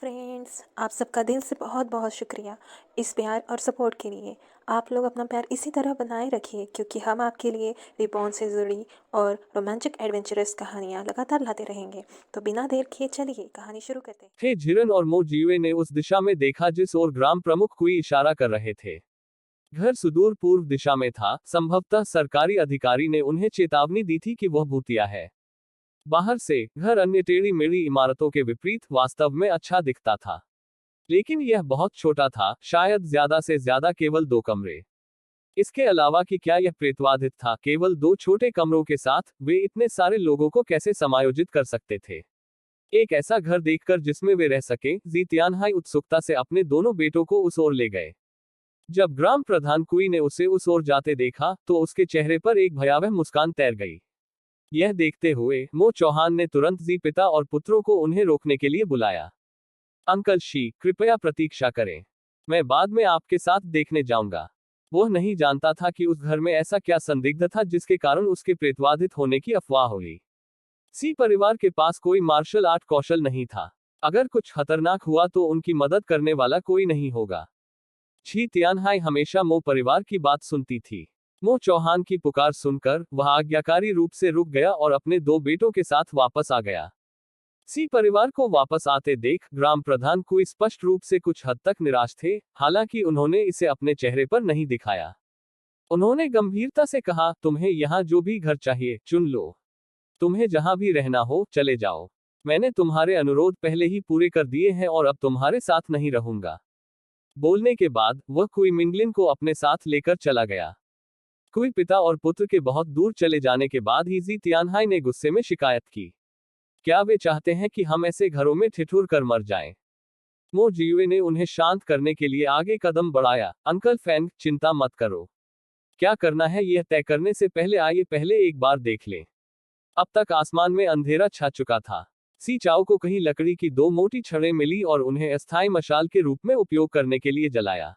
Friends, आप सबका दिल से बहुत बहुत शुक्रिया इस प्यार और सपोर्ट के लिए। आप लोग अपना प्यार इसी तरह बनाए रखिए क्योंकि हम आपके लिए रिबॉर्न से जुड़ी और रोमांचक एडवेंचरस कहानियाँ लगातार लाते रहेंगे। तो बिना देर किए चलिए कहानी शुरू करते हैं। थे झिरन और मोजीवे ने उस दिशा में देखा जिस ओर ग्राम प्रमुख कोई इशारा कर रहे थे। घर सुदूर पूर्व दिशा में था, संभवतः सरकारी अधिकारी ने उन्हें चेतावनी दी थी कि वह भूतिया है। बाहर से घर अन्य टेढ़ी मेढ़ी इमारतों के विपरीत वास्तव में अच्छा दिखता था, लेकिन यह बहुत छोटा था, शायद ज्यादा से ज्यादा केवल 2 कमरे। इसके अलावा कि क्या यह प्रेतवाधित था, केवल 2 छोटे कमरों के साथ वे इतने सारे लोगों को कैसे समायोजित कर सकते थे। एक ऐसा घर देखकर जिसमें वे रह सके, जी तियानहाई उत्सुकता से अपने दोनों बेटों को उस ओर ले गए। जब ग्राम प्रधान कुई ने उसे उस ओर जाते देखा तो उसके चेहरे पर एक भयावह मुस्कान तैर गई। यह देखते हुए मो चौहान ने तुरंत जी पिता और पुत्रों को उन्हें रोकने के लिए बुलाया। अंकल शी, कृपया प्रतीक्षा करें, मैं बाद में आपके साथ देखने जाऊंगा। वह नहीं जानता था कि उस घर में ऐसा क्या संदिग्ध था जिसके कारण उसके प्रेतवाधित होने की अफवाह हुई। सी परिवार के पास कोई मार्शल आर्ट कौशल नहीं था। अगर कुछ खतरनाक हुआ तो उनकी मदद करने वाला कोई नहीं होगा। छी तियानहाई हमेशा मो परिवार की बात सुनती थी। मो चौहान की पुकार सुनकर वह आज्ञाकारी रूप से रुक गया और अपने 2 बेटों के साथ वापस आ गया। सी परिवार को वापस आते देख ग्राम प्रधान कोई स्पष्ट रूप से कुछ हद तक निराश थे, हालांकि उन्होंने इसे अपने चेहरे पर नहीं दिखाया। उन्होंने गंभीरता से कहा, तुम्हें यहाँ जो भी घर चाहिए चुन लो। तुम्हें जहां भी रहना हो चले जाओ। मैंने तुम्हारे अनुरोध पहले ही पूरे कर दिए हैं और अब तुम्हारे साथ नहीं रहूंगा। बोलने के बाद वह कुई मिंगलिन को अपने साथ लेकर चला गया। कुई पिता और पुत्र के बहुत दूर चले जाने के बाद ही जी तियानहाई ने गुस्से में शिकायत की, क्या वे चाहते हैं कि हम ऐसे घरों में ठिठुर कर मर जाएं? मो जियुए ने उन्हें शांत करने के लिए आगे कदम बढ़ाया। अंकल फैंग, चिंता मत करो। क्या करना है यह तय करने से पहले आइए पहले एक बार देख लें। अब तक आसमान में अंधेरा छा चुका था। सी चाओ को कहीं लकड़ी की 2 मोटी छड़ें मिली और उन्हें अस्थायी मशाल के रूप में उपयोग करने के लिए जलाया।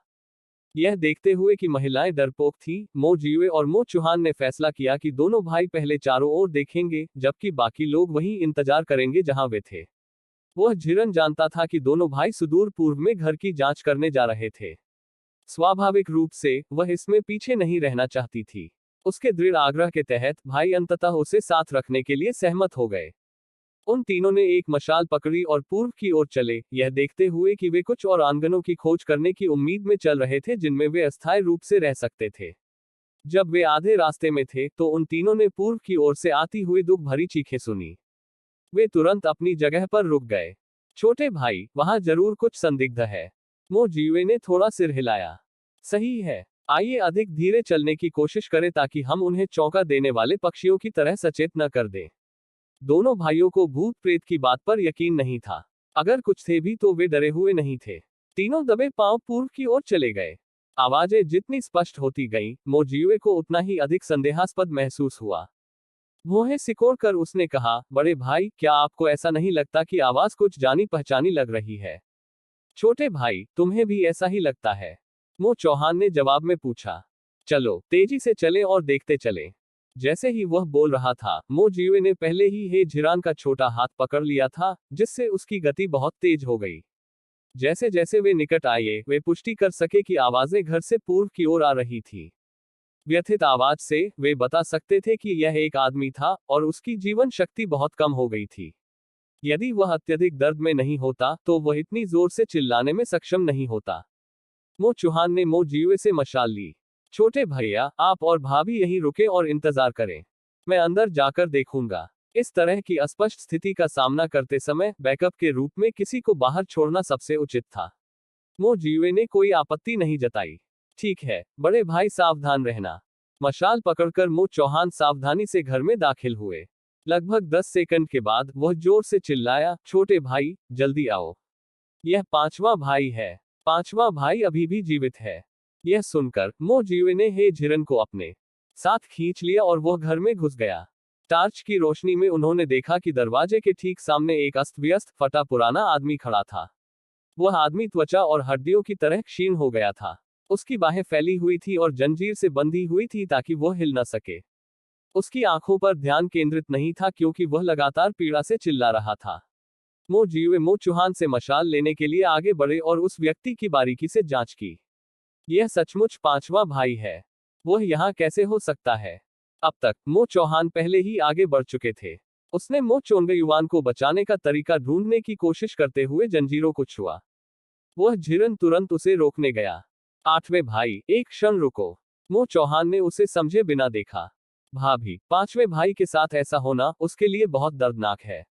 यह देखते हुए कि महिलाएं डरपोक थीं, मो जियुए और मो चुहान ने फैसला किया कि दोनों भाई पहले चारों ओर देखेंगे, जबकि बाकी लोग वहीं इंतजार करेंगे जहां वे थे। वह झिरन जानता था कि दोनों भाई सुदूर पूर्व में घर की जांच करने जा रहे थे। स्वाभाविक रूप से वह इसमें पीछे नहीं रहना चाहती थी। उसके दृढ़ आग्रह के तहत भाई अंततः उसे साथ रखने के लिए सहमत हो गए। उन तीनों ने एक मशाल पकड़ी और पूर्व की ओर चले, यह देखते हुए कि वे कुछ और आंगनों की खोज करने की उम्मीद में चल रहे थे जिनमें वे अस्थायी रूप से रह सकते थे। जब वे आधे रास्ते में थे तो उन तीनों ने पूर्व की ओर से आती हुई दुख भरी चीखें सुनी। वे तुरंत अपनी जगह पर रुक गए। छोटे भाई, वहां जरूर कुछ संदिग्ध है। मो जियुए ने थोड़ा सिर हिलाया। सही है, आइए अधिक धीरे चलने की कोशिश करें ताकि हम उन्हें चौंका देने वाले पक्षियों की तरह सचेत न कर दें। दोनों भाइयों को भूत प्रेत की बात पर यकीन नहीं था। अगर कुछ थे भी तो वे डरे हुए नहीं थे। तीनों दबे पांव पूर्व की ओर चले गए। आवाजें जितनी स्पष्ट होती गईं, मो जियुए को उतना ही अधिक संदेहास्पद महसूस हुआ। मुंह सिकोड़ कर उसने कहा, बड़े भाई, क्या आपको ऐसा नहीं लगता कि आवाज कुछ जानी पहचानी लग रही है? छोटे भाई, तुम्हें भी ऐसा ही लगता है? मो चौहान ने जवाब में पूछा। चलो तेजी से चले और देखते चले। जैसे ही वह बोल रहा था, मो जियुए ने पहले ही हे झिरान का छोटा हाथ पकड़ लिया था, जिससे उसकी गति बहुत तेज हो गई। जैसे जैसे वे निकट आए, वे पुष्टि कर सके कि आवाजें घर से पूर्व की ओर आ रही थी। व्यथित आवाज से वे बता सकते थे कि यह एक आदमी था और उसकी जीवन शक्ति बहुत कम हो गई थी। यदि वह अत्यधिक दर्द में नहीं होता तो वह इतनी जोर से चिल्लाने में सक्षम नहीं होता। मो चुहान ने मो जियुए से मशाल ली। छोटे भैया, आप और भाभी यहीं रुके और इंतजार करें। मैं अंदर जाकर देखूंगा। इस तरह की अस्पष्ट स्थिति का सामना करते समय बैकअप के रूप में किसी को बाहर छोड़ना सबसे उचित था। मो जियुए ने कोई आपत्ति नहीं जताई। ठीक है, बड़े भाई, सावधान रहना। मशाल पकड़कर मो चौहान सावधानी से घर में दाखिल हुए। लगभग 10 सेकंड के बाद वह जोर से चिल्लाया, छोटे भाई, जल्दी आओ। यह पांचवा भाई है। पांचवा भाई अभी भी जीवित है। यह सुनकर मो जियुए ने हे झिरन को अपने साथ खींच लिया और वह घर में घुस गया। टार्च की रोशनी में उन्होंने देखा कि दरवाजे के ठीक सामने एक अस्त व्यस्त फटा पुराना आदमी खड़ा था। वह आदमी त्वचा और हड्डियों की तरह क्षीण हो गया था। उसकी बाहें फैली हुई थी और जंजीर से बंधी हुई थी ताकि वह हिल न सके। उसकी आंखों पर ध्यान केंद्रित नहीं था क्योंकि वह लगातार पीड़ा से चिल्ला रहा था। मो जीवे मो चौहान से मशाल लेने के लिए आगे बढ़े और उस व्यक्ति की बारीकी से जांच की। यह सचमुच पांचवा भाई है। वह यहाँ कैसे हो सकता है? अब तक मो चौहान पहले ही आगे बढ़ चुके थे। उसने मो चोंगयुआन को बचाने का तरीका ढूंढने की कोशिश करते हुए जंजीरों को छुआ। वह झिरन तुरंत उसे रोकने गया। आठवें भाई, एक क्षण रुको। मो चौहान ने उसे समझे बिना देखा। भाभी, पांचवें भाई के साथ ऐसा होना उसके लिए बहुत दर्दनाक है।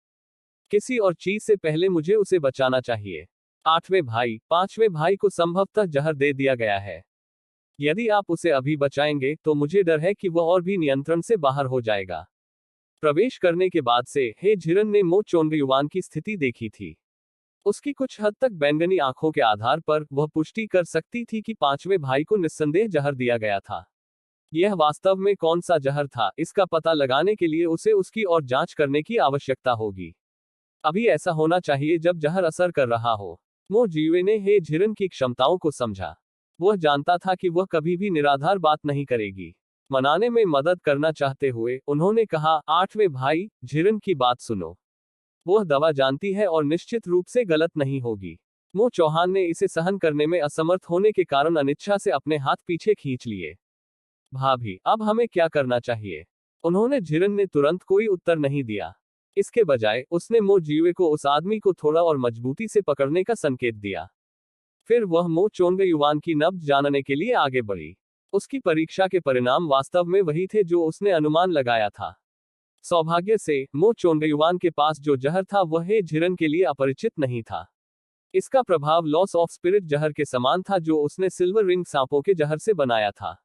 किसी और चीज से पहले मुझे उसे बचाना चाहिए। आठवें भाई, पांचवें भाई को संभवतः जहर दे दिया गया है। यदि आप उसे अभी बचाएंगे तो मुझे डर है कि वह और भी नियंत्रण से बाहर हो जाएगा। प्रवेश करने के बाद से हे झिरन ने मो चोंगयुआन की स्थिति देखी थी। उसकी कुछ हद तक बैंगनी आंखों के आधार पर वह पुष्टि कर सकती थी कि पांचवें भाई को निस्संदेह जहर दिया गया था। यह वास्तव में कौन सा जहर था, इसका पता लगाने के लिए उसे उसकी और जांच करने की आवश्यकता होगी। अभी ऐसा होना चाहिए जब जहर असर कर रहा हो। मो जीवे ने हे झिरन की क्षमताओं को समझा। वह जानता था कि वह कभी भी निराधार बात नहीं करेगी। मनाने में मदद करना चाहते हुए उन्होंने कहा, आठवें भाई, झिरन की बात सुनो। वह दवा जानती है और निश्चित रूप से गलत नहीं होगी। मो चौहान ने इसे सहन करने में असमर्थ होने के कारण अनिच्छा से अपने हाथ पीछे खींच लिए। भाभी, अब हमें क्या करना चाहिए? उन्होंने झिरन ने तुरंत कोई उत्तर नहीं दिया। इसके बजाय उसने मो जीवे को उस आदमी को थोड़ा और मजबूती से पकड़ने का संकेत दिया। फिर वह मो चोंगयुआन की नब्ज जानने के लिए आगे बढ़ी। उसकी परीक्षा के परिणाम वास्तव में वही थे जो उसने अनुमान लगाया था। सौभाग्य से मो चोंगयुआन के पास जो जहर था वह हे झिरन के लिए अपरिचित नहीं था। इसका प्रभाव लॉस ऑफ स्पिरिट जहर के समान था जो उसने सिल्वर रिंग सांपों के जहर से बनाया था।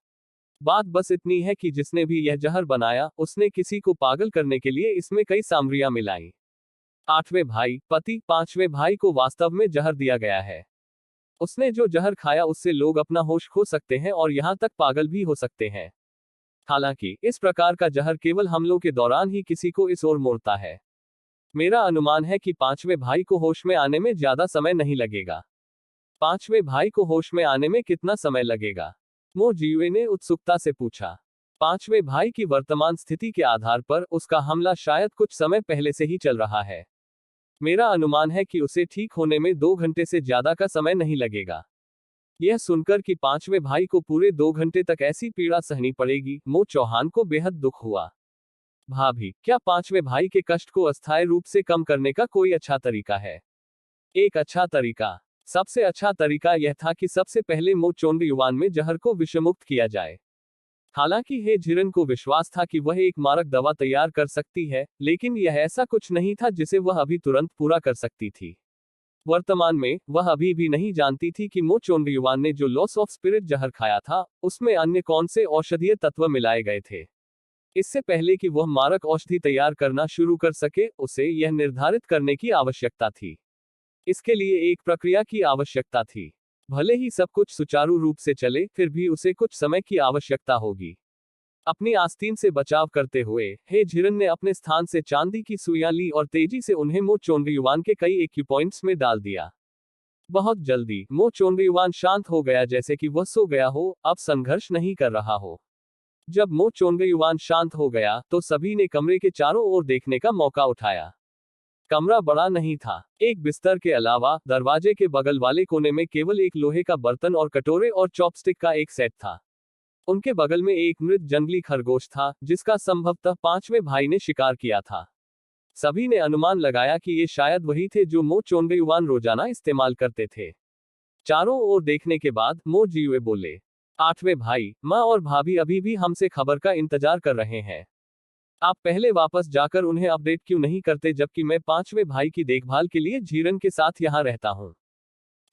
बात बस इतनी है कि जिसने भी यह जहर बनाया उसने किसी को पागल करने के लिए इसमें कई सामग्रियां मिलाई। आठवें भाई, पति, पांचवें भाई को वास्तव में जहर दिया गया है। उसने जो जहर खाया उससे लोग अपना होश खो सकते हैं और यहां तक पागल भी हो सकते हैं। हालांकि इस प्रकार का जहर केवल हमलों के दौरान ही किसी को इस ओर मोड़ता है। मेरा अनुमान है कि पांचवें भाई को होश में आने में ज्यादा समय नहीं लगेगा। पांचवें भाई को होश में आने में कितना समय लगेगा? मो जीवे ने उत्सुकता से पूछा। पांचवें भाई की वर्तमान स्थिति के आधार पर उसका हमला शायद कुछ समय पहले से ही चल रहा है। मेरा अनुमान है कि उसे ठीक होने में 2 घंटे से ज्यादा का समय नहीं लगेगा। यह सुनकर कि पांचवें भाई को पूरे 2 घंटे तक ऐसी पीड़ा सहनी पड़ेगी, मो चौहान को बेहद दुख हुआ। भाभी, क्या पांचवें भाई के कष्ट को अस्थायी रूप से कम करने का कोई अच्छा तरीका है? एक अच्छा तरीका। सबसे अच्छा तरीका यह था कि सबसे पहले मो चोंगयुआन में जहर को विषमुक्त किया जाए। हालांकि हे झिरन को विश्वास था कि वह एक मारक दवा तैयार कर सकती है, लेकिन यह ऐसा कुछ नहीं था जिसे वह अभी तुरंत पूरा कर सकती थी। वर्तमान में वह अभी भी नहीं जानती थी कि मो चोंगयुआन ने जो लॉस ऑफ स्पिरिट जहर खाया था उसमें अन्य कौन से औषधीय तत्व मिलाए गए थे। इससे पहले कि वह मारक औषधि तैयार करना शुरू कर सके, उसे यह निर्धारित करने की आवश्यकता थी। इसके लिए एक प्रक्रिया की आवश्यकता थी। भले ही सब कुछ सुचारू रूप से चले, फिर भी उसे कुछ समय की आवश्यकता होगी। अपनी आस्तीन से बचाव करते हुए हे झिरन ने अपने स्थान से चांदी की सुइयां ली और तेजी से उन्हें मो चोंगयुआन के कई एक्यूपॉइंट्स में डाल दिया। बहुत जल्दी मो चोंगयुआन शांत हो गया, जैसे कि वह सो गया हो, अब संघर्ष नहीं कर रहा हो। जब मो चोंगयुआन शांत हो गया तो सभी ने कमरे के चारों ओर देखने का मौका उठाया। कमरा बड़ा नहीं था। एक बिस्तर के अलावा दरवाजे के बगल वाले कोने में केवल एक लोहे का बर्तन और कटोरे और चॉपस्टिक का एक सेट था। उनके बगल में एक मृत जंगली खरगोश था जिसका संभवतः पांचवें भाई ने शिकार किया था। सभी ने अनुमान लगाया कि ये शायद वही थे जो मो चोंगयुआन रोजाना इस्तेमाल करते थे। चारों ओर देखने के बाद मो जीवे बोले, आठवें भाई, माँ और भाभी अभी भी हमसे खबर का इंतजार कर रहे हैं। आप पहले वापस जाकर उन्हें अपडेट क्यों नहीं करते, जबकि मैं पांचवें भाई की देखभाल के लिए झीरन के साथ यहाँ रहता हूँ।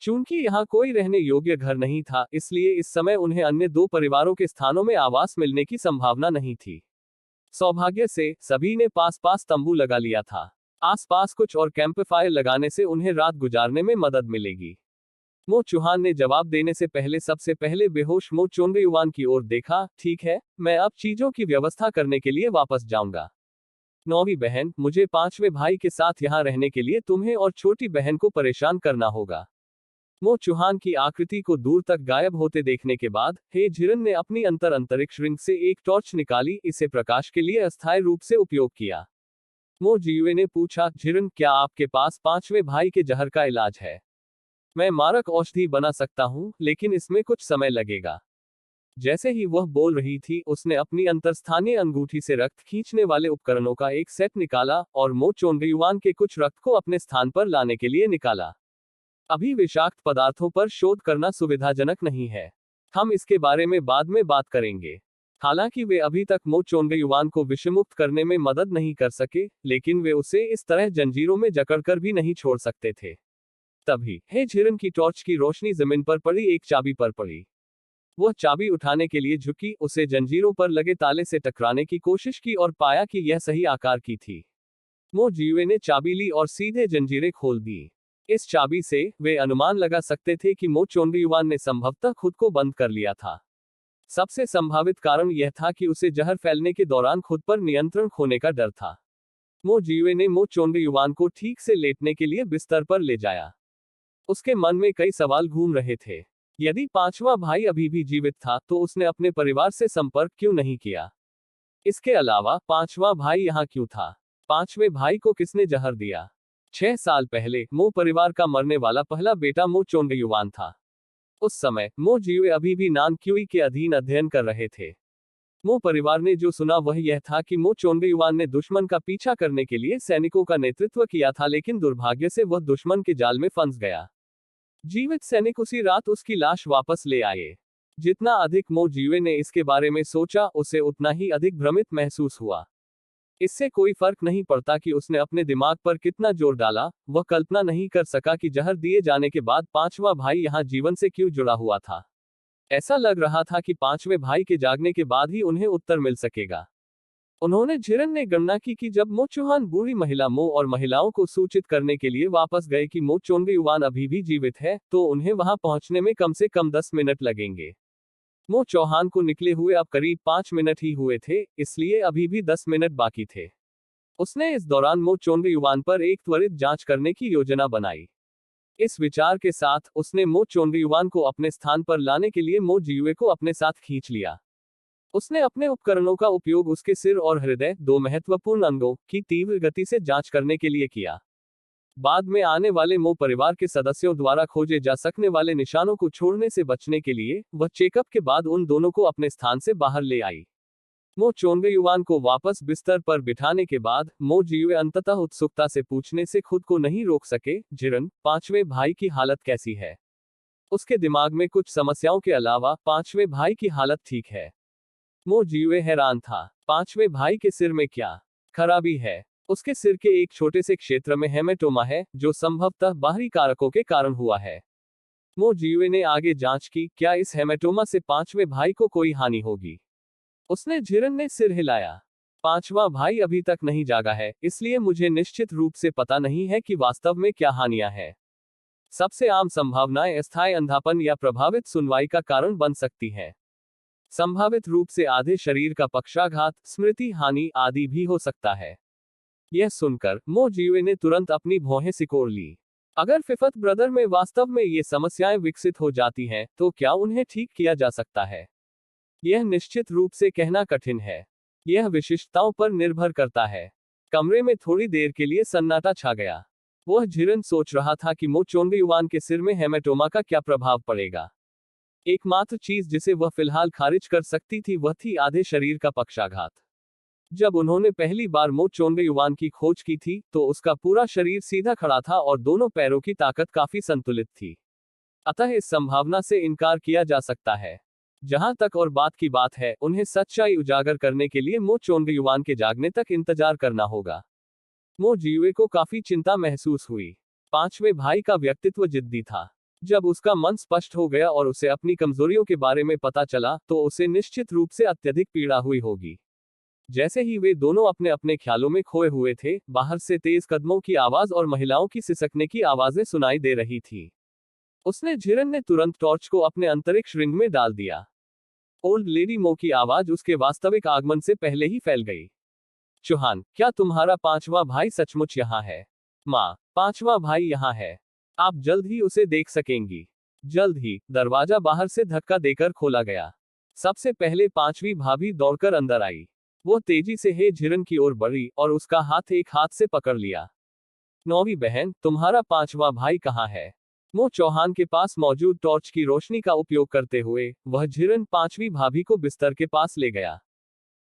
चूंकि यहाँ कोई रहने योग्य घर नहीं था, इसलिए इस समय उन्हें अन्य 2 परिवारों के स्थानों में आवास मिलने की संभावना नहीं थी। सौभाग्य से सभी ने पास पास तंबू लगा लिया था। आसपास कुछ और कैंपफायर लगाने से उन्हें रात गुजारने में मदद मिलेगी। मो चौहान ने जवाब देने से पहले सबसे पहले बेहोश मो चोंगयुआन की ओर देखा। ठीक है, मैं अब चीजों की व्यवस्था करने के लिए वापस जाऊंगा। नौवीं बहन, मुझे पांचवें भाई के साथ यहाँ रहने के लिए तुम्हें और छोटी बहन को परेशान करना होगा। मो चौहान की आकृति को दूर तक गायब होते देखने के बाद हे झिरन ने अपनी अंतरिक्ष रिंग से एक टॉर्च निकाली, इसे प्रकाश के लिए अस्थायी रूप से उपयोग किया। मो जियुए ने पूछा, झिरन क्या आपके पास पांचवे भाई के जहर का इलाज है? मैं मारक औषधि बना सकता हूँ, लेकिन इसमें कुछ समय लगेगा। जैसे ही वह बोल रही थी, उसने अपनी अंतरस्थानीय अंगूठी से रक्त खींचने वाले उपकरणों का एक सेट निकाला और मो चोंगयुआन के कुछ रक्त को अपने स्थान पर लाने के लिए निकाला। अभी विषाक्त पदार्थों पर शोध करना सुविधाजनक नहीं है। हम इसके बारे में बाद में बात करेंगे। हालांकि वे अभी तक मो चोंगयुआन को विषमुक्त करने में मदद नहीं कर सके, लेकिन वे उसे इस तरह जंजीरों में जकड़कर भी नहीं छोड़ सकते थे। तभी हे झिरन की टॉर्च की रोशनी जमीन पर पड़ी एक चाबी पर पड़ी। वह चाबी उठाने के लिए झुकी, उसे जंजीरों पर लगे ताले से टकराने की कोशिश की और पाया कि यह सही आकार की थी। मो जियुए ने चाबी ली और सीधे जंजीरें खोल दी। इस चाबी से वे अनुमान लगा सकते थे कि मो चोंगयुआन ने संभवतः खुद को बंद कर लिया था। सबसे संभावित कारण यह था कि उसे जहर फैलने के दौरान खुद पर नियंत्रण खोने का डर था। मो जियुए ने मो चोंगयुआन को ठीक से लेटने के लिए बिस्तर पर ले जाया। उसके मन में कई सवाल घूम रहे थे। यदि पांचवा भाई अभी भी जीवित था, तो उसने अपने परिवार से संपर्क क्यों नहीं किया? इसके अलावा पांचवा भाई यहाँ क्यों था? पांचवे भाई को किसने जहर दिया? 6 साल पहले मो परिवार का मरने वाला पहला बेटा मो चोंगयुआन था। उस समय मो जियुए अभी भी नान क्यूई के अधीन अध्ययन कर रहे थे। मो परिवार ने जो सुना वह यह था कि मो चोंगयुआन ने दुश्मन का पीछा करने के लिए सैनिकों का नेतृत्व किया था, लेकिन दुर्भाग्य से वह दुश्मन के जाल में फंस गया। जीवित सैनिक उसी रात उसकी लाश वापस ले आए। जितना अधिक मो जियुए ने इसके बारे में सोचा, उसे उतना ही अधिक भ्रमित महसूस हुआ। इससे कोई फर्क नहीं पड़ता कि उसने अपने दिमाग पर कितना जोर डाला, वह कल्पना नहीं कर सका कि जहर दिए जाने के बाद पांचवा भाई यहाँ जीवन से क्यों जुड़ा हुआ था। ऐसा लग रहा था कि पांचवें भाई के जागने के बाद ही उन्हें उत्तर मिल सकेगा। उन्होंने झिरन ने गणना की कि जब मो चौहान बूढ़ी महिला मो और महिलाओं को सूचित करने के लिए वापस गए कि मो चोंगयुआन अभी भी जीवित है, तो उन्हें वहां पहुंचने में कम से कम 10 मिनट लगेंगे। मो चौहान को निकले हुए अब करीब 5 मिनट ही हुए थे, इसलिए अभी भी 10 मिनट बाकी थे। उसने इस दौरान मो चोंगयुआन पर एक त्वरित जांच करने की योजना बनाई। इस विचार के साथ उसने मो चोंगयुआन को अपने स्थान पर लाने के लिए मो जियुए को अपने साथ खींच लिया। उसने अपने उपकरणों का उपयोग उसके सिर और हृदय, दो महत्वपूर्ण अंगों, की तीव्र गति से जांच करने के लिए किया। बाद में आने वाले मो परिवार के सदस्यों द्वारा खोजे जा सकने वाले निशानों को छोड़ने से बचने के लिए वह चेकअप के बाद उन दोनों को अपने स्थान से बाहर ले आई। मो चोंगयुआन को वापस बिस्तर पर बिठाने के बाद मो जियुए अंततः उत्सुकता से पूछने से खुद को नहीं रोक सके, झिरन, पांचवें भाई की हालत कैसी है? उसके दिमाग में कुछ समस्याओं के अलावा पांचवें भाई की हालत ठीक है। मो जियुए हैरान था। पांचवें भाई के सिर में क्या खराबी है? उसके सिर के एक छोटे से क्षेत्र में हेमेटोमा है, जो संभवतः बाहरी कारकों के कारण हुआ है। मो जियुए ने आगे जांच की, क्या इस हेमेटोमा से पांचवें भाई को कोई हानि होगी? उसने झिरन ने सिर हिलाया। पांचवा भाई अभी तक नहीं जागा है, इसलिए मुझे निश्चित रूप से पता नहीं है कि वास्तव में क्या हानियां हैं। सबसे आम संभावनाएं अस्थायी अंधापन या प्रभावित सुनवाई का कारण बन सकती हैं। संभावित रूप से आधे शरीर का पक्षाघात, स्मृति हानि आदि भी हो सकता है। यह सुनकर मो जियुए ने तुरंत अपनी भौहें सिकोड़ ली। अगर फिफथ ब्रदर में वास्तव में ये समस्याएं विकसित हो जाती हैं, तो क्या उन्हें ठीक किया जा सकता है? यह निश्चित रूप से कहना कठिन है। यह विशिष्टताओं पर निर्भर करता है। कमरे में थोड़ी देर के लिए सन्नाटा छा गया। वह झिरन सोच रहा था कि मो चोंगयुआन के सिर में हेमेटोमा का क्या प्रभाव पड़ेगा। एकमात्र चीज जिसे वह फिलहाल खारिज कर सकती थी वह थी आधे शरीर का पक्षाघात। जब उन्होंने पहली बार मो चोंगयुआन की खोज की थी, तो उसका पूरा शरीर सीधा खड़ा था और दोनों पैरों की ताकत काफी संतुलित थी। अतः इस संभावना से इनकार किया जा सकता है। जहां तक और बात की बात है, उन्हें सच्चाई उजागर करने के लिए मो चोंगयुआन के जागने तक इंतजार करना होगा। मो जियुए को काफी चिंता महसूस हुई। पांचवें भाई का व्यक्तित्व जिद्दी था। जब उसका मन स्पष्ट हो गया और उसे अपनी कमजोरियों के बारे में पता चला, तो उसे निश्चित रूप से अत्यधिक पीड़ा हुई होगी। जैसे ही वे दोनों अपने अपने ख्यालों में खोए हुए थे, बाहर से तेज कदमों की आवाज और महिलाओं की सिसकने की आवाजें सुनाई दे रही थी। उसने झिरन ने तुरंत टॉर्च को अपने अंतरिक्ष रिंग में डाल दिया। ओल्ड लेडी मो की आवाज उसके वास्तविक आगमन से पहले ही फैल गई। चौहान, क्या तुम्हारा पांचवा भाई सचमुच यहाँ है? माँ, पांचवा भाई यहाँ है। आप जल्द ही उसे देख सकेंगी। जल्द ही दरवाजा बाहर से धक्का देकर खोला गया। सबसे पहले पांचवी भाभी दौड़कर अंदर आई। वो तेजी से हे झिरन की ओर बढ़ी और उसका हाथ एक हाथ से पकड़ लिया। नौवीं बहन, तुम्हारा पांचवा भाई कहाँ है? मो चौहान के पास मौजूद टॉर्च की रोशनी का उपयोग करते हुए वह झिरन पांचवी भाभी को बिस्तर के पास ले गया।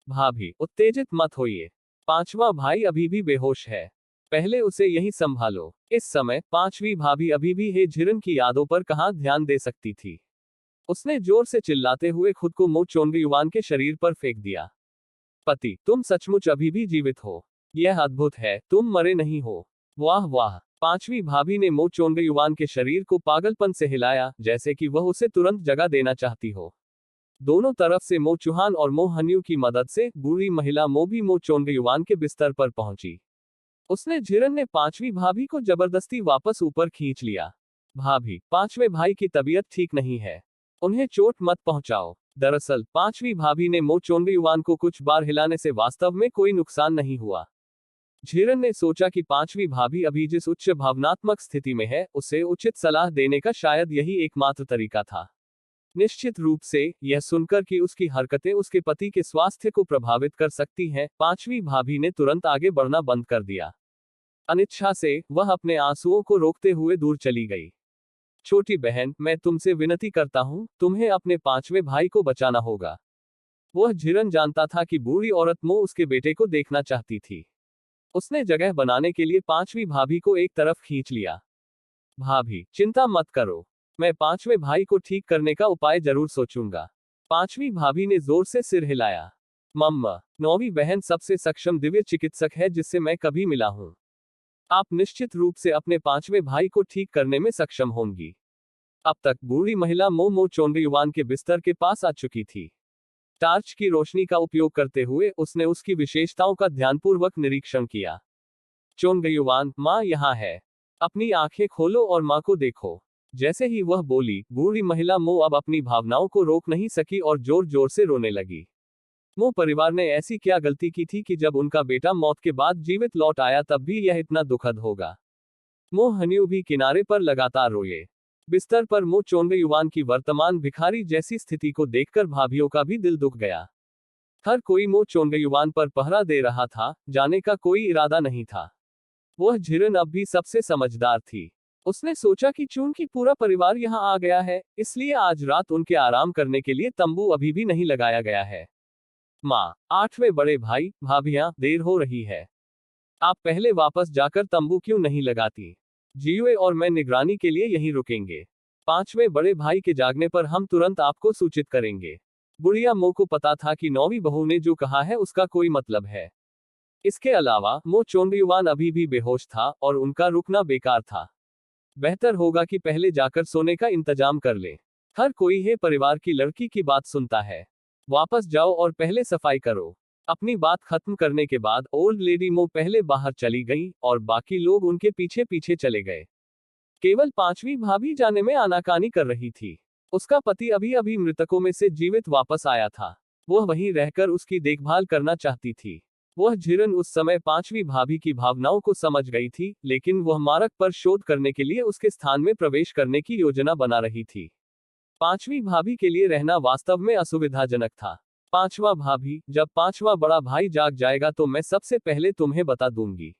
भाभी, उत्तेजित मत होइए। पांचवा भाई अभी भी बेहोश है। पहले उसे यहीं संभालो। इस समय पांचवी भाभी अभी भी हे झिरन की यादों पर कहाँ ध्यान दे सकती थी। उसने जोर से चिल्लाते हुए खुद को मो चोंगयुवान के शरीर पर फेंक दिया। पति, तुम सचमुच अभी भी जीवित हो। यह अद्भुत है, तुम मरे नहीं हो। वाह वाह। पांचवी भाभी ने मो चोंगयुवान के शरीर को पागलपन से हिलाया, जैसे कि वह उसे तुरंत जगा देना चाहती हो। दोनों तरफ से मो चुहान और मो हन्यू की मदद से बूढ़ी महिला मो भी मो चोंगयुवान के बिस्तर पर पहुंची। उसने झिरन ने पांचवी भाभी को जबरदस्ती वापस ऊपर खींच लिया। भाभी, पांचवे भाई की तबीयत ठीक नहीं है। उन्हें चोट मत पहुंचाओ। दरअसल पांचवी भाभी ने मो चोंगयुवान को कुछ बार हिलाने से वास्तव में कोई नुकसान नहीं हुआ। झिरन ने सोचा कि पांचवी भाभी अभी जिस उच्च भावनात्मक स्थिति में है, उसे उचित सलाह देने का शायद यही एकमात्र तरीका था। निश्चित रूप से यह सुनकर कि उसकी हरकतें उसके पति के स्वास्थ्य को प्रभावित कर सकती हैं, पांचवी भाभी ने तुरंत आगे बढ़ना बंद कर दिया। अनिच्छा से वह अपने आंसुओं को रोकते हुए दूर चली गई। छोटी बहन, मैं तुमसे विनती करता हूं, तुम्हें अपने पांचवे भाई को बचाना होगा। वह झिरन जानता था कि बूढ़ी औरत मो उसके बेटे को देखना चाहती थी। उसने जगह बनाने के लिए पांचवी भाभी को एक तरफ खींच लिया। भाभी, चिंता मत करो। मैं पांचवे भाई को ठीक करने का उपाय जरूर सोचूंगा। पांचवी भाभी ने जोर से सिर हिलाया। मम्मा, नौवीं बहन सबसे सक्षम दिव्य चिकित्सक है जिससे मैं कभी मिला हूं। आप निश्चित रूप से अपने पांचवे भाई को ठीक करने में सक्षम होंगी। अब तक बूढ़ी महिला मो चोंगयुवान के बिस्तर के पास आ चुकी थी। टार्च की रोशनी का उपयोग करते हुए उसने उसकी विशेषताओं का ध्यानपूर्वक निरीक्षण किया। चोंगयुवान, माँ यहाँ है। अपनी आंखें खोलो और माँ को देखो। जैसे ही वह बोली, बूढ़ी महिला मो अब अपनी भावनाओं को रोक नहीं सकी और जोर जोर से रोने लगी। मो परिवार ने ऐसी क्या गलती की थी कि जब उनका बेटा मौत के बाद जीवित लौट आया तब भी यह इतना दुखद होगा। मो हन्यू भी किनारे पर लगातार रोए। बिस्तर पर मो चोंगयुवान की वर्तमान भिखारी जैसी स्थिति को देखकर भाभियों का भी दिल दुख गया। हर कोई मो चोंगयुवान पर पहरा दे रहा था, जाने का कोई इरादा नहीं था। वह झिरन अब भी सबसे समझदार थी। उसने सोचा कि चूंकि पूरा परिवार यहाँ आ गया है, इसलिए आज रात उनके आराम करने के लिए तंबू अभी भी नहीं लगाया गया है। माँ, आठवें बड़े भाई, भाभियां, देर हो रही है। आप पहले वापस जाकर तंबू क्यों नहीं लगाती? जीवे और मैं निगरानी के लिए यहीं रुकेंगे। पांचवें बड़े भाई के जागने पर हम तुरंत आपको सूचित करेंगे। बुढ़िया मो को पता था कि नौवीं बहू ने जो कहा है उसका कोई मतलब है। इसके अलावा मो चोंगयुवान अभी भी बेहोश था और उनका रुकना बेकार था। बेहतर होगा कि पहले जाकर सोने का इंतजाम कर ले। हर कोई है परिवार की लड़की की बात सुनता है। वापस जाओ और पहले सफाई करो। अपनी बात खत्म करने के बाद ओल्ड लेडी मो पहले बाहर चली गई और बाकी लोग उनके पीछे पीछे चले गए। केवल पांचवी भाभी जाने में आनाकानी कर रही थी। उसका पति अभी अभी मृतकों में से जीवित वापस आया था। वह वहीं रहकर उसकी देखभाल करना चाहती थी। वह झिरन उस समय पांचवी भाभी की भावनाओं को समझ गई थी, लेकिन वह मार्ग पर शोध करने के लिए उसके स्थान में प्रवेश करने की योजना बना रही थी। पांचवी भाभी के लिए रहना वास्तव में असुविधाजनक था। पांचवा भाभी, जब पांचवा बड़ा भाई जाग जाएगा तो मैं सबसे पहले तुम्हें बता दूंगी।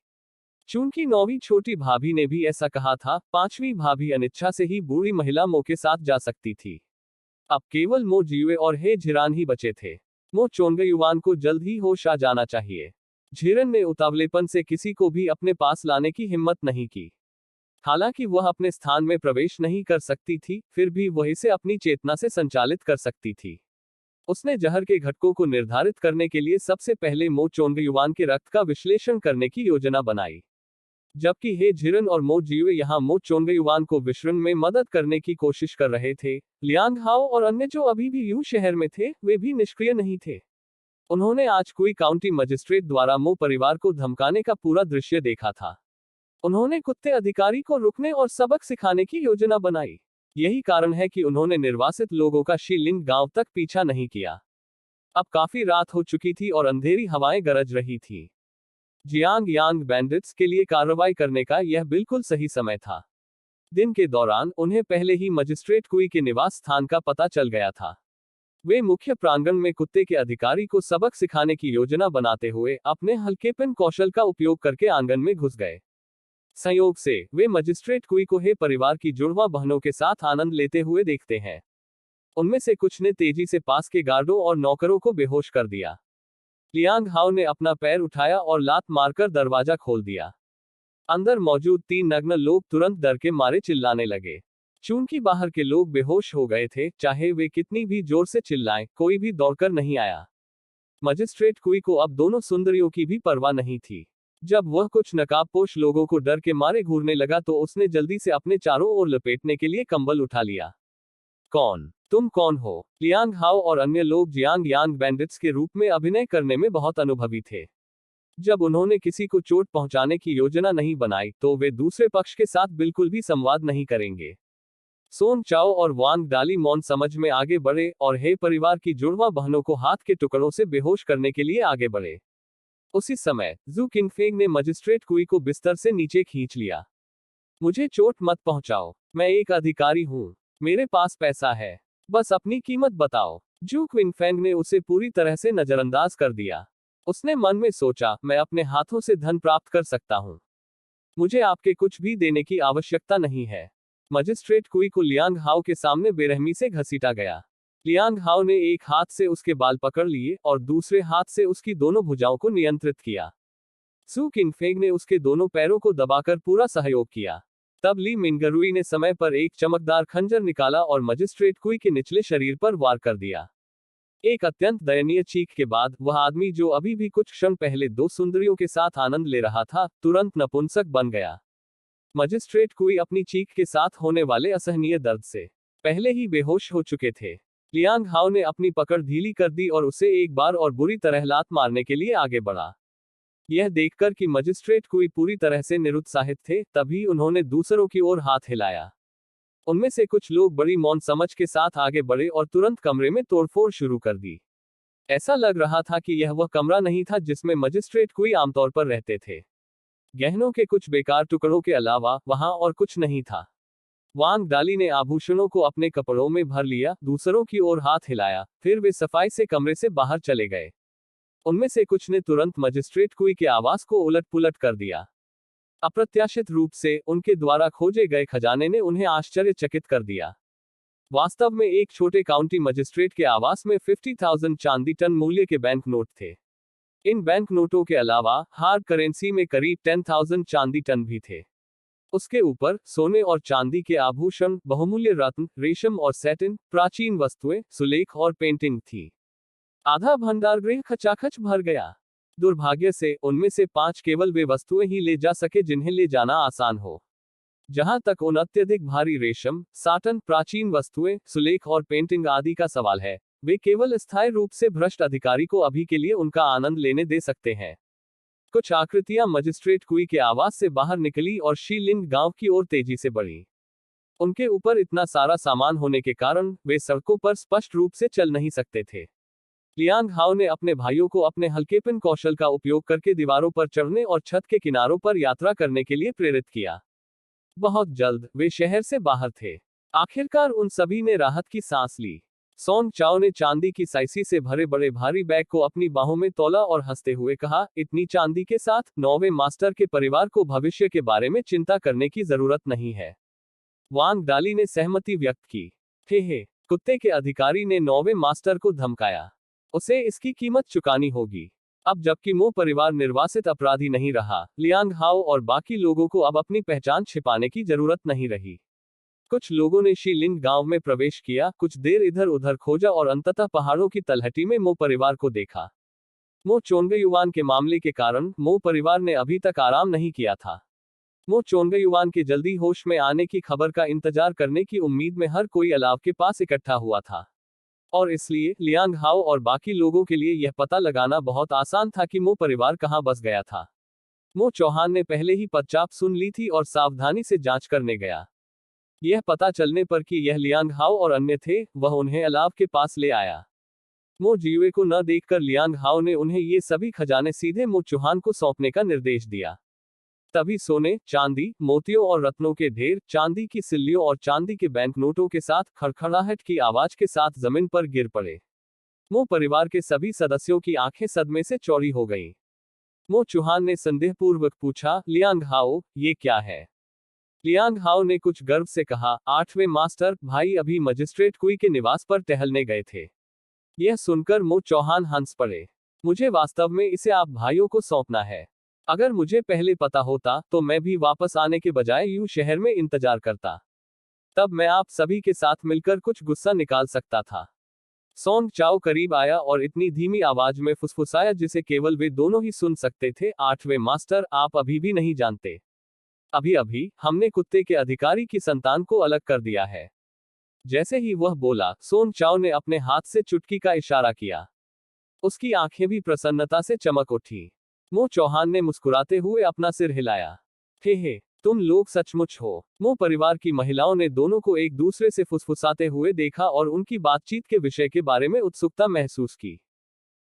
चूंकि नौवीं छोटी भाभी ने भी ऐसा कहा था, पांचवी भाभी अनिच्छा से ही बूढ़ी महिला मो के साथ जा सकती थी। अब केवल मो जीवे और हे झिरान ही बचे थे। मो चोंगयुवान को जल्द ही होश आ जाना चाहिए। झिरन ने उतावलेपन से किसी को भी अपने पास लाने की हिम्मत नहीं की। हालांकि वह अपने स्थान में प्रवेश नहीं कर सकती थी, फिर भी वह इसे अपनी चेतना से संचालित कर सकती थी। उसने जहर के घटकों को निर्धारित करने के लिए सबसे पहले मो चोंगयुवान के रक्त का विश्लेषण करने की योजना बनाई। जबकि हे झिरन और मो जीवे यहाँ मो चोंगयुवान को विश्रण में मदद करने की कोशिश कर रहे थे, लियांग हाओ और अन्य जो अभी भी यू शहर में थे, वे भी निष्क्रिय नहीं थे। उन्होंने आज कुई काउंटी मजिस्ट्रेट द्वारा मो परिवार को धमकाने का पूरा दृश्य देखा था। उन्होंने कुत्ते अधिकारी को रुकने और सबक सिखाने की योजना बनाई। यही कारण है कि उन्होंने निर्वासित लोगों का शीलिंग गांव तक पीछा नहीं किया। अब काफी रात हो चुकी थी और अंधेरी हवाएं गरज रही थी। जियांग यांग बैंडिट्स के लिए कार्रवाई करने का यह बिल्कुल सही समय था। दिन के दौरान उन्हें पहले ही मजिस्ट्रेट कुई के निवास स्थान का पता चल गया था। वे मुख्य प्रांगण में कुत्ते के अधिकारी को सबक सिखाने की योजना बनाते हुए अपने हल्केपन कौशल का उपयोग करके आंगन में घुस गए। संयोग से वे मजिस्ट्रेट कुई को हे परिवार की जुड़वा बहनों के साथ आनंद लेते हुए देखते हैं। उनमें से कुछ ने तेजी से पास के गार्डों और नौकरों को बेहोश कर दिया। लियांग हाओ ने अपना पैर उठाया और लात मारकर दरवाजा खोल दिया। अंदर मौजूद 3 नग्न लोग तुरंत डर के मारे चिल्लाने लगे। चूंकि बाहर के लोग बेहोश हो गए थे, चाहे वे कितनी भी जोर से चिल्लाएं, कोई भी दौड़कर नहीं आया। मजिस्ट्रेट कुई को अब दोनों सुंदरियों की भी परवाह नहीं थी। जब वह कुछ नकाबपोश लोगों को डर के मारे घूरने लगा तो उसने जल्दी से अपने चारों ओर लपेटने के लिए कंबल उठा लिया। कौन? तुम कौन हो? लियांग हाओ और अन्य लोग जियांग यांग बैंडिट्स के रूप में अभिनय करने में बहुत अनुभवी थे। जब उन्होंने किसी को चोट पहुंचाने की योजना नहीं बनाई तो वे दूसरे पक्ष के साथ बिल्कुल भी संवाद नहीं करेंगे। सोन चाओ और वांग डाली मौन समझ में आगे बढ़े और हे परिवार की जुड़वा बहनों को हाथ के टुकड़ों से बेहोश करने के लिए आगे बढ़े। उसी समय जू किंगफेंग ने मजिस्ट्रेट कुई को बिस्तर से नीचे खींच लिया। मुझे चोट मत पहुंचाओ, मैं एक अधिकारी हूं, मेरे पास पैसा है, बस अपनी कीमत बताओ। जू क्विंगफेंग ने उसे पूरी तरह से नजरअंदाज कर दिया। उसने मन में सोचा, मैं अपने हाथों से धन प्राप्त कर सकता हूं, मुझे आपके कुछ भी देने की आवश्यकता नहीं है। मजिस्ट्रेट कुई को लियांग हाओ के सामने बेरहमी से घसीटा गया। लियांग हाओ ने एक हाथ से उसके बाल पकड़ लिए और दूसरे हाथ से उसकी दोनों भुजाओं को नियंत्रित किया। सू किंगफेंग ने उसके दोनों पैरों को दबाकर पूरा सहयोग किया। तब ली मिंगरुई ने समय पर एक चमकदार खंजर निकाला और मजिस्ट्रेट कुई के निचले शरीर पर वार कर दिया। एक अत्यंत दयनीय चीख के बाद वह आदमी, जो अभी भी कुछ क्षण पहले 2 सुंदरियों के साथ आनंद ले रहा था, तुरंत नपुंसक बन गया। मजिस्ट्रेट कुई अपनी चीख के साथ होने वाले असहनीय दर्द से पहले ही बेहोश हो चुके थे। लियांग हाओ ने अपनी पकड़ ढीली कर दी और उसे एक बार और बुरी तरह लात मारने के लिए आगे बढ़ा। यह देखकर कि मजिस्ट्रेट कुई पूरी तरह से निरुत्साहित थे, तभी उन्होंने दूसरों की ओर हाथ हिलाया। उनमें से कुछ लोग बड़ी मौन समझ के साथ आगे बढ़े और तुरंत कमरे में तोड़फोड़ शुरू कर दी। ऐसा लग रहा था कि यह वह कमरा नहीं था जिसमें मजिस्ट्रेट कुई आमतौर पर रहते थे। गहनों के कुछ बेकार टुकड़ों के अलावा वहां और कुछ नहीं था। वांग डाली ने आभूषणों को अपने कपड़ों में भर लिया, दूसरों की ओर हाथ हिलाया, फिर वे सफाई से कमरे से बाहर चले गए। उनमें से कुछ ने तुरंत मजिस्ट्रेट कुई के आवास को उलट पुलट कर दिया। अप्रत्याशित रूप से उनके द्वारा खोजे गए खजाने ने उन्हें आश्चर्यचकित कर दिया। वास्तव में एक छोटे काउंटी मजिस्ट्रेट के आवास में 50,000 चांदी टन मूल्य के बैंक नोट थे। इन बैंक नोटों के अलावा हार्ड करेंसी में करीब 10,000 चांदी टन भी थे। उसके ऊपर सोने और चांदी के आभूषण, बहुमूल्य रत्न, रेशम और सैटिन, प्राचीन वस्तुएं, सुलेख और पेंटिंग थी। आधा भंडारगृह खचाखच भर गया। दुर्भाग्य से उनमें से 5 केवल वे वस्तुएं ही ले जा सके जिन्हें ले जाना आसान हो। जहां तक उन अत्यधिक भारी रेशम, साटन, प्राचीन वस्तुएं, सुलेख और पेंटिंग आदि का सवाल है, वे केवल स्थायी रूप से भ्रष्ट अधिकारी को अभी के लिए उनका आनंद लेने दे सकते हैं। कुछ आकृतियां मजिस्ट्रेट कुई के आवास से बाहर निकली और शीलिंग गांव की ओर तेजी से बढ़ी। उनके ऊपर इतना सारा सामान होने के कारण वे सड़कों पर स्पष्ट रूप से चल नहीं सकते थे। लियांग हाओ ने अपने भाइयों को अपने हल्केपन कौशल का उपयोग करके दीवारों पर चढ़ने और छत के किनारों पर यात्रा करने के लिए प्रेरित किया। बहुत जल्द वे शहर से बाहर थे। आखिरकार उन सभी ने राहत की सांस ली। सोंग चाओ ने चांदी की साइसी से भरे बड़े भारी बैग को अपनी बाहों में तौला और हंसते हुए कहा, इतनी चांदी के साथ 9वें मास्टर के परिवार को भविष्य के बारे में चिंता करने की जरूरत नहीं है। वांग डाली ने सहमति व्यक्त की। हे, कुत्ते के अधिकारी ने 9वें मास्टर को धमकाया। उसे इसकी कीमत चुकानी होगी। अब जबकि मो परिवार निर्वासित अपराधी नहीं रहा, लियांग हाओ और बाकी लोगों को अब अपनी पहचान छिपाने की जरूरत नहीं रही। कुछ लोगों ने शीलिंग गांव में प्रवेश किया, कुछ देर इधर उधर खोजा और अंततः पहाड़ों की तलहटी में मो परिवार को देखा। मो चोंगयुवान के मामले के कारण मो परिवार ने अभी तक आराम नहीं किया था। मो चोंगयुवान के जल्दी होश में आने की खबर का इंतजार करने की उम्मीद में हर कोई अलाव के पास इकट्ठा हुआ था। और इसलिए लियांग हाओ और बाकी लोगों के लिए यह पता लगाना बहुत आसान था कि मो परिवार कहां बस गया था। मो चौहान ने पहले ही पदचाप सुन ली थी और सावधानी से जांच करने गया। यह पता चलने पर कि यह लियांग हाओ और अन्य थे, वह उन्हें अलाव के पास ले आया। मो जियुए को न देखकर लियांग हाओ ने उन्हें ये सभी खजाने सीधे मो चौहान को सौंपने का निर्देश दिया। तभी सोने, चांदी, मोतियों और रत्नों के ढेर, चांदी की सिल्लियों और चांदी के बैंक नोटों के साथ खड़खड़ाहट की आवाज के साथ जमीन पर गिर पड़े। मो परिवार के सभी सदस्यों की आंखें सदमे से चौड़ी हो गईं। मो चौहान ने संदेहपूर्वक पूछा, लियांग हाओ, ये क्या है? लियांग हाओ ने कुछ गर्व से कहा, 8वें मास्टर, भाई अभी मजिस्ट्रेट कुई के निवास पर टहलने गए थे। यह सुनकर मो चौहान हंस पड़े। मुझे वास्तव में इसे आप भाइयों को सौंपना है। अगर मुझे पहले पता होता तो मैं भी वापस आने के बजाय यूं शहर में इंतजार करता। तब मैं आप सभी के साथ मिलकर कुछ गुस्सा निकाल सकता था। सोंग चाओ करीब आया और इतनी धीमी आवाज में फुसफुसाया जिसे केवल वे दोनों ही सुन सकते थे, 8वें मास्टर, आप अभी भी नहीं जानते। अभी अभी हमने कुत्ते के अधिकारी की संतान को अलग कर दिया है। जैसे ही वह बोला, सोंग चाओ ने अपने हाथ से चुटकी का इशारा किया। उसकी आंखें भी प्रसन्नता से चमक उठी। मो चौहान ने मुस्कुराते हुए अपना सिर हिलाया। हे, तुम लोग सचमुच हो। मो परिवार की महिलाओं ने दोनों को एक दूसरे से फुसफुसाते हुए देखा और उनकी बातचीत के विषय के बारे में उत्सुकता महसूस की।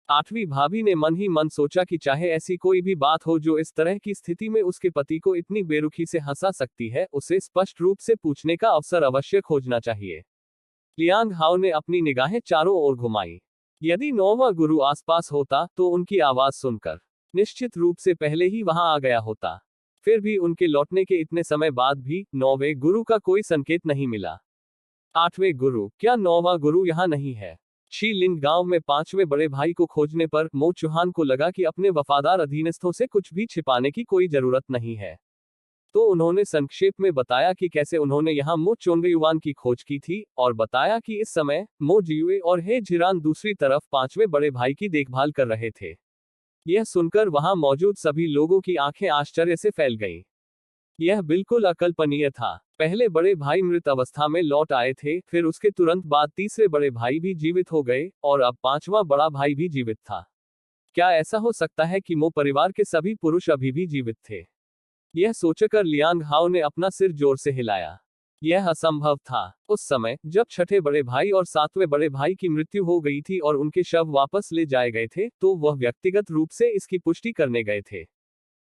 8वीं भाभी ने मन ही मन सोचा कि चाहे ऐसी कोई भी बात हो जो इस तरह की स्थिति में उसके पति को इतनी बेरुखी से हंसा सकती है, उसे स्पष्ट रूप से पूछने का अवसर अवश्य खोजना चाहिए। लियांग हाओ ने अपनी निगाहें चारों ओर घुमाई। यदि 9वां गुरु आसपास होता तो उनकी आवाज सुनकर निश्चित रूप से पहले ही वहां आ गया होता। फिर भी उनके लौटने के इतने समय बाद भी 9वें गुरु का कोई संकेत नहीं मिला। 8वें गुरु, क्या 9वां गुरु यहाँ नहीं है? शी लिंग गांव में 5वें बड़े भाई को खोजने पर मो चौहान को लगा कि अपने वफादार अधीनस्थों से कुछ भी छिपाने की कोई जरूरत नहीं है। तो उन्होंने संक्षेप में बताया कि कैसे उन्होंने यहाँ मो चोंगयुआन की खोज की थी और बताया कि इस समय मो जियुए और हे जिरान दूसरी तरफ 5वें बड़े भाई की देखभाल कर रहे थे। यह सुनकर वहां मौजूद सभी लोगों की आंखें आश्चर्य से फैल गईं। यह बिल्कुल अकल्पनीय था। पहले बड़े भाई मृत अवस्था में लौट आए थे, फिर उसके तुरंत बाद तीसरे बड़े भाई भी जीवित हो गए और अब 5वां बड़ा भाई भी जीवित था। क्या ऐसा हो सकता है कि मो परिवार के सभी पुरुष अभी भी जीवित थे? यह सोचकर लियांग हाओ ने अपना सिर जोर से हिलाया। यह असंभव था। उस समय जब छठे बड़े भाई और 7वें बड़े भाई की मृत्यु हो गई थी और उनके शव वापस ले जाए गए थे, तो वह व्यक्तिगत रूप से इसकी पुष्टि करने गए थे।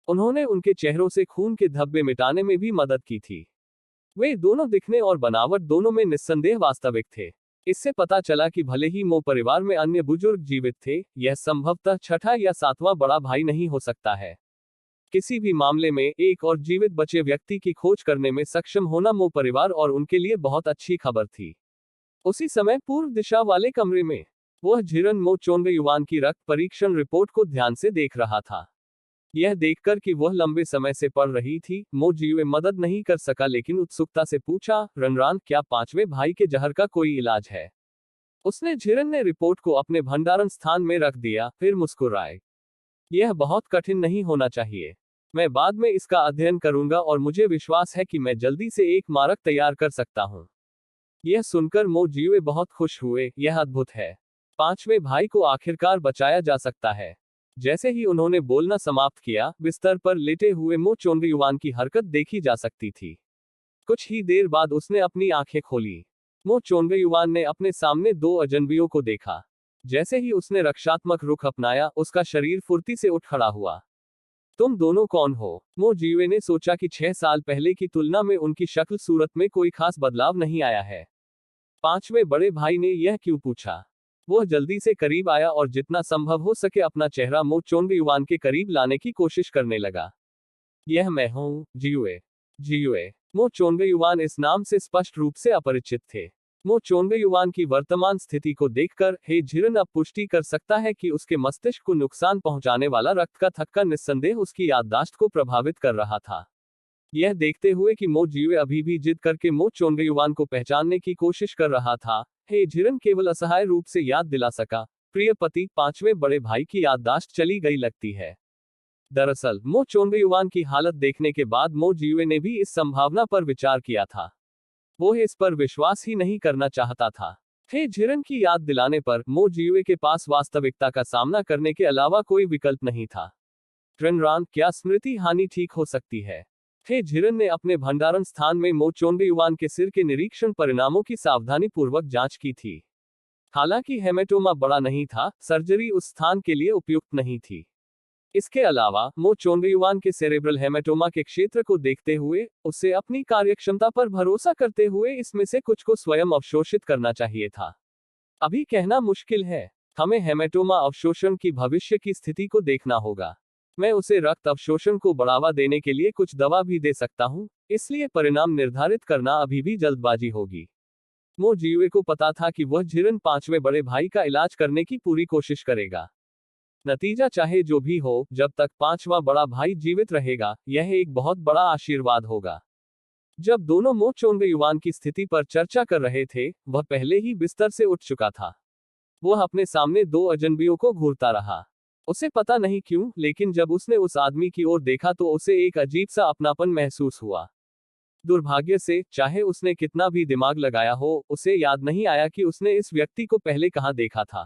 उन्होंने उनके चेहरों से खून के धब्बे मिटाने में भी मदद की थी। वे दोनों दिखने और बनावट दोनों में निस्संदेह वास्तविक थे। इससे पता चला कि भले ही मो परिवार में अन्य बुजुर्ग जीवित थे, यह संभवतः छठा या 7वां बड़ा भाई नहीं हो सकता है। किसी भी मामले में एक और जीवित बचे व्यक्ति की खोज करने में सक्षम होना मो परिवार और उनके लिए बहुत अच्छी खबर थी। उसी समय पूर्व दिशा वाले कमरे में वह झिरन मो चोंगयुआन की रक्त परीक्षण रिपोर्ट को ध्यान से देख रहा था। यह देखकर कि वह लंबे समय से पढ़ रही थी, मो जियुए मदद नहीं कर सका लेकिन उत्सुकता से पूछा, रनरान, क्या 5वें भाई के जहर का कोई इलाज है? उसने झिरन ने रिपोर्ट को अपने भंडारण स्थान में रख दिया, फिर मुस्कुराए। यह बहुत कठिन नहीं होना चाहिए। मैं बाद में इसका अध्ययन करूंगा और मुझे विश्वास है कि मैं जल्दी से एक मारक तैयार कर सकता हूं। यह सुनकर मो जियुए बहुत खुश हुए। यह अद्भुत है। 5वें भाई को आखिरकार बचाया जा सकता है। जैसे ही उन्होंने बोलना समाप्त किया, बिस्तर पर लेटे हुए मो चोंगयुआन की हरकत देखी जा सकती थी। कुछ ही देर बाद उसने अपनी आंखें खोली। मो चोंगयुआन ने अपने सामने 2 अजनबियों को देखा। जैसे ही उसने रक्षात्मक रुख अपनाया, उसका शरीर फुर्ती से उठ खड़ा हुआ। तुम दोनों कौन हो? मो जियुए ने सोचा कि 6 साल पहले की तुलना में उनकी शक्ल सूरत में कोई खास बदलाव नहीं आया है। 5वें बड़े भाई ने यह क्यों पूछा? वह जल्दी से करीब आया और जितना संभव हो सके अपना चेहरा मो चोंगयुआन के करीब लाने की कोशिश करने लगा। यह मैं हूं, जियुए। जियुए। मो चोंगयुआन इस नाम से स्पष्ट रूप से अपरिचित थे। मो चोंगयुआन की वर्तमान स्थिति को देखकर हे झिरन अब पुष्टि कर सकता है कि उसके मस्तिष्क को नुकसान पहुंचाने वाला रक्त का थक्का निस्संदेह उसकी याददाश्त को प्रभावित कर रहा था। यह देखते हुए कि मो जियुए अभी भी जिद करके मो चोंगयुआन को पहचानने की कोशिश कर रहा था, हे झिरन केवल असहाय रूप से याद दिला सका, प्रिय पति, 5वें बड़े भाई की याददाश्त चली गई लगती है। दरअसल मो चोंगयुआन की हालत देखने के बाद मो जियुए ने भी इस संभावना पर विचार किया था। वो इस पर विश्वास ही नहीं करना चाहता था। हे झिरन की याद दिलाने पर मो जियुए के पास वास्तविकता का सामना करने के अलावा कोई विकल्प नहीं था। रनरान, क्या स्मृति हानि ठीक हो सकती है? हे झिरन ने अपने भंडारण स्थान में मो चोंगयुआन के सिर के निरीक्षण परिणामों की सावधानी पूर्वक जांच की थी। हालांकि हेमेटोमा बड़ा नहीं था, सर्जरी उस स्थान के लिए उपयुक्त नहीं थी। इसके अलावा मो चोंगयुआन के सेरेब्रल हेमेटोमा के क्षेत्र को देखते हुए, उसे अपनी कार्यक्षमता पर भरोसा करते हुए इसमें से कुछ को स्वयं अवशोषित करना चाहिए था। अभी कहना मुश्किल है। हमें हेमेटोमा अवशोषण की भविष्य की स्थिति को देखना होगा। मैं उसे रक्त अवशोषण को बढ़ावा देने के लिए कुछ दवा भी दे सकता हूँ, इसलिए परिणाम निर्धारित करना अभी भी जल्दबाजी होगी। मो जियुए को पता था कि वह झिरन पांचवें बड़े भाई का इलाज करने की पूरी कोशिश करेगा। नतीजा चाहे जो भी हो, जब तक पांचवा बड़ा भाई जीवित रहेगा, यह एक बहुत बड़ा आशीर्वाद होगा। जब दोनों मो चोंगयुआन की स्थिति पर चर्चा कर रहे थे, वह पहले ही बिस्तर से उठ चुका था। वह अपने सामने दो अजनबियों को घूरता रहा। उसे पता नहीं क्यों, लेकिन जब उसने उस आदमी की ओर देखा तो उसे एक अजीब सा अपनापन महसूस हुआ। दुर्भाग्य से, चाहे उसने कितना भी दिमाग लगाया हो, उसे याद नहीं आया कि उसने इस व्यक्ति को पहले कहाँ देखा था।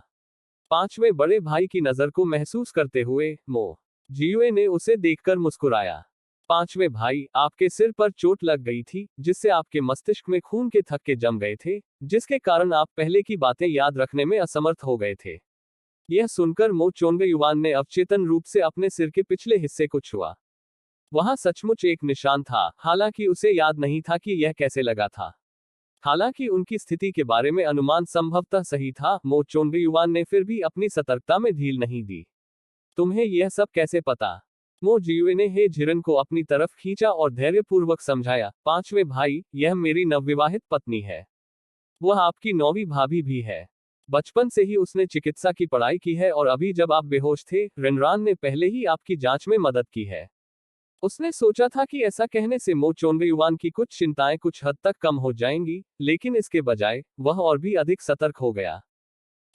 पांचवें बड़े भाई की नजर को महसूस करते हुए मो जियुए ने उसे देखकर मुस्कुराया। पांचवें भाई, आपके सिर पर चोट लग गई थी, जिससे आपके मस्तिष्क में खून के थक्के जम गए थे, जिसके कारण आप पहले की बातें याद रखने में असमर्थ हो गए थे। यह सुनकर मो चोंगयुआन ने अवचेतन रूप से अपने सिर के पिछले हिस्से को छुआ। वहां सचमुच एक निशान था, हालांकि उसे याद नहीं था कि यह कैसे लगा था। हालांकि उनकी स्थिति के बारे में अनुमान संभवतः सही था, मो चोंगयुआन ने फिर भी अपनी सतर्कता में ढील नहीं दी। तुम्हें यह सब कैसे पता? मो जियुए ने हे झिरन को अपनी तरफ खींचा और धैर्यपूर्वक समझाया, पांचवें भाई, यह मेरी नवविवाहित पत्नी है। वह आपकी नौवीं भाभी भी है। बचपन से ही उसने चिकित्सा की पढ़ाई की है और अभी जब आप बेहोश थे, रेनरान ने पहले ही आपकी जांच में मदद की है। उसने सोचा था कि ऐसा कहने से मो चोंगयुआन की कुछ चिंताएं कुछ हद तक कम हो जाएंगी, लेकिन इसके बजाय वह और भी अधिक सतर्क हो गया।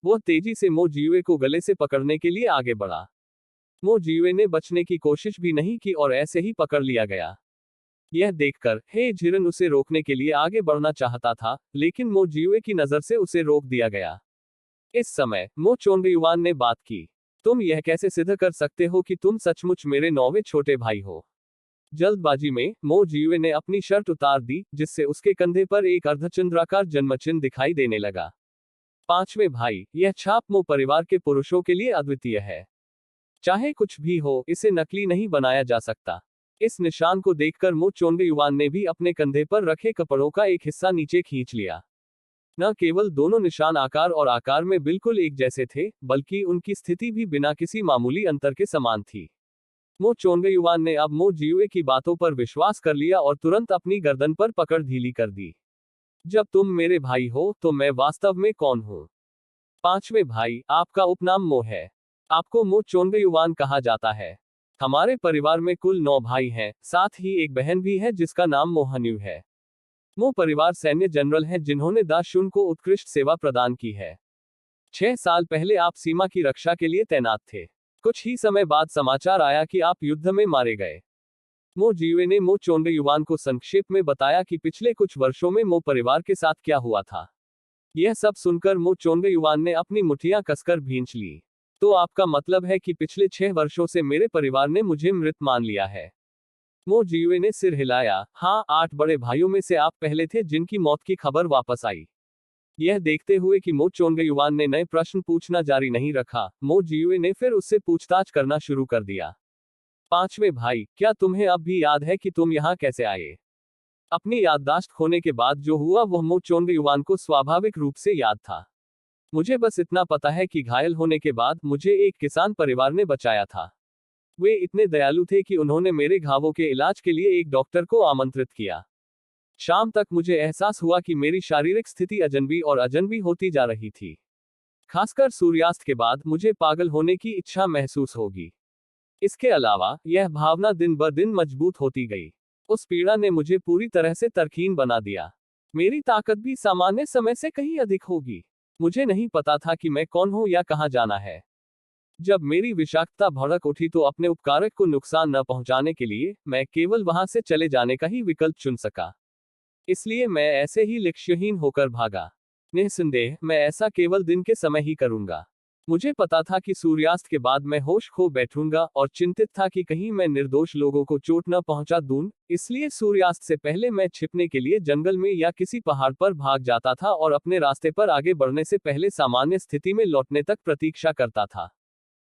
वह तेजी से मो जियुए को गले से पकड़ने के लिए आगे बढ़ा। मो जियुए ने बचने की कोशिश भी नहीं की और ऐसे ही पकड़ लिया गया। यह देखकर हे झिरन उसे रोकने के लिए आगे बढ़ना चाहता था, लेकिन मो जियुए की नजर से उसे रोक दिया गया। इस समय मो चोंगयुआन ने बात की, तुम यह कैसे सिद्ध कर सकते हो कि तुम सचमुच मेरे नौवें छोटे भाई हो? जल्दबाजी में मो जियुए ने अपनी शर्ट उतार दी, जिससे उसके कंधे पर एक अर्धचंद्राकार जन्मचिन्ह दिखाई देने लगा। पांचवें भाई, यह छाप मो परिवार के पुरुषों के लिए अद्वितीय है। चाहे कुछ भी हो, इसे नकली नहीं बनाया जा सकता। इस निशान को देखकर मो चोंगयुआन ने भी अपने कंधे पर रखे कपड़ों का एक हिस्सा नीचे खींच लिया। न केवल दोनों निशान आकार और आकार में बिल्कुल एक जैसे थे, बल्कि उनकी स्थिति भी बिना किसी मामूली अंतर के समान थी। मो चोंगयुआन ने अब मो जियुए की बातों पर विश्वास कर लिया और तुरंत अपनी गर्दन पर पकड़ ढीली कर दी। जब तुम मेरे भाई हो, तो मैं वास्तव में कौन हूँ? पांचवें भाई, आपका उपनाम मो है। आपको मो चोंगयुआन कहा जाता है। हमारे परिवार में कुल 9 भाई हैं, साथ ही एक बहन भी है जिसका नाम मोहन्यू है। मो परिवार सैन्य जनरल हैं जिन्होंने दाशुन को उत्कृष्ट सेवा प्रदान की है। 6 साल पहले आप सीमा की रक्षा के लिए तैनात थे। कुछ ही समय बाद समाचार आया कि आप युद्ध में मारे गए। मो जियुए ने मो चोंगयुआन को संक्षेप में बताया कि पिछले कुछ वर्षों में मो परिवार के साथ क्या हुआ था। यह सब सुनकर मो चोंगयुआन ने अपनी मुठ्ठियां कसकर भींच ली। तो आपका मतलब है कि पिछले 6 वर्षों से मेरे परिवार ने मुझे मृत मान लिया है? मो जियुए ने सिर हिलाया। हाँ, 8 बड़े भाइयों में से आप पहले थे जिनकी मौत की खबर वापस आई। यह देखते हुए कि मो चोंगयुआन ने नए प्रश्न पूछना जारी नहीं रखा, मो जियुए ने फिर उससे पूछताछ करना शुरू कर दिया। पांचवें भाई, क्या तुम्हें अब भी याद है कि तुम यहाँ कैसे आए? अपनी याददाश्त खोने के बाद जो हुआ वह मो चोंगयुआन को स्वाभाविक रूप से याद था। मुझे बस इतना पता है कि घायल होने के बाद मुझे एक किसान परिवार ने बचाया था। वे इतने दयालु थे कि उन्होंने मेरे घावों के इलाज के लिए एक डॉक्टर को आमंत्रित किया। शाम तक मुझे एहसास हुआ कि मेरी शारीरिक स्थिति अजनबी और अजनबी होती जा रही थी। खासकर सूर्यास्त के बाद मुझे पागल होने की इच्छा महसूस होगी। इसके अलावा यह भावना दिन ब दिन मजबूत होती गई। उस पीड़ा ने मुझे पूरी तरह से तरकीन बना दिया। मेरी ताकत भी सामान्य समय से कहीं अधिक होगी। मुझे नहीं पता था कि मैं कौन हूं या कहां जाना है। जब मेरी विषाक्तता भड़क उठी तो अपने उपकारक को नुकसान न पहुंचाने के लिए मैं केवल वहां से चले जाने का ही विकल्प चुन सका। इसलिए मैं ऐसे ही लक्ष्यहीन होकर भागा। निस्संदेह मैं ऐसा केवल दिन के समय ही करूंगा। मुझे पता था कि सूर्यास्त के बाद मैं होश खो बैठूंगा और चिंतित था कि कहीं मैं निर्दोष लोगों को चोट न पहुंचा दूं, इसलिए सूर्यास्त से पहले मैं छिपने के लिए जंगल में या किसी पहाड़ पर भाग जाता था और अपने रास्ते पर आगे बढ़ने से पहले सामान्य स्थिति में लौटने तक प्रतीक्षा करता था।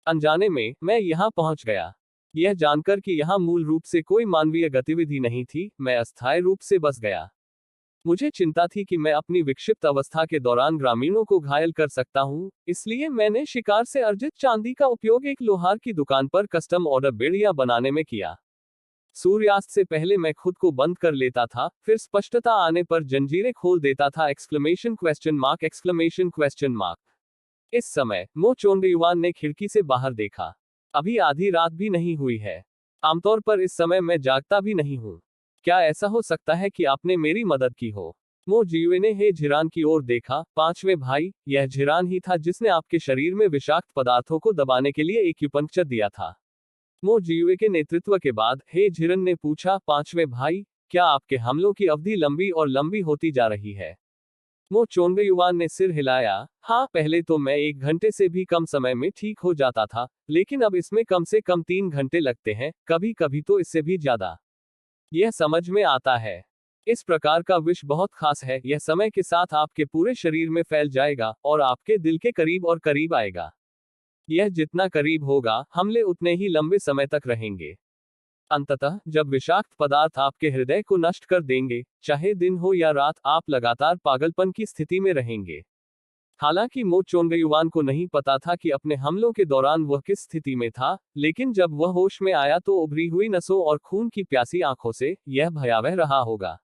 अनजाने में मैं यहां पहुंच गया। यह जानकर कि यहां मूल रूप से कोई मानवीय गतिविधि नहीं थी, मैं अस्थायी रूप से बस गया। मुझे चिंता थी कि मैं अपनी विक्षिप्त अवस्था के दौरान ग्रामीणों को घायल कर सकता हूँ, इसलिए मैंने शिकार से अर्जित चांदी का उपयोग एक लोहार की दुकान पर कस्टम ऑर्डर बेड़ियां बनाने में किया। सूर्यास्त से पहले मैं खुद को बंद कर लेता था, फिर स्पष्टता आने पर जंजीरें खोल देता था! ! इस समय मो चोंगयुआन ने खिड़की से बाहर देखा। अभी आधी रात भी नहीं हुई है। आमतौर पर इस समय मैं जागता भी नहीं हूँ। क्या ऐसा हो सकता है कि आपने मेरी मदद की हो? मो जियुए ने हे झिरान की ओर देखा। पांचवें भाई, यह झिरान ही था जिसने आपके शरीर में विषाक्त पदार्थों को दबाने के लिए एक्यूपंक्चर दिया था। मो जियुए के नेतृत्व के बाद हे झिरन ने पूछा, पांचवें भाई, क्या आपके हमलों की अवधि लंबी और लंबी होती जा रही है? मो चोंगयुआन ने सिर हिलाया। हाँ, पहले तो मैं 1 घंटे से भी कम समय में ठीक हो जाता था, लेकिन अब इसमें कम से कम 3 घंटे लगते हैं, कभी कभी तो इससे भी ज्यादा। यह समझ में आता है। इस प्रकार का विष बहुत खास है, यह समय के साथ आपके पूरे शरीर में फैल जाएगा और आपके दिल के करीब और करीब आएगा। यह जितना करीब होगा, हमले उतने ही लंबे समय तक रहेंगे। अंततः जब विषाक्त पदार्थ आपके हृदय को नष्ट कर देंगे, चाहे दिन हो या रात, आप लगातार पागलपन की स्थिति में रहेंगे। हालांकि मो चोंगयुआन को नहीं पता था कि अपने हमलों के दौरान वह किस स्थिति में था, लेकिन जब वह होश में आया तो उभरी हुई नसों और खून की प्यासी आंखों से यह भयावह रहा होगा।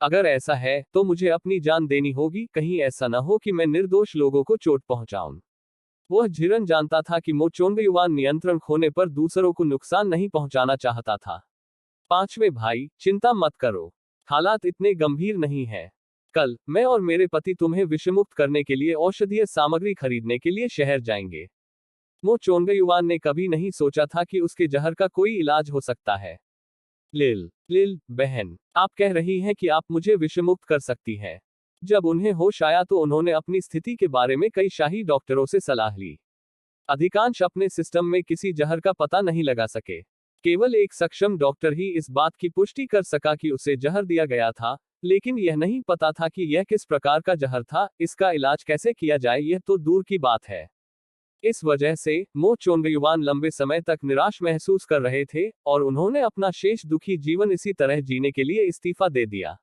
अगर ऐसा है तो मुझे अपनी जान देनी होगी, कहीं ऐसा न हो कि मैं निर्दोष लोगों को चोट पहुंचाऊं। वह झिरन जानता था कि मो चोंगयुआन नियंत्रण खोने पर दूसरों को नुकसान नहीं पहुंचाना चाहता था। पांचवें भाई, चिंता मत करो। हालात इतने गंभीर नहीं है। कल मैं और मेरे पति तुम्हें विषमुक्त करने के लिए औषधीय सामग्री खरीदने के लिए शहर जाएंगे। मो चोंगयुआन ने कभी नहीं सोचा था कि उसके जहर का कोई इलाज हो सकता है। लिल बहन, आप कह रही हैं कि आप मुझे विषमुक्त कर सकती हैं। जब उन्हें होश आया तो उन्होंने अपनी स्थिति के बारे में कई शाही डॉक्टरों से सलाह ली। अधिकांश अपने सिस्टम में किसी जहर का पता नहीं लगा सके। केवल एक सक्षम डॉक्टर ही इस बात की पुष्टि कर सका कि उसे जहर दिया गया था, लेकिन यह नहीं पता था कि यह किस प्रकार का जहर था। इसका इलाज कैसे किया जाए यह तो दूर की बात है। इस वजह से मो चोंगयुआन लंबे समय तक निराश महसूस कर रहे थे और उन्होंने अपना शेष दुखी जीवन इसी तरह जीने के लिए इस्तीफा दे दिया।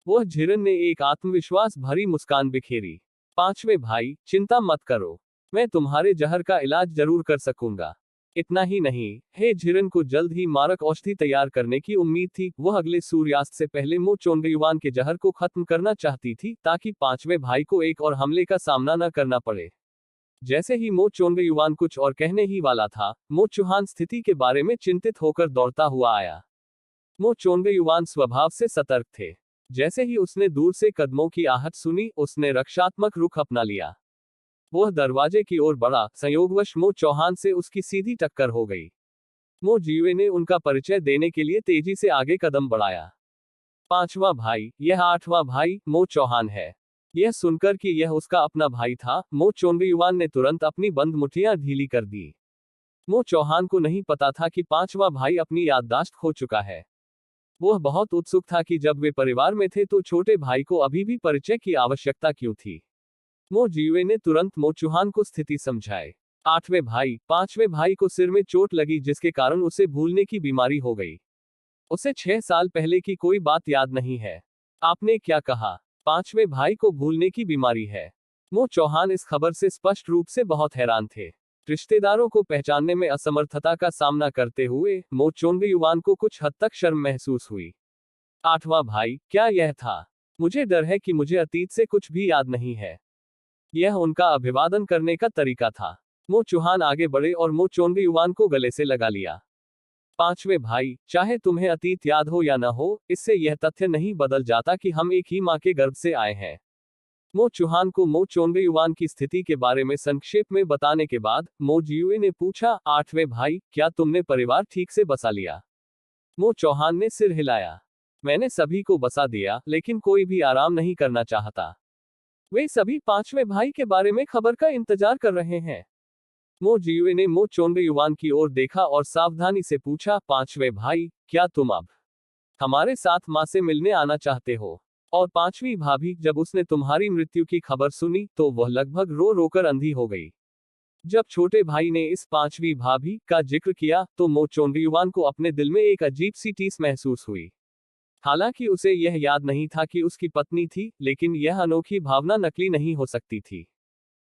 वह झिरन ने एक आत्मविश्वास भरी मुस्कान बिखेरी। पांचवें भाई, चिंता मत करो, मैं तुम्हारे जहर का इलाज जरूर कर सकूंगा। इतना ही नहीं, हे झिरन को जल्द ही मारक औषधि तैयार करने की उम्मीद थी। वह अगले सूर्यास्त से पहले मो चोंगयुआन के जहर को खत्म करना चाहती थी, ताकि पांचवें भाई को एक और हमले का सामना न करना पड़े। जैसे ही मो चोंगयुआन कुछ और कहने ही वाला था, मो चुहान स्थिति के बारे में चिंतित होकर दौड़ता हुआ आया। मो चोंगयुआन स्वभाव से सतर्क थे। जैसे ही उसने दूर से कदमों की आहट सुनी, उसने रक्षात्मक रुख अपना लिया। वह दरवाजे की ओर बढ़ा, संयोगवश मो चौहान से उसकी सीधी टक्कर हो गई। मो जियुए ने उनका परिचय देने के लिए तेजी से आगे कदम बढ़ाया। पांचवा भाई, यह आठवां भाई मो चौहान है। यह सुनकर कि यह उसका अपना भाई था, मो चोंगयुआन ने तुरंत अपनी बंद मुठ्ठियां ढीली कर दी। मो चौहान को नहीं पता था कि पांचवा भाई अपनी याददाश्त खो चुका है। वह बहुत उत्सुक था कि जब वे परिवार में थे तो छोटे भाई को अभी भी परिचय की आवश्यकता क्यों थी। मो जियुए ने तुरंत मो चुहान को स्थिति समझाई। आठवें भाई, पांचवें भाई को सिर में चोट लगी जिसके कारण उसे भूलने की बीमारी हो गई। उसे 6 साल पहले की कोई बात याद नहीं है। आपने क्या कहा? पांचवें भाई को भूलने की बीमारी है। मो चौहान इस खबर से स्पष्ट रूप से बहुत हैरान थे। रिश्तेदारों को पहचानने में असमर्थता का सामना करते हुए मो चोंगयुआन को कुछ हद तक शर्म महसूस हुई। आठवां भाई, क्या यह था? मुझे डर है कि मुझे अतीत से कुछ भी याद नहीं है। यह उनका अभिवादन करने का तरीका था। मो चौहान आगे बढ़े और मो चोंगयुआन को गले से लगा लिया। पांचवें भाई, चाहे तुम्हें अतीत याद हो या न हो, इससे यह तथ्य नहीं बदल जाता कि हम एक ही मां के गर्भ से आए हैं। मो चुहान को मो चोंगयुआन की स्थिति के बारे में संक्षेप में बताने के बाद मो जियुए ने पूछा, आठवें भाई, क्या तुमने परिवार ठीक से बसा लिया? मो चौहान ने सिर हिलाया। मैंने सभी को बसा दिया, लेकिन कोई भी आराम नहीं करना चाहता। वे सभी पांचवें भाई के बारे में खबर का इंतजार कर रहे हैं। मो जियुए ने मो चोंगयुआन की ओर देखा और सावधानी से पूछा, पांचवें भाई, क्या तुम अब हमारे साथ मां से मिलने आना चाहते हो? और पांचवी भाभी, जब उसने तुम्हारी मृत्यु की खबर सुनी तो वह लगभग रो रोकर अंधी हो गई। जब छोटे भाई ने इस पांचवी भाभी का जिक्र किया तो मो चोंगयुआन को अपने दिल में एक अजीब सी टीस महसूस हुई। हालांकि उसे यह याद नहीं था कि उसकी पत्नी थी, लेकिन यह अनोखी भावना नकली नहीं हो सकती थी।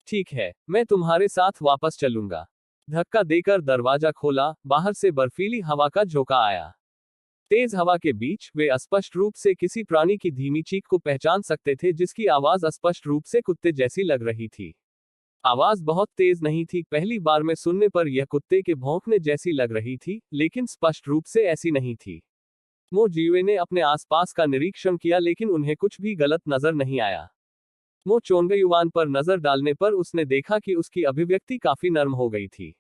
ठीक है, मैं तुम्हारे साथ वापस चलूंगा। धक्का देकर दरवाजा खोला, बाहर से बर्फीली हवा का झोंका आया। तेज हवा के बीच वे स्पष्ट रूप से किसी प्राणी की धीमी चीख को पहचान सकते थे, जिसकी आवाज स्पष्ट रूप से कुत्ते जैसी लग रही थी। आवाज बहुत तेज नहीं थी, पहली बार में सुनने पर यह कुत्ते के भौंकने जैसी लग रही थी, लेकिन स्पष्ट रूप से ऐसी नहीं थी। मो जियुए ने अपने आसपास का निरीक्षण किया, लेकिन उन्हें कुछ भी गलत नजर नहीं आया। मो चोंगयुआन पर नजर डालने पर उसने देखा कि उसकी अभिव्यक्ति काफी नर्म हो गई थी।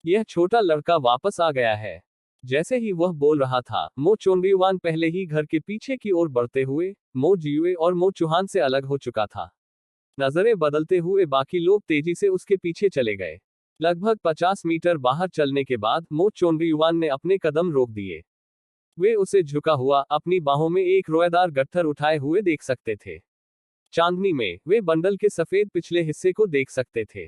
यह छोटा लड़का वापस आ गया है। जैसे ही वह बोल रहा था, मो चोंगयुआन पहले ही घर के पीछे की ओर बढ़ते हुए मो जियुए और मो चुहान से अलग हो चुका था। नजरें बदलते हुए बाकी लोग तेजी से उसके पीछे चले गए। लगभग 50 मीटर बाहर चलने के बाद मो चोंगयुआन ने अपने कदम रोक दिए। वे उसे झुका हुआ, अपनी बाहों में एक रोएदार गट्ठर उठाए हुए देख सकते थे। चांदनी में वे बंडल के सफेद पिछले हिस्से को देख सकते थे।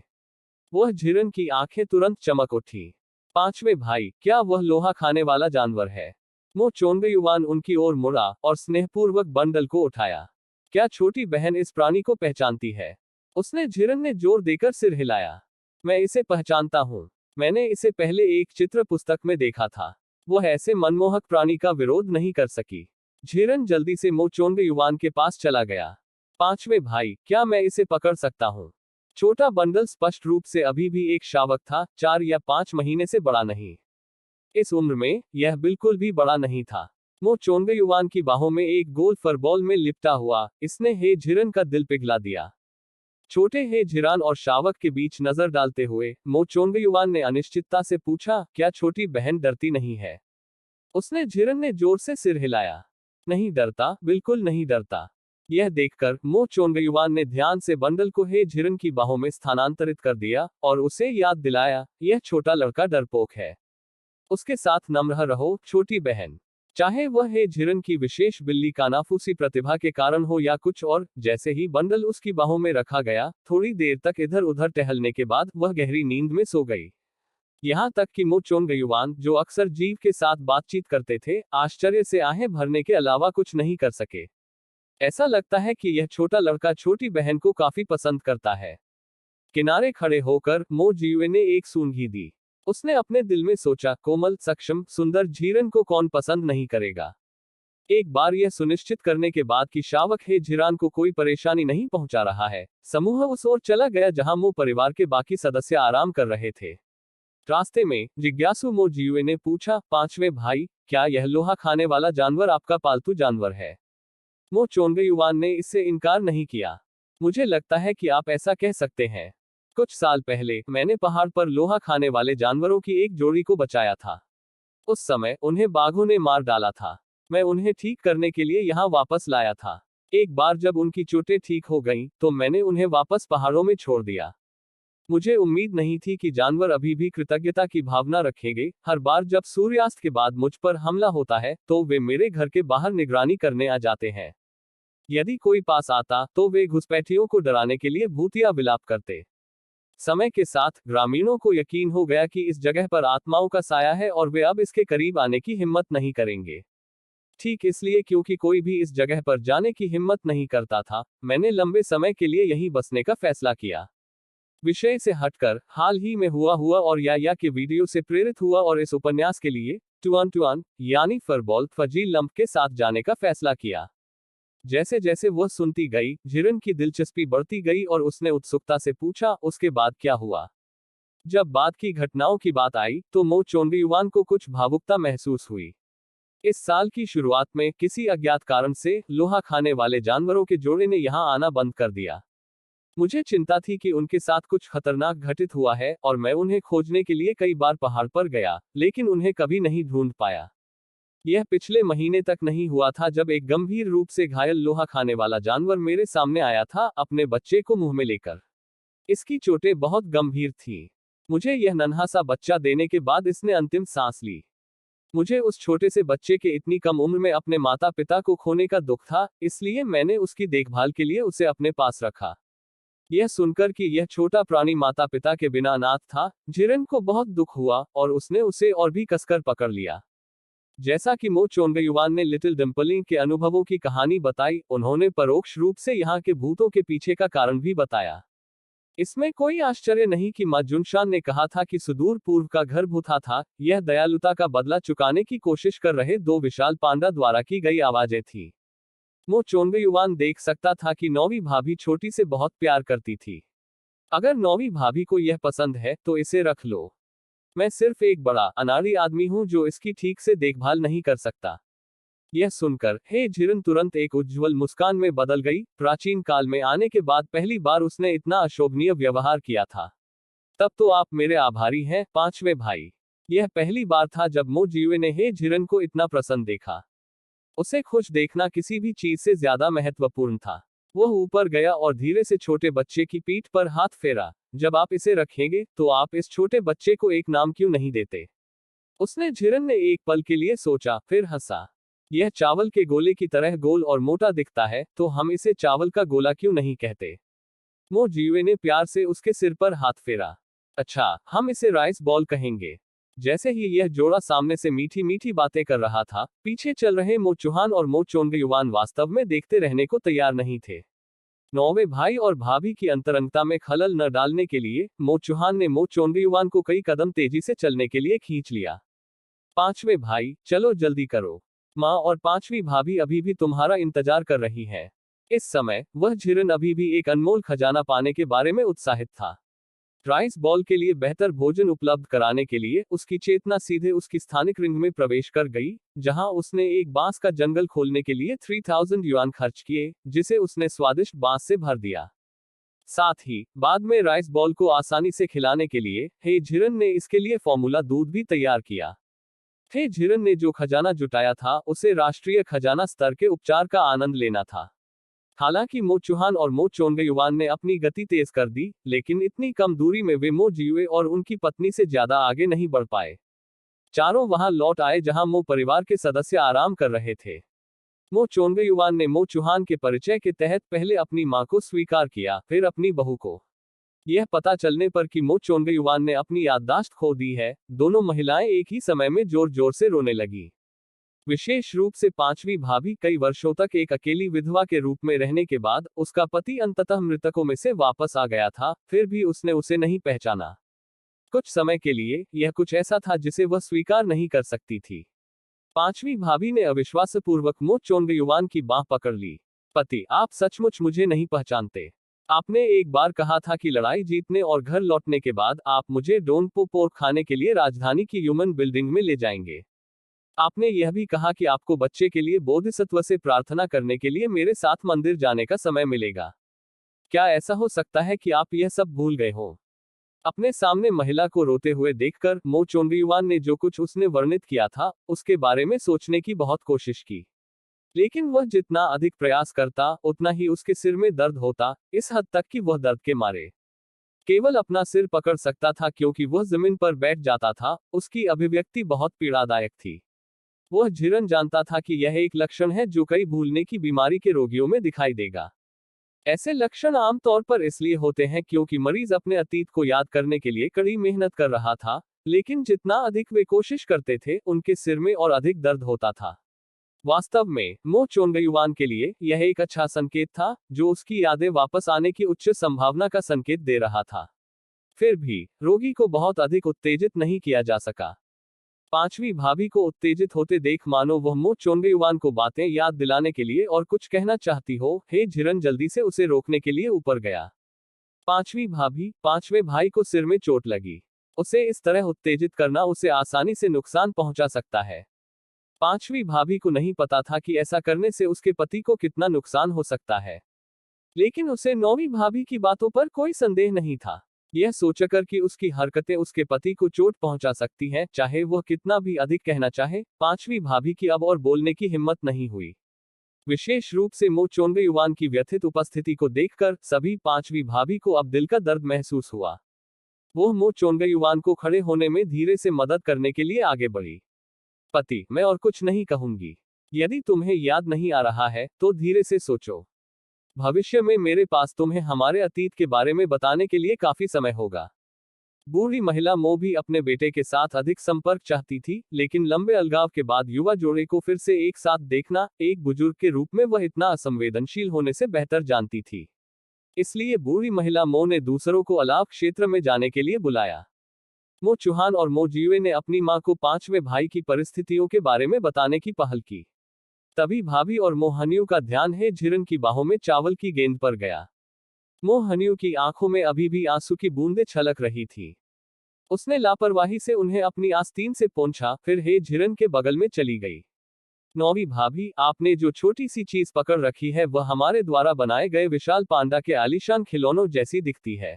वह झिरन की आंखें तुरंत चमक उठी। पांचवें भाई, क्या वह लोहा खाने वाला जानवर है? मो चोंगयुआन उनकी ओर मुड़ा और स्नेहपूर्वक बंडल को उठाया। क्या छोटी बहन इस प्राणी को पहचानती है? उसने झिरन ने जोर देकर सिर हिलाया। मैं इसे पहचानता हूं। मैंने इसे पहले एक चित्र पुस्तक में देखा था। वह ऐसे मनमोहक प्राणी का विरोध नहीं कर सकी। झिरन जल्दी से मो चोंगयुआन के पास चला गया। पांचवें भाई, क्या मैं इसे पकड़ सकता हूं? छोटा बंडल स्पष्ट रूप से अभी भी एक शावक था, 4 या 5 महीने से बड़ा नहीं। इस उम्र में यह बिल्कुल भी बड़ा नहीं था। मो चोंगयुआन की बाहों में एक गोल फरबॉल में लिपटा हुआ, इसने हे झिरन का दिल पिघला दिया। छोटे हे झिरान और शावक के बीच नजर डालते हुए मो चोंगयुआन ने अनिश्चितता से पूछा, क्या छोटी बहन डरती नहीं है? उसने झिरन ने जोर से सिर हिलाया। नहीं डरता, बिल्कुल नहीं डरता। यह देखकर मो चोंगयुआन ने ध्यान से बंडल को हे झिरन की बाहों में स्थानांतरित कर दिया और उसे याद दिलाया, यह छोटा लड़का डरपोक है। उसके साथ नम्र रहो, छोटी बहन। चाहे वह हे झिरन की विशेष बिल्ली कानाफूसी प्रतिभा के कारण हो या कुछ और। जैसे ही बंडल उसकी बाहों में रखा गया, थोड़ी देर तक इधर उधर टहलने के बाद वह गहरी नींद में सो गई। यहाँ तक कि मो चोंगयुआन, जो अक्सर जीव के साथ बातचीत करते थे, आश्चर्य से आहें भरने के अलावा कुछ नहीं कर सके। ऐसा लगता है कि यह छोटा लड़का छोटी बहन को काफी पसंद करता है। किनारे खड़े होकर मो जियुए ने एक सूंघी दी। उसने अपने दिल में सोचा, कोमल, सक्षम, सुंदर झिरन को कौन पसंद नहीं करेगा। एक बार यह सुनिश्चित करने के बाद कि शावक हे झिरान को कोई परेशानी नहीं पहुंचा रहा है, समूह उस ओर चला गया जहां मो परिवार के बाकी सदस्य आराम कर रहे थे। रास्ते में जिज्ञासु मो जियुए ने पूछा, पांचवें भाई, क्या यह लोहा खाने वाला जानवर आपका पालतू जानवर है? मो चोंगयुआन ने इससे इनकार नहीं किया। मुझे लगता है कि आप ऐसा कह सकते हैं। कुछ साल पहले मैंने पहाड़ पर लोहा खाने वाले जानवरों की एक जोड़ी को बचाया था। उस समय उन्हें बाघों ने मार डाला था। मैं उन्हें ठीक करने के लिए यहाँ वापस लाया था। एक बार जब उनकी चोटें ठीक हो गईं, तो मैंने उन्हें वापस पहाड़ों में छोड़ दिया। मुझे उम्मीद नहीं थी कि जानवर अभी भी कृतज्ञता की भावना रखेंगे। हर बार जब सूर्यास्त के बाद मुझ पर हमला होता है, तो वे मेरे घर के बाहर निगरानी करने आ जाते हैं। यदि कोई पास आता, तो वे घुसपैठियों को डराने के लिए भूतिया विलाप करते। समय के साथ ग्रामीणों को यकीन हो गया कि इस जगह पर आत्माओं का साया है और वे अब इसके करीब आने की हिम्मत नहीं करेंगे। ठीक इसलिए, क्योंकि कोई भी इस जगह पर जाने की हिम्मत नहीं करता था, मैंने लंबे समय के लिए यहीं बसने का फैसला किया। विषय से हटकर हाल ही में हुआ और या के वीडियो से प्रेरित हुआ और इस उपन्यास के लिए टुआन यानी फरबॉल फजील लंप के साथ जाने का फैसला किया। जैसे जैसे वह सुनती गई, झिरन की दिलचस्पी बढ़ती गई और उसने उत्सुकता से पूछा, उसके बाद क्या हुआ? जब बाद की घटनाओं की बात आई, तो मो चोंगयुआन को कुछ भावुकता महसूस हुई। इस साल की शुरुआत में किसी अज्ञात कारण से लोहा खाने वाले जानवरों के जोड़े ने यहां आना बंद कर दिया। मुझे चिंता थी कि उनके साथ कुछ खतरनाक घटित हुआ है और मैं उन्हें खोजने के लिए कई बार पहाड़ पर गया, लेकिन उन्हें कभी नहीं ढूंढ पाया। यह पिछले महीने तक नहीं हुआ था जब एक गंभीर रूप से घायल लोहा खाने वाला जानवर मेरे सामने आया था, अपने बच्चे को मुंह में लेकर। इसकी चोटें बहुत गंभीर थीं। मुझे यह नन्हा सा बच्चा देने के बाद इसने अंतिम सांस ली। मुझे उस छोटे से बच्चे के इतनी कम उम्र में अपने माता पिता को खोने का दुख था, इसलिए मैंने उसकी देखभाल के लिए उसे अपने पास रखा। यह सुनकर कि यह छोटा प्राणी माता पिता के बिना अनाथ था, झिरन को बहुत दुख हुआ और उसने उसे और भी कसकर पकड़ लिया। जैसा कि मो चोंगयुआन ने लिटिल डिम्पलिंग के अनुभवों की कहानी बताई, उन्होंने परोक्ष रूप से यहाँ के भूतों के पीछे का कारण भी बताया। इसमें कोई आश्चर्य नहीं कि मां जुनशान ने कहा था कि सुदूर पूर्व का घर भूता था। यह दयालुता का बदला चुकाने की कोशिश कर रहे दो विशाल पांडा द्वारा की गई आवाजें थी। मो चोंगयुआन देख सकता था कि नौवीं भाभी छोटी से बहुत प्यार करती थी। अगर नौवीं भाभी को यह पसंद है तो इसे रख लो। मैं सिर्फ एक बड़ा अनाड़ी आदमी हूं जो इसकी ठीक से देखभाल नहीं कर सकता। यह सुनकर हे झिरन तुरंत एक उज्ज्वल मुस्कान में बदल गई। प्राचीन काल में आने के बाद पहली बार उसने इतना अशोभनीय व्यवहार किया था। तब तो आप मेरे आभारी हैं, पांचवे भाई। यह पहली बार था जब मो जियुए ने हे झिरन को इतना प्रसन्न देखा। उसे खुश देखना किसी भी चीज से ज्यादा महत्वपूर्ण था। वह ऊपर गया और धीरे से छोटे बच्चे की पीठ पर हाथ फेरा। जब आप इसे रखेंगे तो आप इस छोटे बच्चे को एक नाम क्यों नहीं देते? उसने झिरन ने एक पल के लिए सोचा, फिर हंसा। यह चावल के गोले की तरह गोल और मोटा दिखता है, तो हम इसे चावल का गोला क्यों नहीं कहते? मो जियुए ने प्यार से उसके सिर पर हाथ फेरा। अच्छा, हम इसे राइस बॉल कहेंगे। जैसे ही यह जोड़ा सामने से मीठी मीठी बातें कर रहा था, पीछे चल रहे मो चुहान और मो चोंगयुआन वास्तव में देखते रहने को तैयार नहीं थे। नौवे भाई और भाभी की अंतरंगता में खलल न डालने के लिए मो चुहान ने मो चोंगयुआन को कई कदम तेजी से चलने के लिए खींच लिया। पांचवे भाई, चलो जल्दी करो। माँ और पांचवी भाभी अभी भी तुम्हारा इंतजार कर रही है। इस समय वह झिरन अभी भी एक अनमोल खजाना पाने के बारे में उत्साहित था। राइस बॉल के लिए बेहतर भोजन उपलब्ध कराने के लिए उसकी चेतना सीधे उसकी स्थानिक रिंग में प्रवेश कर गई, जहां उसने एक बांस का जंगल खोलने के लिए 3000 युआन खर्च किए, जिसे उसने स्वादिष्ट बांस से भर दिया। साथ ही बाद में राइस बॉल को आसानी से खिलाने के लिए हे झिरन ने इसके लिए फॉर्मूला दूध भी तैयार किया। हे झिरन ने जो खजाना जुटाया था उसे राष्ट्रीय खजाना स्तर के उपचार का आनंद लेना था। हालांकि मो चुहान और मो चोंगयुआन ने अपनी गति तेज कर दी, लेकिन इतनी कम दूरी में वे मो जियुए और उनकी पत्नी से ज्यादा आगे नहीं बढ़ पाए। चारों वहां लौट आए जहां मो परिवार के सदस्य आराम कर रहे थे। मो चोंगयुआन ने मो चुहान के परिचय के तहत पहले अपनी मां को स्वीकार किया, फिर अपनी बहू को। यह पता चलने पर कि मो चोंगयुआन ने अपनी याददाश्त खो दी है, दोनों महिलाएं एक ही समय में जोर जोर से रोने लगी। विशेष रूप से पांचवी भाभी कई वर्षों तक एक अकेली विधवा के रूप में रहने के बाद उसका पति अंततः मृतकों में से वापस आ गया था, फिर भी उसने उसे नहीं पहचाना। कुछ समय के लिए यह कुछ ऐसा था जिसे वह स्वीकार नहीं कर सकती थी। पांचवी भाभी ने अविश्वासपूर्वक मो चोंगयुआन की बांह पकड़ ली। पति, आप सचमुच मुझे नहीं पहचानते। आपने एक बार कहा था कि लड़ाई जीतने और घर लौटने के बाद आप मुझे डोनपो पोर्क खाने के लिए राजधानी की ह्यूमन बिल्डिंग में ले जाएंगे। आपने यह भी कहा कि आपको बच्चे के लिए बोधिसत्व से प्रार्थना करने के लिए मेरे साथ मंदिर जाने का समय मिलेगा। क्या ऐसा हो सकता है कि आप यह सब भूल गए हो? अपने सामने महिला को रोते हुए देखकर मो चोंगयुआन ने जो कुछ उसने वर्णित किया था उसके बारे में सोचने की बहुत कोशिश की, लेकिन वह जितना अधिक प्रयास करता उतना ही उसके सिर में दर्द होता, इस हद तक कि वह दर्द के मारे केवल अपना सिर पकड़ सकता था क्योंकि वह जमीन पर बैठ जाता था। उसकी अभिव्यक्ति बहुत पीड़ादायक थी। वह झिरन जानता था कि यह एक लक्षण है जो कई भूलने की बीमारी के रोगियों में दिखाई देगा। ऐसे लक्षण आमतौर पर इसलिए होते हैं क्योंकि मरीज अपने अतीत को याद करने के लिए कड़ी मेहनत कर रहा था, लेकिन जितना अधिक वे कोशिश करते थे उनके सिर में और अधिक दर्द होता था। वास्तव में मो चोंगयुआन के लिए यह एक अच्छा संकेत था, जो उसकी यादें वापस आने की उच्च संभावना का संकेत दे रहा था। फिर भी रोगी को बहुत अधिक उत्तेजित नहीं किया जा सका। पांचवी भाभी को उत्तेजित होते देख मानो वह मो चोंगयुआन को बातें याद दिलाने के लिए और कुछ कहना चाहती हो। हे झिरन जल्दी से उसे रोकने के लिए ऊपर गया। पांचवी भाभी, पांचवे भाई को सिर में चोट लगी। उसे इस तरह उत्तेजित करना उसे आसानी से नुकसान पहुंचा सकता है। पांचवी भाभी को नहीं पता था कि ऐसा करने से उसके पति को कितना नुकसान हो सकता है, लेकिन उसे नौवीं भाभी की बातों पर कोई संदेह नहीं था। यह सोचकर कि उसकी हरकतें उसके पति को चोट पहुंचा सकती हैं, चाहे वह कितना भी अधिक कहना चाहे, पांचवी भाभी की अब और बोलने की हिम्मत नहीं हुई। विशेष रूप से मो चोंगयुआन की व्यथित उपस्थिति को देखकर सभी पांचवी भाभी को अब दिल का दर्द महसूस हुआ। वो मो चोंगयुआन को खड़े होने में धीरे से मदद करने के लिए आगे बढ़ी। पति, मैं और कुछ नहीं कहूंगी। यदि तुम्हें याद नहीं आ रहा है तो धीरे से सोचो। भविष्य में मेरे पास तुम्हें हमारे अतीत के बारे में बताने के लिए काफी समय होगा। बूढ़ी महिला मो भी अपने बेटे के साथ अधिक संपर्क चाहती थी, लेकिन लंबे अलगाव के बाद युवा जोड़े को फिर से एक साथ देखना, एक बुजुर्ग के रूप में वह इतना असंवेदनशील होने से बेहतर जानती थी। इसलिए बूढ़ी महिला मो ने दूसरों को अलाव क्षेत्र में जाने के लिए बुलाया। मो चौहान और मो जियुए ने अपनी मां को पांचवें भाई की परिस्थितियों के बारे में बताने की पहल की। तभी भाभी और मोहनियो का ध्यान हे झिरन की बाहों में चावल की गेंद पर गया। मोहनियो की आंखों में अभी भी आंसू की बूंदें छलक रही थी। उसने लापरवाही से उन्हें अपनी आस्तीन से पोंछा, फिर हे झिरन के बगल में चली गई। नौवी भाभी, आपने जो छोटी सी चीज पकड़ रखी है वह हमारे द्वारा बनाए गए विशाल पांडा के आलीशान खिलौनों जैसी दिखती है।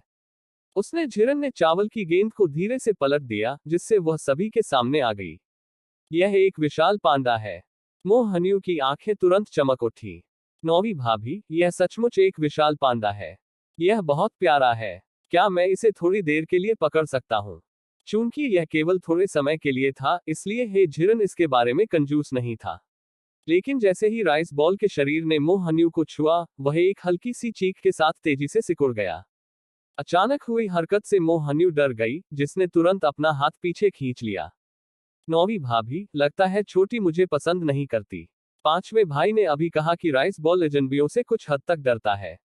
उसने झिरन ने चावल की गेंद को धीरे से पलट दिया, जिससे वह सभी के सामने आ गई। यह एक विशाल पांडा है। मोहनियो की आंखें तुरंत चमक उठी। नौवी भाभी, यह सचमुच एक विशाल पांडा है। यह बहुत प्यारा है। क्या मैं इसे थोड़ी देर के लिए पकड़ सकता हूँ? चूंकि यह केवल थोड़े समय के लिए था, इसलिए हे झिरन इसके बारे में कंजूस नहीं था। लेकिन जैसे ही राइस बॉल के शरीर ने मोहनियो को छुआ, वह एक हल्की सी चीख के साथ तेजी से सिकुड़ गया। अचानक हुई हरकत से मोहनियो डर गई, जिसने तुरंत अपना हाथ पीछे खींच लिया। नौवी भाभी, लगता है छोटी मुझे पसंद नहीं करती। पांचवें भाई ने अभी कहा कि राइस बॉल अजनबियों से कुछ हद तक डरता है।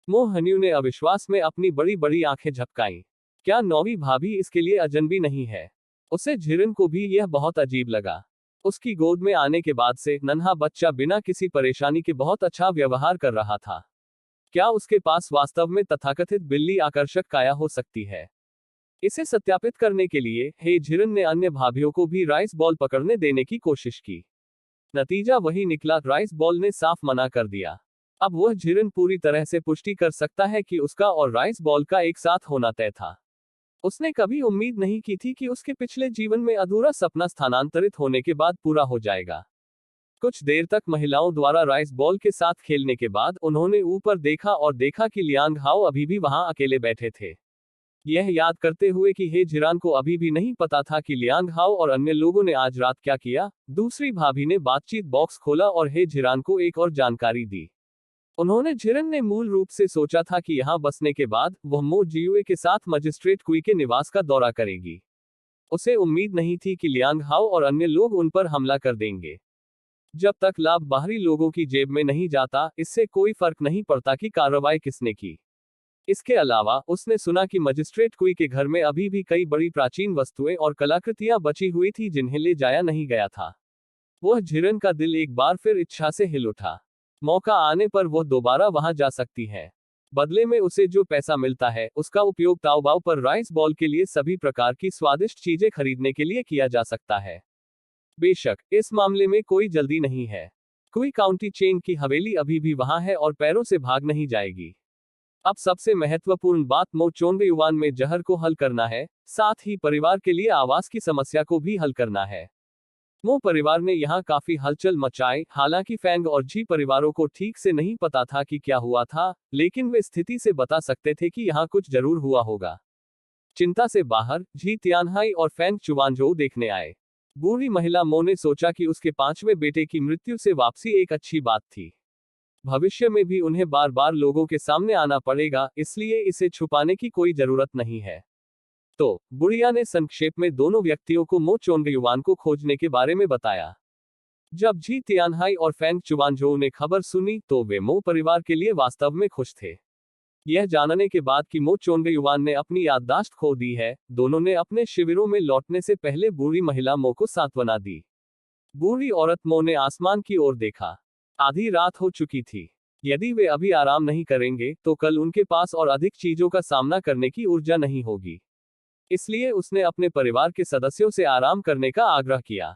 मोहनियो ने अविश्वास में अपनी बड़ी बड़ी आंखें झपकाईं। क्या नौवी भाभी इसके लिए अजनबी नहीं है? उसे झिरन को भी यह बहुत अजीब लगा। उसकी गोद में आने के बाद से नन्हा बच्चा बिना किसी परेशानी के बहुत अच्छा व्यवहार कर रहा था। क्या उसके पास वास्तव में तथाकथित बिल्ली आकर्षक काया हो सकती है? इसे सत्यापित करने के लिए हे झिरन ने अन्य भाभियों को भी राइस बॉल पकड़ने देने की कोशिश की। नतीजा वही निकला, राइस बॉल ने साफ मना कर दिया। अब वह झिरन पूरी तरह से पुष्टि कर सकता है कि उसका और राइस बॉल का एक साथ होना तय था। उसने कभी उम्मीद नहीं की थी कि उसके पिछले जीवन में अधूरा सपना स्थानांतरित होने के बाद पूरा हो जाएगा। कुछ देर तक महिलाओं द्वारा राइस बॉल के साथ खेलने के बाद उन्होंने ऊपर देखा और देखा कि लियांग हाओ अभी भी वहां अकेले बैठे थे। यह याद करते हुए कि हे झिरान को अभी भी नहीं पता था कि लियांग हाओ और अन्य लोगों ने आज रात क्या किया, दूसरी भाभी ने बातचीत बॉक्स खोला और हे झिरान को एक और जानकारी दी। उन्होंने झिरन ने मूल रूप से सोचा था कि यहाँ बसने के बाद वह मो जियुए के साथ मजिस्ट्रेट कुई के निवास का दौरा करेगी। उसे उम्मीद नहीं थी कि लियांग हाओ और अन्य लोग उन पर हमला कर देंगे। जब तक लाभ बाहरी लोगों की जेब में नहीं जाता, इससे कोई फर्क नहीं पड़ता कि कार्रवाई किसने की। इसके अलावा उसने सुना कि मजिस्ट्रेट कुई के घर में अभी भी कई बड़ी प्राचीन वस्तुएं और कलाकृतियां बची हुई थी जिन्हें ले जाया नहीं गया था। वह झिरन का दिल एक बार फिर इच्छा से हिल उठा। मौका आने पर वह दोबारा वहां जा सकती है। बदले में उसे जो पैसा मिलता है उसका उपयोग ताओबाओ पर राइस बॉल के लिए सभी प्रकार की स्वादिष्ट चीजें खरीदने के लिए किया जा सकता है। बेशक इस मामले में कोई जल्दी नहीं है। कुई काउंटी चेन की हवेली अभी भी वहां है और पैरों से भाग नहीं जाएगी। अब सबसे महत्वपूर्ण बात मो चोंगयुवान में जहर को हल करना है, साथ ही परिवार के लिए आवास की समस्या को भी हल करना है। मो परिवार ने यहाँ काफी हलचल मचाई। हालांकि फैंग और जी परिवारों को ठीक से नहीं पता था कि क्या हुआ था, लेकिन वे स्थिति से बता सकते थे कि यहाँ कुछ जरूर हुआ होगा। चिंता से बाहर जी तियानहाई और फैंग चुवानजोउ देखने आए। बूढ़ी महिला मो ने सोचा कि उसके पांचवें बेटे की मृत्यु से वापसी एक अच्छी बात थी। भविष्य में भी उन्हें बार बार लोगों के सामने आना पड़ेगा, इसलिए इसे छुपाने की कोई जरूरत नहीं है। तो बुढ़िया ने संक्षेप में दोनों व्यक्तियों को मो चोंगयुवान को खोजने के बारे में बताया। जब जी तियानहाई और फैंग चुवानजोउ ने खबर सुनी तो वे मो परिवार के लिए वास्तव में खुश थे। यह जानने के बाद कि मो चोंगयुवान ने अपनी याददाश्त खो दी है, दोनों ने अपने शिविरों में लौटने से पहले बूढ़ी महिला मो को सांत्वना दी। बूढ़ी औरत मो ने आसमान की ओर देखा। आधी रात हो चुकी थी। यदि वे अभी आराम नहीं करेंगे तो कल उनके पास और अधिक चीजों का सामना करने की ऊर्जा नहीं होगी। इसलिए उसने अपने परिवार के सदस्यों से आराम करने का आग्रह किया।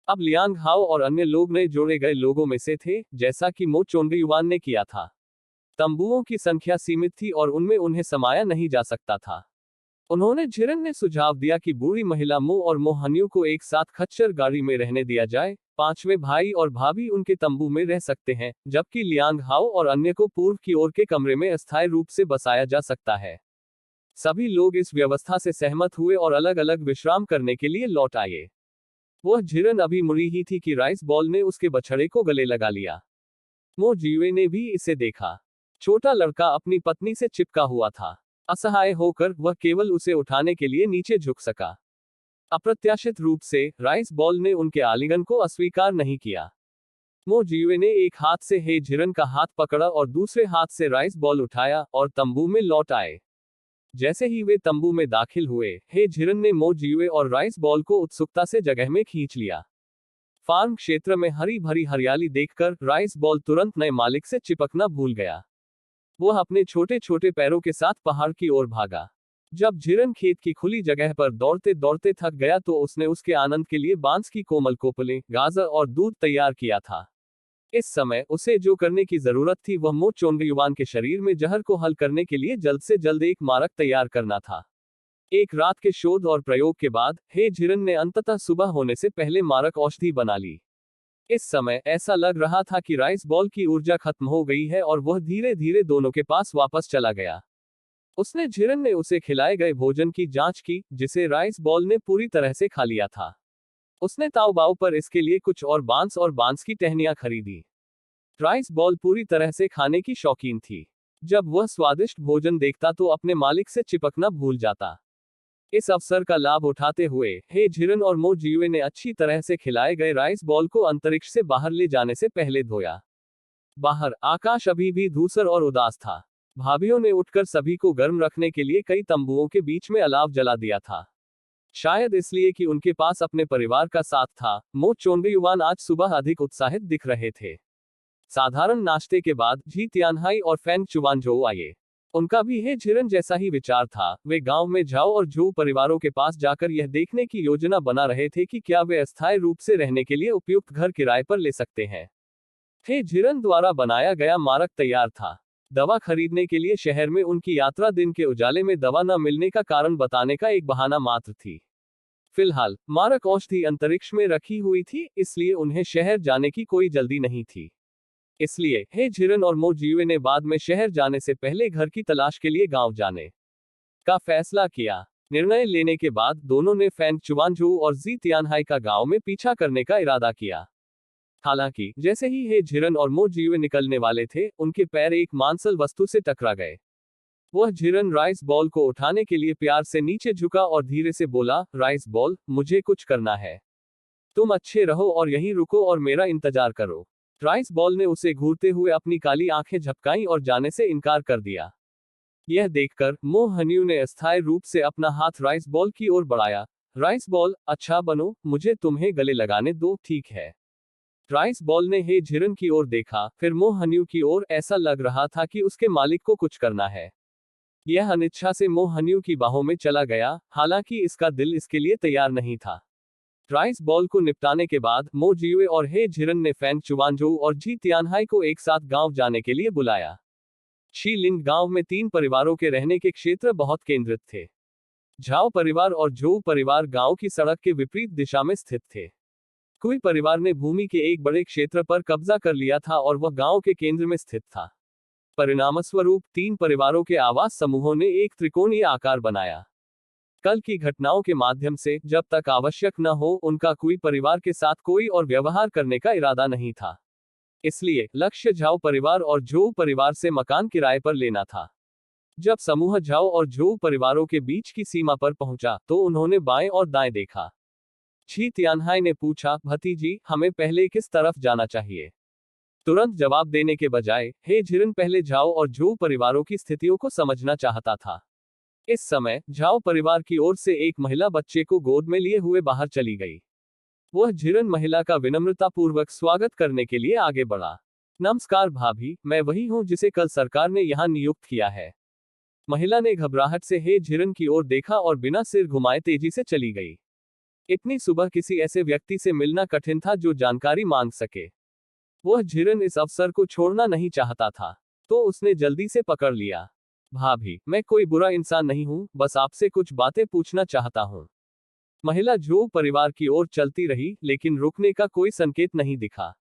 अब लियांग हाओ और अन्य लोग नए जोड़े गए लोगों में से थे, जैसा कि मो चोंगयुवान ने किया था। तंबुओं की संख्या सीमित थी और उनमें उन्हें समाया नहीं जा सकता था। उन्होंने झिरन ने सुझाव दिया कि बूढ़ी महिला मो और मोहनियो को एक साथ खच्चर गाड़ी में रहने दिया जाए। पांचवें भाई और भाभी उनके तंबू में रह सकते हैं, जबकि लियांग हाओ और अन्य को पूर्व की ओर के कमरे में अस्थायी रूप से बसाया जा सकता है। सभी लोग इस व्यवस्था से सहमत हुए और अलग अलग विश्राम करने के लिए लौट आए। वह झिरन अभी मुड़ी ही थी कि राइस बॉल ने उसके बछड़े को गले लगा लिया। मो जियुए ने भी इसे देखा। छोटा लड़का अपनी पत्नी से चिपका हुआ था। असहाय होकर वह केवल उसे उठाने के लिए नीचे झुक सका। अप्रत्याशित रूप से राइस बॉल ने उनके आलिंगन को अस्वीकार नहीं किया। मो जियुए ने एक हाथ से हे झिरन का हाथ पकड़ा और दूसरे हाथ से राइस बॉल उठाया और तंबू में लौट आए। जैसे ही वे तंबू में दाखिल हुए, हे झिरन ने मो जियुए और राइस बॉल को उत्सुकता से जगह में खींच लिया। फार्म क्षेत्र में हरी भरी हरियाली देखकर राइस बॉल तुरंत नए मालिक से चिपकना भूल गया। वह अपने छोटे छोटे पैरों के साथ पहाड़ की ओर भागा। जब झिरन खेत की खुली जगह पर दौड़ते दौड़ते थक गया तो उसने उसके आनंद के लिए बांस की कोमल कोपलें, गाजर और दूध तैयार किया था। इस समय उसे जो करने की जरूरत थी वह मो चोंगयुवान के शरीर में जहर को हल करने के लिए जल्द से जल्द एक मारक तैयार करना था। एक रात के शोध और प्रयोग के बाद हे झिरन ने अंततः सुबह होने से पहले मारक औषधि बना ली। इस समय ऐसा लग रहा था कि राइस बॉल की ऊर्जा खत्म हो गई है और वह धीरे धीरे दोनों के पास वापस चला गया। उसने झिरन ने उसे खिलाए गए भोजन की जांच की, जिसे राइस बॉल ने पूरी तरह से खा लिया था। उसने ताओबाओ पर इसके लिए कुछ और बांस की टहनियां खरीदी। राइस बॉल पूरी तरह से खाने की शौकीन थी। जब वह स्वादिष्ट भोजन देखता तो अपने मालिक से चिपकना भूल जाता। इस अवसर का लाभ उठाते हुए हे झिरन और मो जियुए ने अच्छी तरह से खिलाए गए राइस बॉल को अंतरिक्ष से बाहर ले जाने से पहले धोया। बाहर आकाश अभी भी धूसर और उदास था। भाभियों ने उठकर सभी को गर्म रखने के लिए कई तंबुओं के बीच में अलाव जला दिया था। शायद इसलिए कि उनके पास अपने परिवार का साथ था, मो चोंगयुवान आज सुबह अधिक उत्साहित दिख रहे थे। साधारण नाश्ते के बाद जी तियानहाई और फैंग चुवानझोउ आए। उनका भी हे झिरन जैसा ही विचार था। वे गांव में झाओ और झोउ परिवारों के पास जाकर यह देखने की योजना बना रहे थे कि क्या वे अस्थायी रूप से रहने के लिए उपयुक्त घर किराए पर ले सकते हैं। हे झिरन द्वारा बनाया गया मारक तैयार था। दवा खरीदने के लिए शहर में उनकी यात्रा दिन के उजाले में दवा न मिलने का कारण बताने का एक बहाना मात्र थी। फिलहाल मारक औषधि अंतरिक्ष में रखी हुई थी, इसलिए उन्हें शहर जाने की कोई जल्दी नहीं थी। इसलिए हे झिरन और मो जियुए ने बाद में शहर जाने से पहले घर की तलाश के लिए गांव जाने का फैसला किया। निर्णय लेने के बाद दोनों ने फैंग चुवानझोउ और जी तियानहाई का गांव में पीछा करने का इरादा किया। हालांकि जैसे ही हे झिरन और मो जियुए निकलने वाले थे, उनके पैर एक मांसल वस्तु से टकरा गए। वह झिरन राइस बॉल को उठाने के लिए प्यार से नीचे झुका और धीरे से बोला, राइस बॉल, मुझे कुछ करना है। तुम अच्छे रहो और यहीं रुको और मेरा इंतजार करो। राइस बॉल ने उसे घूरते हुए अपनी काली आंखें झपकाईं और जाने से इनकार कर दिया। यह देखकर मो हन्यू ने अस्थायी रूप से अपना हाथ राइस बॉल की ओर बढ़ाया। राइस बॉल, अच्छा बनो, मुझे तुम्हें गले लगाने दो, ठीक है। राइस बॉल ने हे झिरन की ओर देखा, फिर मो हन्यू की ओर। ऐसा लग रहा था कि उसके मालिक को कुछ करना है। यह अनिच्छा से मो हन्यू की बाहों में चला गया, हालांकि इसका दिल इसके लिए तैयार नहीं था। राइस बॉल को निपटाने के बाद मो जियुए और हे झिरन ने फैंग चुवानझोउ और जी तियानहाई को एक साथ गांव जाने के लिए बुलाया। शी लिंग गांव में 3 परिवारों के रहने के क्षेत्र बहुत केंद्रित थे। झाओ परिवार और झोउ परिवार गांव की सड़क के विपरीत दिशा में स्थित थे। कुई परिवार ने भूमि के एक बड़े क्षेत्र पर कब्जा कर लिया था और वह गांव के केंद्र में स्थित था। परिणामस्वरूप 3 परिवारों के आवास समूहों ने एक त्रिकोणीय आकार बनाया। कल की घटनाओं के माध्यम से जब तक आवश्यक न हो, उनका कुई परिवार के साथ कोई और व्यवहार करने का इरादा नहीं था। इसलिए लक्ष्य झाओ परिवार और झोउ परिवार से मकान किराए पर लेना था। जब समूह झाओ और झोउ परिवारों के बीच की सीमा पर पहुंचा तो उन्होंने बाएं और दाएं देखा। जी तियानहाई ने पूछा, भतीजी, हमें पहले किस तरफ जाना चाहिए? तुरंत जवाब देने के बजाय हे झिरन पहले झाओ और झोउ परिवारों की स्थितियों को समझना चाहता था। इस समय झाओ परिवार की ओर से एक महिला बच्चे को गोद में लिए हुए बाहर चली गई। वह झिरन महिला का विनम्रतापूर्वक स्वागत करने के लिए आगे बढ़ा। नमस्कार भाभी, मैं वही हूं जिसे कल सरकार ने यहां नियुक्त किया है। महिला ने घबराहट से हे झिरन की ओर देखा और बिना सिर घुमाए तेजी से चली गई। इतनी सुबह किसी ऐसे व्यक्ति से मिलना कठिन था जो जानकारी मांग सके। वह झिरन इस अवसर को छोड़ना नहीं चाहता था, तो उसने जल्दी से पकड़ लिया। भाभी, मैं कोई बुरा इंसान नहीं हूं, बस आपसे कुछ बातें पूछना चाहता हूं। महिला झोउ परिवार की ओर चलती रही, लेकिन रुकने का कोई संकेत नहीं दिखा।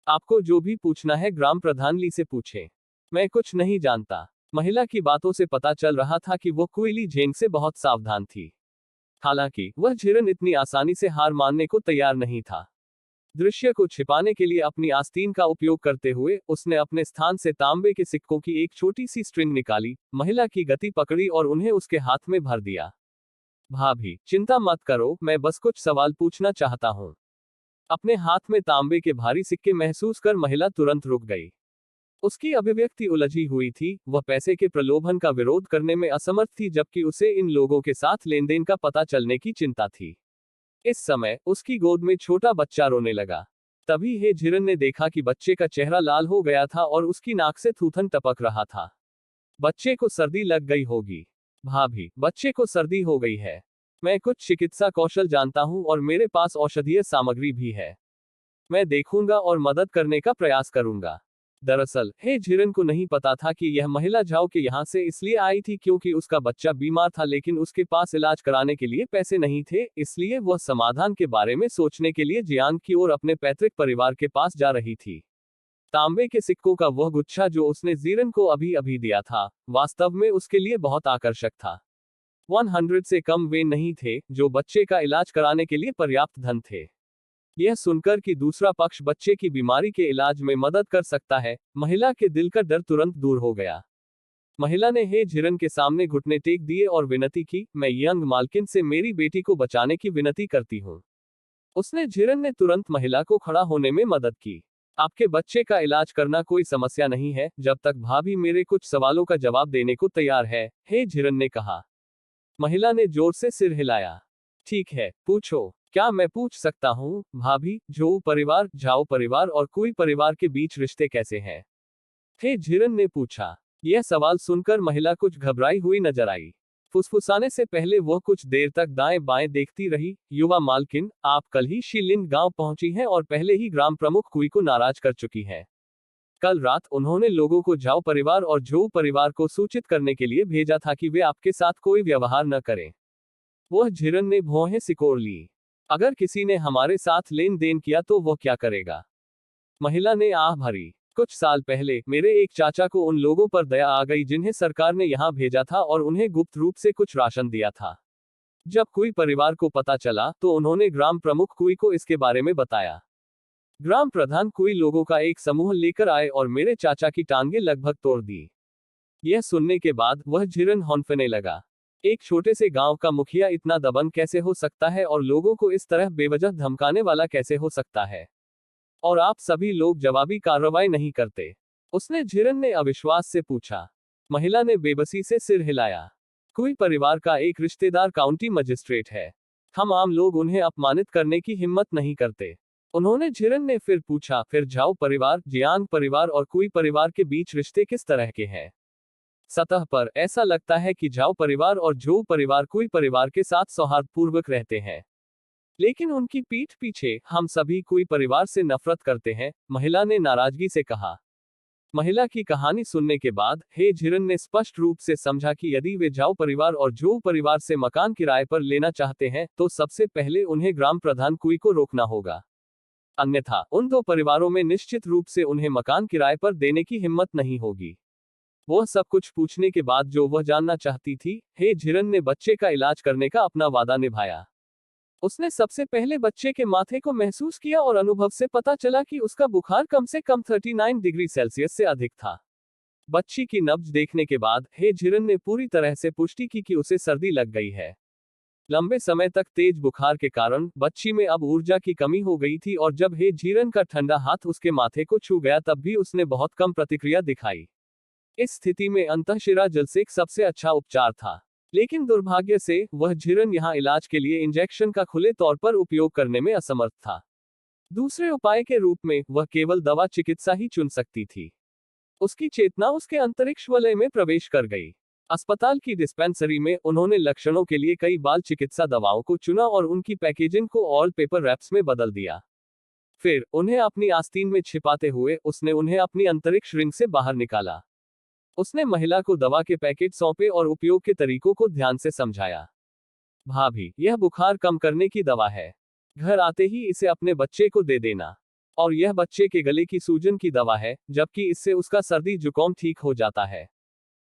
आपको जो भी पूछना है ग्राम प्रधान ली से पूछें। मैं कुछ नहीं जानता। महिला की बातों से पता चल रहा था कि वो कुई ली झेंग से बहुत सावधान थी। हालांकि वह झिरन इतनी आसानी से हार मानने को तैयार नहीं था। दृश्य को छिपाने के लिए अपनी आस्तीन का उपयोग करते हुए उसने अपने स्थान से तांबे के सिक्कों की एक छोटी सी स्ट्रिंग निकाली, महिला की गति पकड़ी और उन्हें उसके हाथ में भर दिया। भाभी, चिंता मत करो, मैं बस कुछ सवाल पूछना चाहता हूँ। अपने हाथ में तांबे के भारी सिक्के महसूस कर महिला तुरंत रुक गई। उसकी अभिव्यक्ति उलझी हुई थी, वह पैसे के प्रलोभन का विरोध करने में असमर्थ थी जबकि उसे इन लोगों के साथ लेनदेन का पता चलने की चिंता थी। इस समय उसकी गोद में छोटा बच्चा रोने लगा। तभी हे झिरन ने देखा कि बच्चे का चेहरा लाल हो गया था और उसकी नाक से थूथन टपक रहा था। बच्चे को सर्दी लग गई होगी। भाभी, बच्चे को सर्दी हो गई है। मैं कुछ चिकित्सा कौशल जानता हूँ और मेरे पास औषधीय सामग्री भी है। मैं देखूंगा और मदद करने का प्रयास करूंगा। दरअसल हे झिरन को नहीं पता था कि यह महिला झाओ के यहाँ से इसलिए आई थी क्योंकि उसका बच्चा बीमार था, लेकिन उसके पास इलाज कराने के लिए पैसे नहीं थे, इसलिए वह समाधान के बारे में सोचने के लिए जियांग की ओर अपने पैतृक परिवार के पास जा रही थी। तांबे के सिक्कों का वह गुच्छा जो उसने जीरन को अभी अभी दिया था, वास्तव में उसके लिए बहुत आकर्षक था। 100 से कम वे नहीं थे, जो बच्चे का इलाज कराने के लिए पर्याप्त धन थे। यह सुनकर कि दूसरा पक्ष बच्चे की बीमारी के इलाज में मदद कर सकता है, महिला के दिल का डर तुरंत दूर हो गया। महिला ने हे झिरन के सामने घुटने टेक दिए और विनती की, मैं यंग मालकिन से मेरी बेटी को बचाने की विनती करती हूँ। उसने झिरन ने तुरंत महिला को खड़ा होने में मदद की। आपके बच्चे का इलाज करना कोई समस्या नहीं है, जब तक भाभी मेरे कुछ सवालों का जवाब देने को तैयार है, हे झिरन ने कहा। महिला ने जोर से सिर हिलाया। ठीक है, पूछो। क्या मैं पूछ सकता हूँ, भाभी, झाओ परिवार और कुई परिवार के बीच रिश्ते कैसे हैं? हे झिरन ने पूछा। यह सवाल सुनकर महिला कुछ घबराई हुई नजर आई। फुसफुसाने से पहले वह कुछ देर तक दाएं बाएं देखती रही। युवा मालकिन, आप कल ही शिलिन गांव पहुंची हैं और पहले ही ग्राम प्रमुख कुई को नाराज कर चुकी हैं। कल रात उन्होंने लोगों को झाओ परिवार और झोउ परिवार को सूचित करने के लिए भेजा था कि वे आपके साथ कोई व्यवहार न करें। वह झिरन ने भौहें सिकोड़ ली। अगर किसी ने हमारे साथ लेन देन किया तो वह क्या करेगा? महिला ने आह भरी। कुछ साल पहले मेरे एक चाचा को उन लोगों पर दया आ गई जिन्हें सरकार ने यहाँ भेजा था और उन्हें गुप्त रूप से कुछ राशन दिया था। जब कुई परिवार को पता चला तो उन्होंने ग्राम प्रमुख कुई को इसके बारे में बताया। ग्राम प्रधान कुई लोगों का एक समूह लेकर आए और मेरे चाचा की टांगे लगभग तोड़ दी। यह सुनने के बाद वह झिरन हौंफने लगा। एक छोटे से गांव का मुखिया इतना दबंग कैसे हो सकता है और लोगों को इस तरह बेवजह धमकाने वाला कैसे हो सकता है? और आप सभी लोग जवाबी कार्रवाई नहीं करते? उसने झिरन ने अविश्वास से पूछा। महिला ने बेबसी से सिर हिलाया। कुई परिवार का एक रिश्तेदार काउंटी मजिस्ट्रेट है। हम आम लोग उन्हें अपमानित करने की हिम्मत नहीं करते। उन्होंने झिरन ने फिर पूछा, फिर झाओ परिवार, जियांग परिवार और कुई परिवार के बीच रिश्ते किस तरह के हैं? सतह पर ऐसा लगता है कि झाओ परिवार और झोउ परिवार कुई परिवार के साथ सौहार्दपूर्वक रहते हैं, लेकिन उनकी पीठ पीछे हम सभी कुई परिवार से नफरत करते हैं, महिला ने नाराजगी से कहा। महिला की कहानी सुनने के बाद हे झिरन ने स्पष्ट रूप से समझा कि यदि वे झाओ परिवार और झोउ परिवार से मकान किराए पर लेना चाहते हैं तो सबसे पहले उन्हें ग्राम प्रधान कुई को रोकना होगा। अन्यथा उन दो परिवारों में निश्चित रूप से उन्हें मकान किराए पर देने की हिम्मत नहीं होगी। वह सब कुछ पूछने के बाद जो वह जानना चाहती थी, हे झिरन ने बच्चे का इलाज करने का अपना वादा निभाया। उसने सबसे पहले बच्चे के माथे को महसूस किया और अनुभव से पता चला कि उसका बुखार कम से कम 39 डिग्री सेल्सियस से अधिक था। बच्ची की नब्ज देखने के बाद हे झिरन ने पूरी तरह से पुष्टि की कि उसे सर्दी लग गई है। लंबे समय तक तेज बुखार के कारण बच्ची में अब ऊर्जा की कमी हो गई थी और जब हे झिरन का ठंडा हाथ उसके माथे को छू गया तब भी उसने बहुत कम प्रतिक्रिया दिखाई। इस स्थिति में अंतःशिरा जलसेक सबसे अच्छा उपचार था, लेकिन दुर्भाग्य से वह झिरन यहाँ इलाज के लिए इंजेक्शन का खुले तौर पर उपयोग करने में असमर्थ था। दूसरे उपाय के रूप में वह केवल दवा चिकित्सा ही चुन सकती थी। उसकी चेतना उसके अंतरिक्ष वलय में प्रवेश कर गई। अस्पताल की डिस्पेंसरी में उन्होंने लक्षणों के लिए कई बाल चिकित्सा दवाओं को चुना और उनकी पैकेजिंग को ऑल पेपर रैप्स में बदल दिया। फिर उन्हें अपनी आस्तीन में छिपाते हुए उसने उन्हें अपनी अंतरिक्ष रिंग से बाहर निकाला। उसने महिला को दवा के पैकेट सौंपे और उपयोग के तरीकों को ध्यान से समझाया। भाभी, यह बुखार कम करने की दवा है। घर आते ही इसे अपने बच्चे को दे देना। और यह बच्चे के गले की सूजन की दवा है, जबकि इससे उसका सर्दी जुकाम ठीक हो जाता है।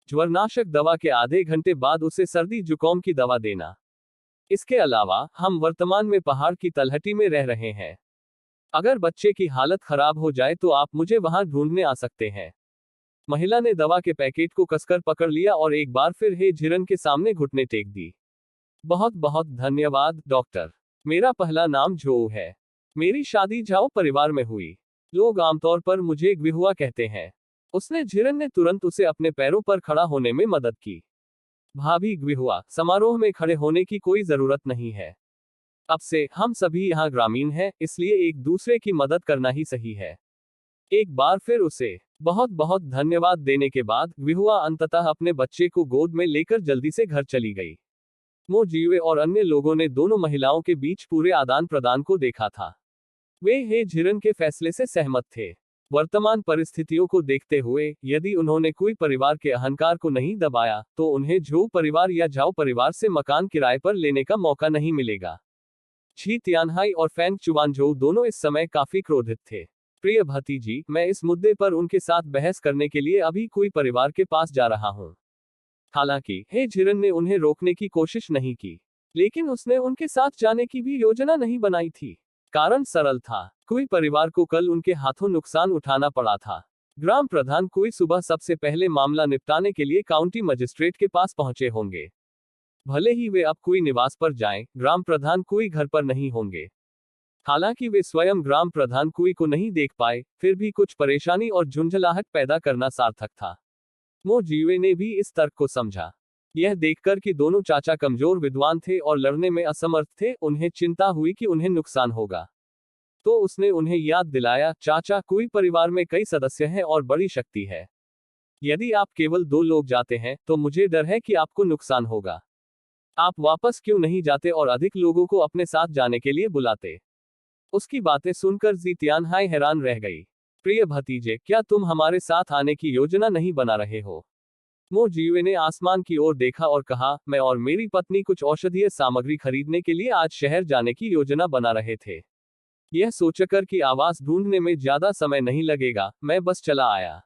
ज्वरनाशक दवा के आधे घंटे बाद उसे सर्दी जुकाम की दवा देना। इसके अलावा हम वर्तमान में पहाड़ की तलहटी में रह रहे हैं। अगर बच्चे की हालत खराब हो जाए तो आप मुझे वहां ढूंढने आ सकते हैं। महिला ने दवा के पैकेट को कसकर पकड़ लिया और एक बार फिर हे झिरन के सामने घुटने टेक दी। बहुत बहुत धन्यवाद डॉक्टर। मेरा पहला नाम जो है। मेरी शादी झाओ परिवार में हुई। लोग आमतौर पर मुझे ग्विहुआ कहते हैं। उसने झिरन ने तुरंत उसे अपने पैरों पर खड़ा होने में मदद की। भाभी ग्विहुआ, समारोह में खड़े होने की कोई जरूरत नहीं है। अब से हम सभी यहाँ ग्रामीण हैं, इसलिए एक दूसरे की मदद करना ही सही है। एक बार फिर उसे बहुत बहुत धन्यवाद देने के बाद ग्विहुआ अंततः अपने बच्चे को गोद में लेकर जल्दी से घर चली गई। मो जीवे और अन्य लोगों ने दोनों महिलाओं के बीच पूरे आदान प्रदान को देखा था। वे हे झिरन के फैसले से सहमत थे। वर्तमान परिस्थितियों को देखते हुए यदि उन्होंने कोई परिवार के अहंकार को नहीं दबाया तो उन्हें झो परिवार या झाओ परिवार से मकान किराए पर लेने का मौका नहीं मिलेगा। छी तियानहाई और फैंग चुवानझोउ दोनों इस समय काफी क्रोधित थे। प्रिय भतीजी, मैं इस मुद्दे पर उनके साथ बहस करने के लिए अभी कोई परिवार के पास जा रहा हूँ। हालांकि हे झिरन ने उन्हें रोकने की कोशिश नहीं की, लेकिन उसने उनके साथ जाने की भी योजना नहीं बनाई थी। कारण सरल था, कोई परिवार को कल उनके हाथों नुकसान उठाना पड़ा था। ग्राम प्रधान कोई सुबह सबसे पहले मामला निपटाने के लिए काउंटी मजिस्ट्रेट के पास पहुंचे होंगे। भले ही वे अब कोई निवास पर जाएं, ग्राम प्रधान कोई घर पर नहीं होंगे। हालांकि वे स्वयं ग्राम प्रधान कोई को नहीं देख पाए, फिर भी कुछ परेशानी और झुंझलाहट पैदा करना सार्थक था। मो जीवे ने भी इस तर्क को समझा। यह देखकर कि दोनों चाचा कमजोर विद्वान थे और लड़ने में असमर्थ थे, उन्हें चिंता हुई कि उन्हें नुकसान होगा। तो उसने उन्हें याद दिलाया, चाचा, कोई परिवार में कई सदस्य हैं और बड़ी शक्ति है। यदि आप केवल 2 लोग जाते हैं तो मुझे डर है कि आपको नुकसान होगा। आप वापस क्यों नहीं जाते और अधिक लोगों को अपने साथ जाने के लिए बुलाते? उसकी बातें सुनकर जी तियानहाई हैरान रह गई। प्रिय भतीजे, क्या तुम हमारे साथ आने की योजना नहीं बना रहे हो? मो जीवे ने आसमान की ओर देखा और कहा, मैं और मेरी पत्नी कुछ औषधीय सामग्री खरीदने के लिए आज शहर जाने की योजना बना रहे थे। यह सोचकर कि आवास ढूंढने में ज्यादा समय नहीं लगेगा, मैं बस चला आया।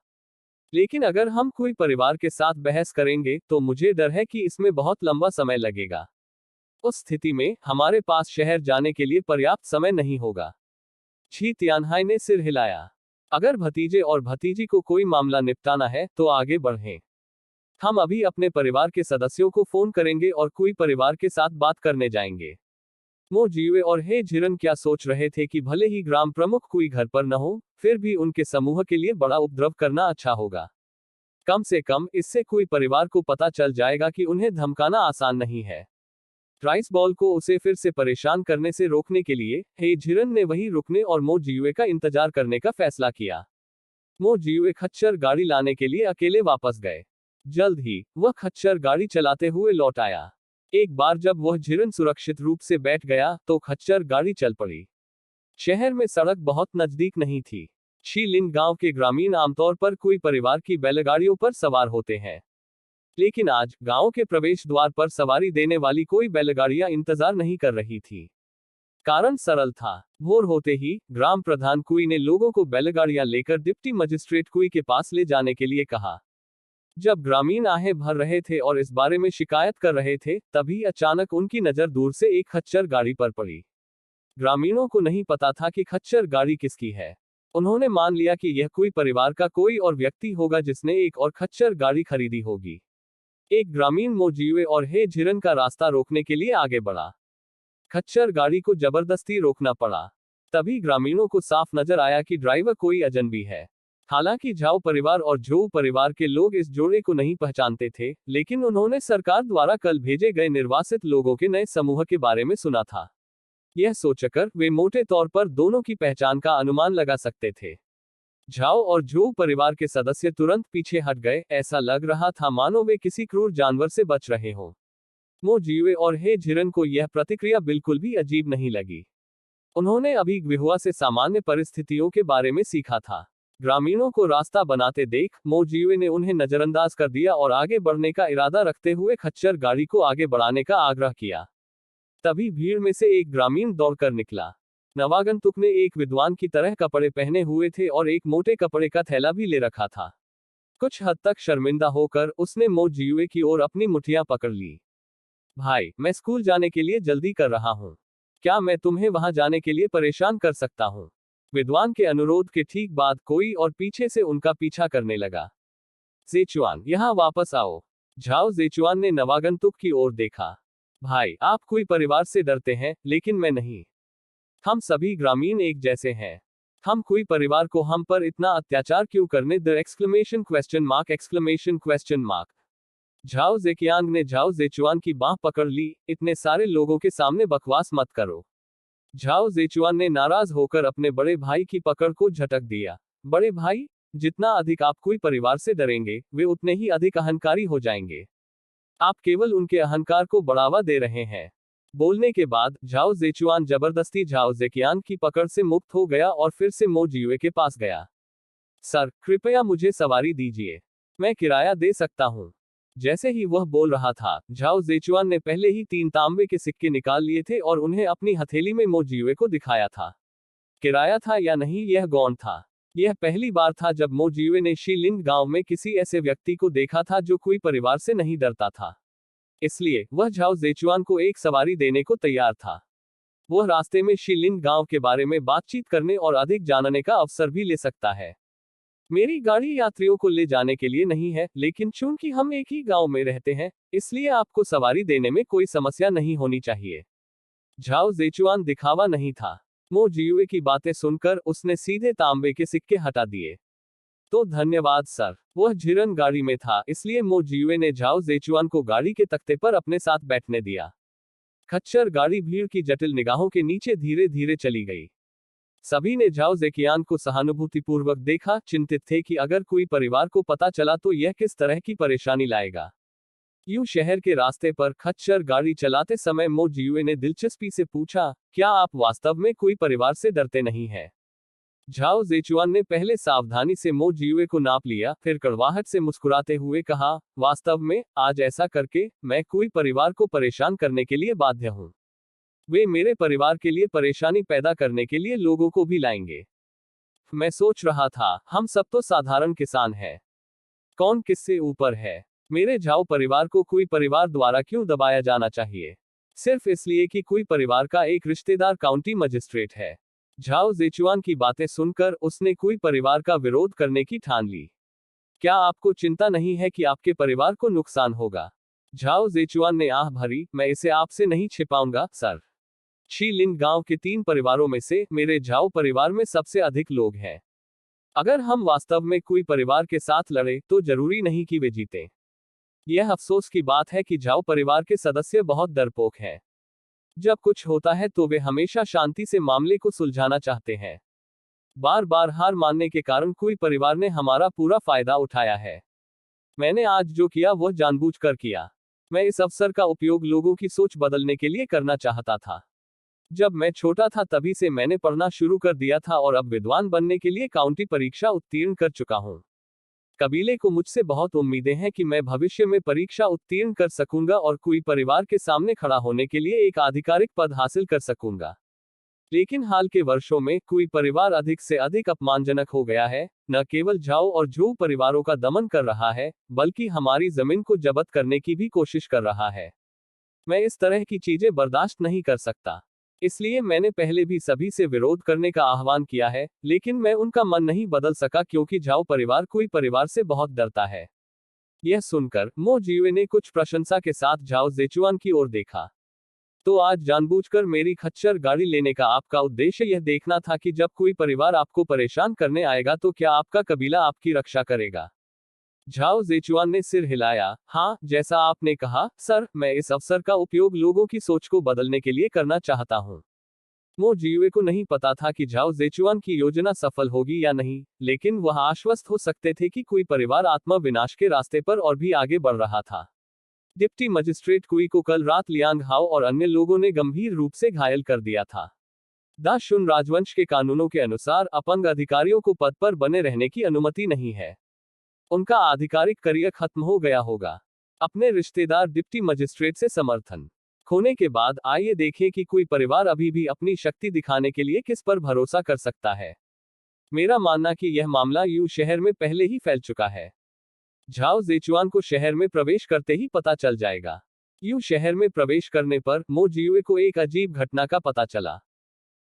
लेकिन अगर हम कोई परिवार के साथ बहस करेंगे तो मुझे डर है कि इसमें बहुत लंबा समय लगेगा। उस स्थिति में हमारे पास शहर जाने के लिए पर्याप्त समय नहीं होगा। छी तियानहाई ने सिर हिलाया। अगर भतीजे और भतीजी को कोई मामला निपटाना है तो आगे बढ़ें। हम अभी अपने परिवार के सदस्यों को फोन करेंगे और कोई परिवार के साथ बात करने जाएंगे। मो जीवे और हे झिरन क्या सोच रहे थे कि भले ही ग्राम प्रमुख कोई घर पर न हो, फिर भी उनके समूह के लिए बड़ा उपद्रव करना अच्छा होगा। कम से कम इससे कोई परिवार को पता चल जाएगा कि उन्हें धमकाना आसान नहीं है। राइस बॉल को उसे फिर से परेशान करने से रोकने के लिए हे झिरन ने वहीं रुकने और मो जीवे का इंतजार करने का फैसला किया। मो जीवे खच्चर गाड़ी लाने के लिए अकेले वापस गए। जल्द ही वह खच्चर गाड़ी चलाते हुए लौट आया। एक बार जब वह झिरन सुरक्षित रूप से बैठ गया तो खच्चर गाड़ी चल पड़ी। शहर में सड़क बहुत नजदीक नहीं थी। शीलिन गांव के ग्रामीण आमतौर पर कोई परिवार की बैलगाड़ियों पर सवार होते हैं, लेकिन आज गांव के प्रवेश द्वार पर सवारी देने वाली कोई बैलगाड़ियां इंतजार नहीं कर रही थी। कारण सरल था, भोर होते ही ग्राम प्रधान कुई ने लोगों को बैलगाड़ियां लेकर डिप्टी मजिस्ट्रेट कुई के पास ले जाने के लिए कहा। जब ग्रामीण आहें भर रहे थे और इस बारे में शिकायत कर रहे थे, तभी अचानक उनकी नजर दूर से एक खच्चर गाड़ी पर पड़ी। ग्रामीणों को नहीं पता था कि खच्चर गाड़ी किसकी है। उन्होंने मान लिया कि यह कोई परिवार का कोई और व्यक्ति होगा जिसने एक और खच्चर गाड़ी खरीदी होगी। एक ग्रामीण मो जीवे और हे झिरन का रास्ता रोकने के लिए आगे बढ़ा। खच्चर गाड़ी को जबरदस्ती रोकना पड़ा। तभी ग्रामीणों को साफ नजर आया कि ड्राइवर कोई अजनबी है। हालांकि झाओ परिवार और झोउ परिवार के लोग इस जोड़े को नहीं पहचानते थे, लेकिन उन्होंने सरकार द्वारा कल भेजे गए निर्वासित लोगों के नए समूह के बारे में सुना था। यह सोचकर वे मोटे तौर पर दोनों की पहचान का अनुमान लगा सकते थे। झाओ और झोउ परिवार के सदस्य तुरंत पीछे हट गए, ऐसा लग रहा था मानो वे किसी क्रूर जानवर से बच रहे हों। मो जीवे और हे झिरन को यह प्रतिक्रिया बिल्कुल भी अजीब नहीं लगी। उन्होंने अभी ग्विहुआ से सामान्य परिस्थितियों के बारे में सीखा था। ग्रामीणों को रास्ता बनाते देख मो जीवे ने उन्हें नजरअंदाज कर दिया और आगे बढ़ने का इरादा रखते हुए खच्चर गाड़ी को आगे बढ़ाने का आग्रह किया। तभी भीड़ में से एक ग्रामीण दौड़कर निकला। नवागंतुक ने एक विद्वान की तरह कपड़े पहने हुए थे और एक मोटे कपड़े का थैला भी ले रखा था। कुछ हद तक शर्मिंदा होकर उसने मो जीवे की ओर अपनी मुठ्ठियां पकड़ ली। भाई, मैं स्कूल जाने के लिए जल्दी कर रहा हूँ। क्या मैं तुम्हें वहां जाने के लिए परेशान कर सकता हूँ? विद्वान के अनुरोध के ठीक बाद कोई और पीछे से उनका पीछा करने लगा। ज़ेचुआन, यहाँ वापस आओ। झाओ ज़ेचुआन ने नवागंतुक की ओर देखा। भाई, आप कोई परिवार से डरते हैं, लेकिन मैं नहीं। हम सभी ग्रामीण एक जैसे हैं। हम कोई परिवार को हम पर इतना अत्याचार क्यों करने द एक्सक्लेमेशन मार्क। झाओ ज़ेकियांग ने झाओ ज़ेचुआन की बांह पकड़ ली। इतने सारे लोगों के सामने बकवास मत करो। झाओ ज़ेचुआन ने नाराज होकर अपने बड़े भाई की पकड़ को झटक दिया। बड़े भाई, जितना अधिक आप कोई परिवार से डरेंगे, वे उतने ही अधिक अहंकारी हो जाएंगे। आप केवल उनके अहंकार को बढ़ावा दे रहे हैं। बोलने के बाद झाओ ज़ेचुआन जबरदस्ती झाओ ज़ेकियांग की पकड़ से मुक्त हो गया और फिर से मो जियुए के पास गया। सर, कृपया मुझे सवारी दीजिए। मैं किराया दे सकता हूँ। जैसे ही वह बोल रहा था, झाओ ज़ेचुआन ने पहले ही 3 तांबे के सिक्के निकाल लिए थे और उन्हें अपनी हथेली में मो जियुए को दिखाया था। किराया था या नहीं, यह गौण था। यह पहली बार था जब मो जियुए ने शीलिंग गांव में किसी ऐसे व्यक्ति को देखा था जो कोई परिवार से नहीं डरता था। इसलिए वह झाओ ज़ेचुआन को एक सवारी देने को तैयार था। वह रास्ते में शीलिंग गांव के बारे में बातचीत करने और अधिक जानने का अवसर भी ले सकता है। मेरी गाड़ी यात्रियों को ले जाने के लिए नहीं है, लेकिन चूंकि हम एक ही गांव में रहते हैं, इसलिए आपको सवारी देने में कोई समस्या नहीं होनी चाहिए। झाओ ज़ेचुआन दिखावा नहीं था। मो जियुए की बातें सुनकर उसने सीधे तांबे के सिक्के हटा दिए। तो धन्यवाद सर। वह झिरन गाड़ी में था, इसलिए मो जियुए ने झाओ ज़ेचुआन को गाड़ी के तख्ते पर अपने साथ बैठने दिया। खच्चर गाड़ी भीड़ की जटिल निगाहों के नीचे धीरे धीरे चली गई। सभी ने झाओ ज़ेकियान को सहानुभूतिपूर्वक देखा, चिंतित थे कि अगर कोई परिवार को पता चला तो यह किस तरह की परेशानी लाएगा। यूं शहर के रास्ते पर खच्चर गाड़ी चलाते समय मो जियुए ने दिलचस्पी से पूछा, क्या आप वास्तव में कोई परिवार से डरते नहीं हैं? झाओ ज़ेचुआन ने पहले सावधानी से मो जियुए को नाप लिया, फिर कड़वाहट से मुस्कुराते हुए कहा, वास्तव में, आज ऐसा करके, मैं कोई परिवार को परेशान करने के लिए बाध्य हूं। वे मेरे परिवार के लिए परेशानी पैदा करने के लिए लोगों को भी लाएंगे। मैं सोच रहा था, हम सब तो साधारण किसान हैं। कौन किससे ऊपर है? मेरे झाओ परिवार को कोई परिवार द्वारा क्यों दबाया जाना चाहिए? सिर्फ इसलिए कि कोई परिवार का एक रिश्तेदार काउंटी मजिस्ट्रेट है। झाओ ज़ेचुआन की बातें सुनकर उसने कोई परिवार का विरोध करने की ठान ली। क्या आपको चिंता नहीं है कि आपके परिवार को नुकसान होगा? झाओ ज़ेचुआन ने आह भरी, मैं इसे आपसे नहीं छिपाऊंगा, सर। शीलिन गांव के 3 परिवारों में से मेरे झाओ परिवार में सबसे अधिक लोग हैं। अगर हम वास्तव में कोई परिवार के साथ लड़े तो जरूरी नहीं कि वे जीतें। यह अफसोस की बात है कि झाओ परिवार के सदस्य बहुत डरपोक हैं। जब कुछ होता है तो वे हमेशा शांति से मामले को सुलझाना चाहते हैं। बार बार हार मानने के कारण कोई परिवार ने हमारा पूरा फायदा उठाया है। मैंने आज जो किया वह जानबूझकर किया। मैं इस अवसर का उपयोग लोगों की सोच बदलने के लिए करना चाहता था। जब मैं छोटा था तभी से मैंने पढ़ना शुरू कर दिया था और अब विद्वान बनने के लिए काउंटी परीक्षा उत्तीर्ण कर चुका हूँ। कबीले को मुझसे बहुत उम्मीदें हैं कि मैं भविष्य में परीक्षा उत्तीर्ण कर सकूंगा और कोई परिवार के सामने खड़ा होने के लिए एक आधिकारिक पद हासिल कर सकूंगा। लेकिन हाल के वर्षों में कोई परिवार अधिक से अधिक अपमानजनक हो गया है, न केवल झाओ और झू परिवारों का दमन कर रहा है, बल्कि हमारी जमीन को जब्त करने की भी कोशिश कर रहा है। मैं इस तरह की चीजें बर्दाश्त नहीं कर सकता। इसलिए मैंने पहले भी सभी से विरोध करने का आह्वान किया है, लेकिन मैं उनका मन नहीं बदल सका क्योंकि झाओ परिवार कोई परिवार से बहुत डरता है। यह सुनकर मो जियुए ने कुछ प्रशंसा के साथ झाओ ज़ेचुआन की ओर देखा। तो आज जानबूझकर मेरी खच्चर गाड़ी लेने का आपका उद्देश्य यह देखना था कि जब कोई परिवार आपको परेशान करने आएगा तो क्या आपका कबीला आपकी रक्षा करेगा? झाओ ज़ेचुआन ने सिर हिलाया। हाँ, जैसा आपने कहा, सर, मैं इस अवसर का उपयोग लोगों की सोच को बदलने के लिए करना चाहता हूँ। मो जियुए को नहीं पता था कि झाओ ज़ेचुआन की योजना सफल होगी या नहीं, लेकिन वह आश्वस्त हो सकते थे कि कोई परिवार आत्मा विनाश के रास्ते पर और भी आगे बढ़ रहा था। डिप्टी मजिस्ट्रेट कुई को कल रात लियांग हाओ और अन्य लोगों ने गंभीर रूप से घायल कर दिया था। दा शुन राजवंश के कानूनों के अनुसार अपंग अधिकारियों को पद पर बने रहने की अनुमति नहीं है। उनका आधिकारिक करियर खत्म हो गया होगा। अपने रिश्तेदार डिप्टी मजिस्ट्रेट से समर्थन खोने के बाद आइए देखें कि कोई परिवार अभी भी अपनी शक्ति दिखाने के लिए किस पर भरोसा कर सकता है। मेरा मानना कि यह मामला यू शहर में पहले ही फैल चुका है। झाओ ज़ेचुआन को शहर में प्रवेश करते ही पता चल जाएगा। यू शहर में प्रवेश करने पर मो जियुए को एक अजीब घटना का पता चला।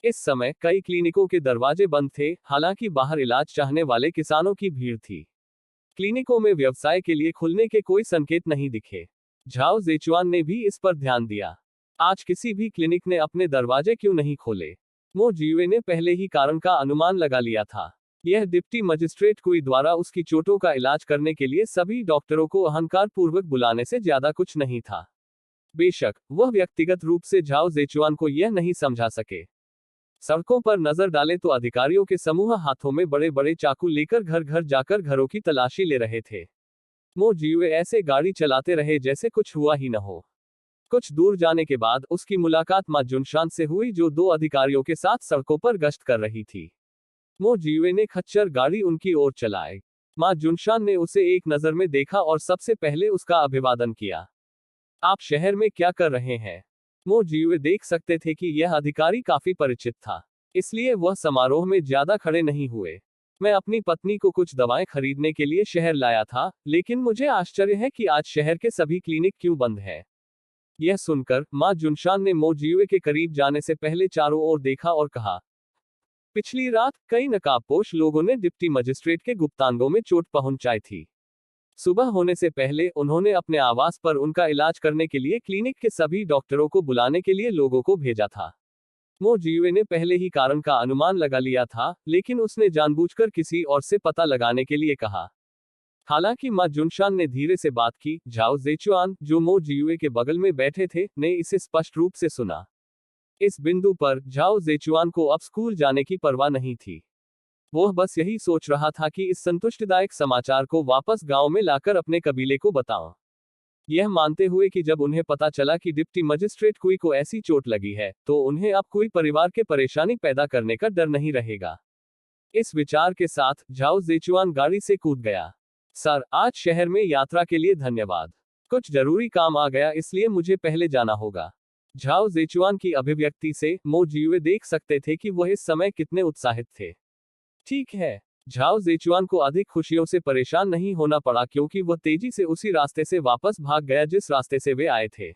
इस समय कई क्लिनिकों के दरवाजे बंद थे, हालांकि बाहर इलाज चाहने वाले किसानों की भीड़ थी। क्लिनिकों में व्यवसाय के लिए खुलने के कोई संकेत नहीं दिखे। झाओ ज़ेचुआन ने भी इस पर ध्यान दिया। आज किसी भी क्लिनिक ने अपने दरवाजे क्यों नहीं खोले? मो जियुए ने पहले ही कारण का अनुमान लगा लिया था। यह डिप्टी मजिस्ट्रेट कुई द्वारा उसकी चोटों का इलाज करने के लिए सभी डॉक्टरों को अहंकार पूर्वक बुलाने से ज्यादा कुछ नहीं था। बेशक वह व्यक्तिगत रूप से झाओ ज़ेचुआन को यह नहीं समझा सके। सड़कों पर नजर डाले तो अधिकारियों के समूह हाथों में बड़े बड़े चाकू लेकर घर घर जाकर घरों की तलाशी ले रहे थे। मो जियुए ऐसे गाड़ी चलाते रहे जैसे कुछ हुआ ही न हो। कुछ दूर जाने के बाद उसकी मुलाकात मा जुनशान से हुई, जो दो अधिकारियों के साथ सड़कों पर गश्त कर रही थी। मो जियुए ने खच्चर गाड़ी उनकी ओर चलाई। मा जुनशान ने उसे एक नजर में देखा और सबसे पहले उसका अभिवादन किया। आप शहर में क्या कर रहे हैं? मो जियुए देख सकते थे कि यह अधिकारी काफी परिचित था, इसलिए वह समारोह में ज्यादा खड़े नहीं हुए। मैं अपनी पत्नी को कुछ दवाएं खरीदने के लिए शहर लाया था, लेकिन मुझे आश्चर्य है कि आज शहर के सभी क्लिनिक क्यों बंद है। यह सुनकर मां जुनशान ने मो जियुए के करीब जाने से पहले चारों ओर देखा और कहा, पिछली रात कई नकाबपोश लोगों ने डिप्टी मजिस्ट्रेट के गुप्तांगों में चोट पहुंचाई थी। सुबह होने से पहले उन्होंने अपने आवास पर उनका इलाज करने के लिए क्लिनिक के सभी डॉक्टरों को बुलाने के लिए लोगों को भेजा था। मो जियुए ने पहले ही कारण का अनुमान लगा लिया था, लेकिन उसने जानबूझकर किसी और से पता लगाने के लिए कहा। हालांकि मां जुनशान ने धीरे से बात की, झाओ ज़ेचुआन, जो मो जियुए के बगल में बैठे थे, ने इसे स्पष्ट रूप से सुना। इस बिंदु पर झाओ ज़ेचुआन को अब स्कूल जाने की परवाह नहीं थी। वह बस यही सोच रहा था कि इस संतुष्टिदायक समाचार को वापस गांव में लाकर अपने कबीले को बताऊं। यह मानते हुए कि जब उन्हें पता चला कि डिप्टी मजिस्ट्रेट कुई को ऐसी चोट लगी है, तो उन्हें अब कोई परिवार के परेशानी पैदा करने का डर नहीं रहेगा। इस विचार के साथ झाओ ज़ेचुआन गाड़ी से कूद गया। सर, आज शहर में यात्रा के लिए धन्यवाद। कुछ जरूरी काम आ गया, इसलिए मुझे पहले जाना होगा। झाओ ज़ेचुआन की अभिव्यक्ति से मो जियुए देख सकते थे कि वह इस समय कितने उत्साहित थे। ठीक है। झाओ ज़ेचुआन को अधिक खुशियों से परेशान नहीं होना पड़ा, क्योंकि वह तेजी से उसी रास्ते से वापस भाग गया जिस रास्ते से वे आए थे।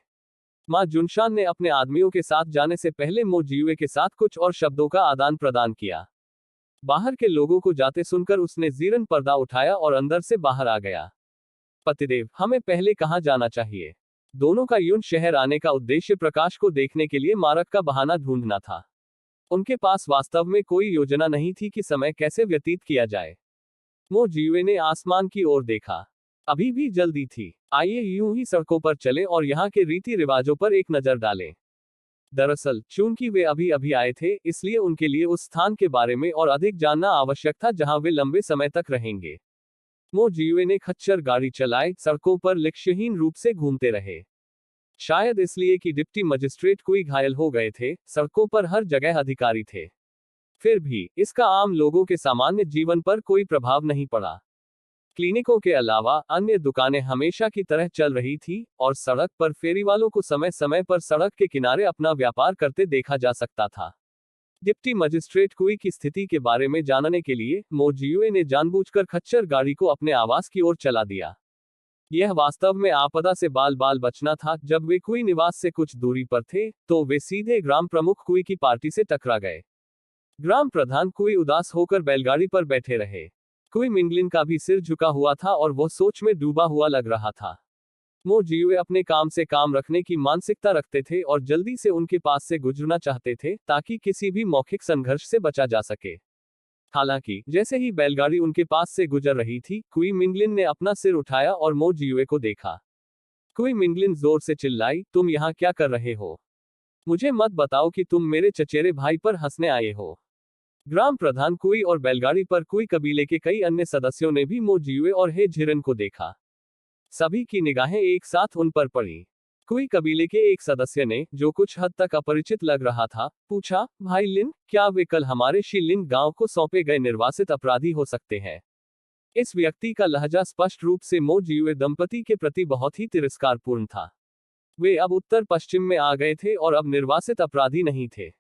मां जुनशान ने अपने आदमियों के साथ जाने से पहले मो जियुए के साथ कुछ और शब्दों का आदान प्रदान किया। बाहर के लोगों को जाते सुनकर उसने जीरन पर्दा उठाया और अंदर से बाहर आ गया। पतिदेव, हमें पहले कहाँ जाना चाहिए? दोनों का यून शहर आने का उद्देश्य प्रकाश को देखने के लिए मार्ग का बहाना ढूंढना था। उनके पास वास्तव में कोई योजना नहीं थी कि समय कैसे व्यतीत किया जाए। मो जियुए ने आसमान की ओर देखा। अभी भी जल्दी थी। आइए यूं ही सड़कों पर चलें और यहाँ के रीति रिवाजों पर एक नजर डालें। दरअसल चूंकि वे अभी अभी आए थे, इसलिए उनके लिए उस स्थान के बारे में और अधिक जानना आवश्यक था जहां वे लंबे समय तक रहेंगे। मो जियुए ने खच्चर गाड़ी चलाई, सड़कों पर लक्ष्यहीन रूप से घूमते रहे। शायद इसलिए कि डिप्टी मजिस्ट्रेट कोई घायल हो गए थे, सड़कों पर हर जगह अधिकारी थे। फिर भी इसका आम लोगों के सामान्य जीवन पर कोई प्रभाव नहीं पड़ा। क्लिनिकों के अलावा अन्य दुकानें हमेशा की तरह चल रही थी, और सड़क पर फेरीवालों को समय समय पर सड़क के किनारे अपना व्यापार करते देखा जा सकता था। डिप्टी मजिस्ट्रेट कुई की स्थिति के बारे में जानने के लिए मो जियुए ने जानबूझकर खच्चर गाड़ी को अपने आवास की ओर चला दिया। यह वास्तव में आपदा से बाल बाल बचना था। जब वे कुई निवास से कुछ दूरी पर थे, तो वे सीधे ग्राम प्रमुख कुई की पार्टी से टकरा गए। ग्राम प्रधान कुई उदास होकर बैलगाड़ी पर बैठे रहे। कुई मिंगलिन का भी सिर झुका हुआ था और वह सोच में डूबा हुआ लग रहा था। मो जियुए अपने काम से काम रखने की मानसिकता रखते थे और जल्दी से उनके पास से गुजरना चाहते थे, ताकि किसी भी मौखिक संघर्ष से बचा जा सके। हालांकि जैसे ही बैलगाड़ी उनके पास से गुजर रही थी, कुई मिंगलिन ने अपना सिर उठाया और मो जियुए को देखा। कुई मिंगलिन जोर से चिल्लाई, तुम यहाँ क्या कर रहे हो? मुझे मत बताओ कि तुम मेरे चचेरे भाई पर हंसने आए हो। ग्राम प्रधान कुई और बैलगाड़ी पर कुई कबीले के कई अन्य सदस्यों ने भी मो जियुए और हे झिरन को देखा। सभी की निगाहें एक साथ उन पर पड़ी। कुई कबीले के एक सदस्य ने, जो कुछ हद तक अपरिचित लग रहा था, पूछा, भाई लिन, क्या वे कल हमारे शिलिन गांव को सौंपे गए निर्वासित अपराधी हो सकते हैं? इस व्यक्ति का लहजा स्पष्ट रूप से मो जियुए दंपति के प्रति बहुत ही तिरस्कारपूर्ण था। वे अब उत्तर पश्चिम में आ गए थे और अब निर्वासित अपराधी नहीं थे।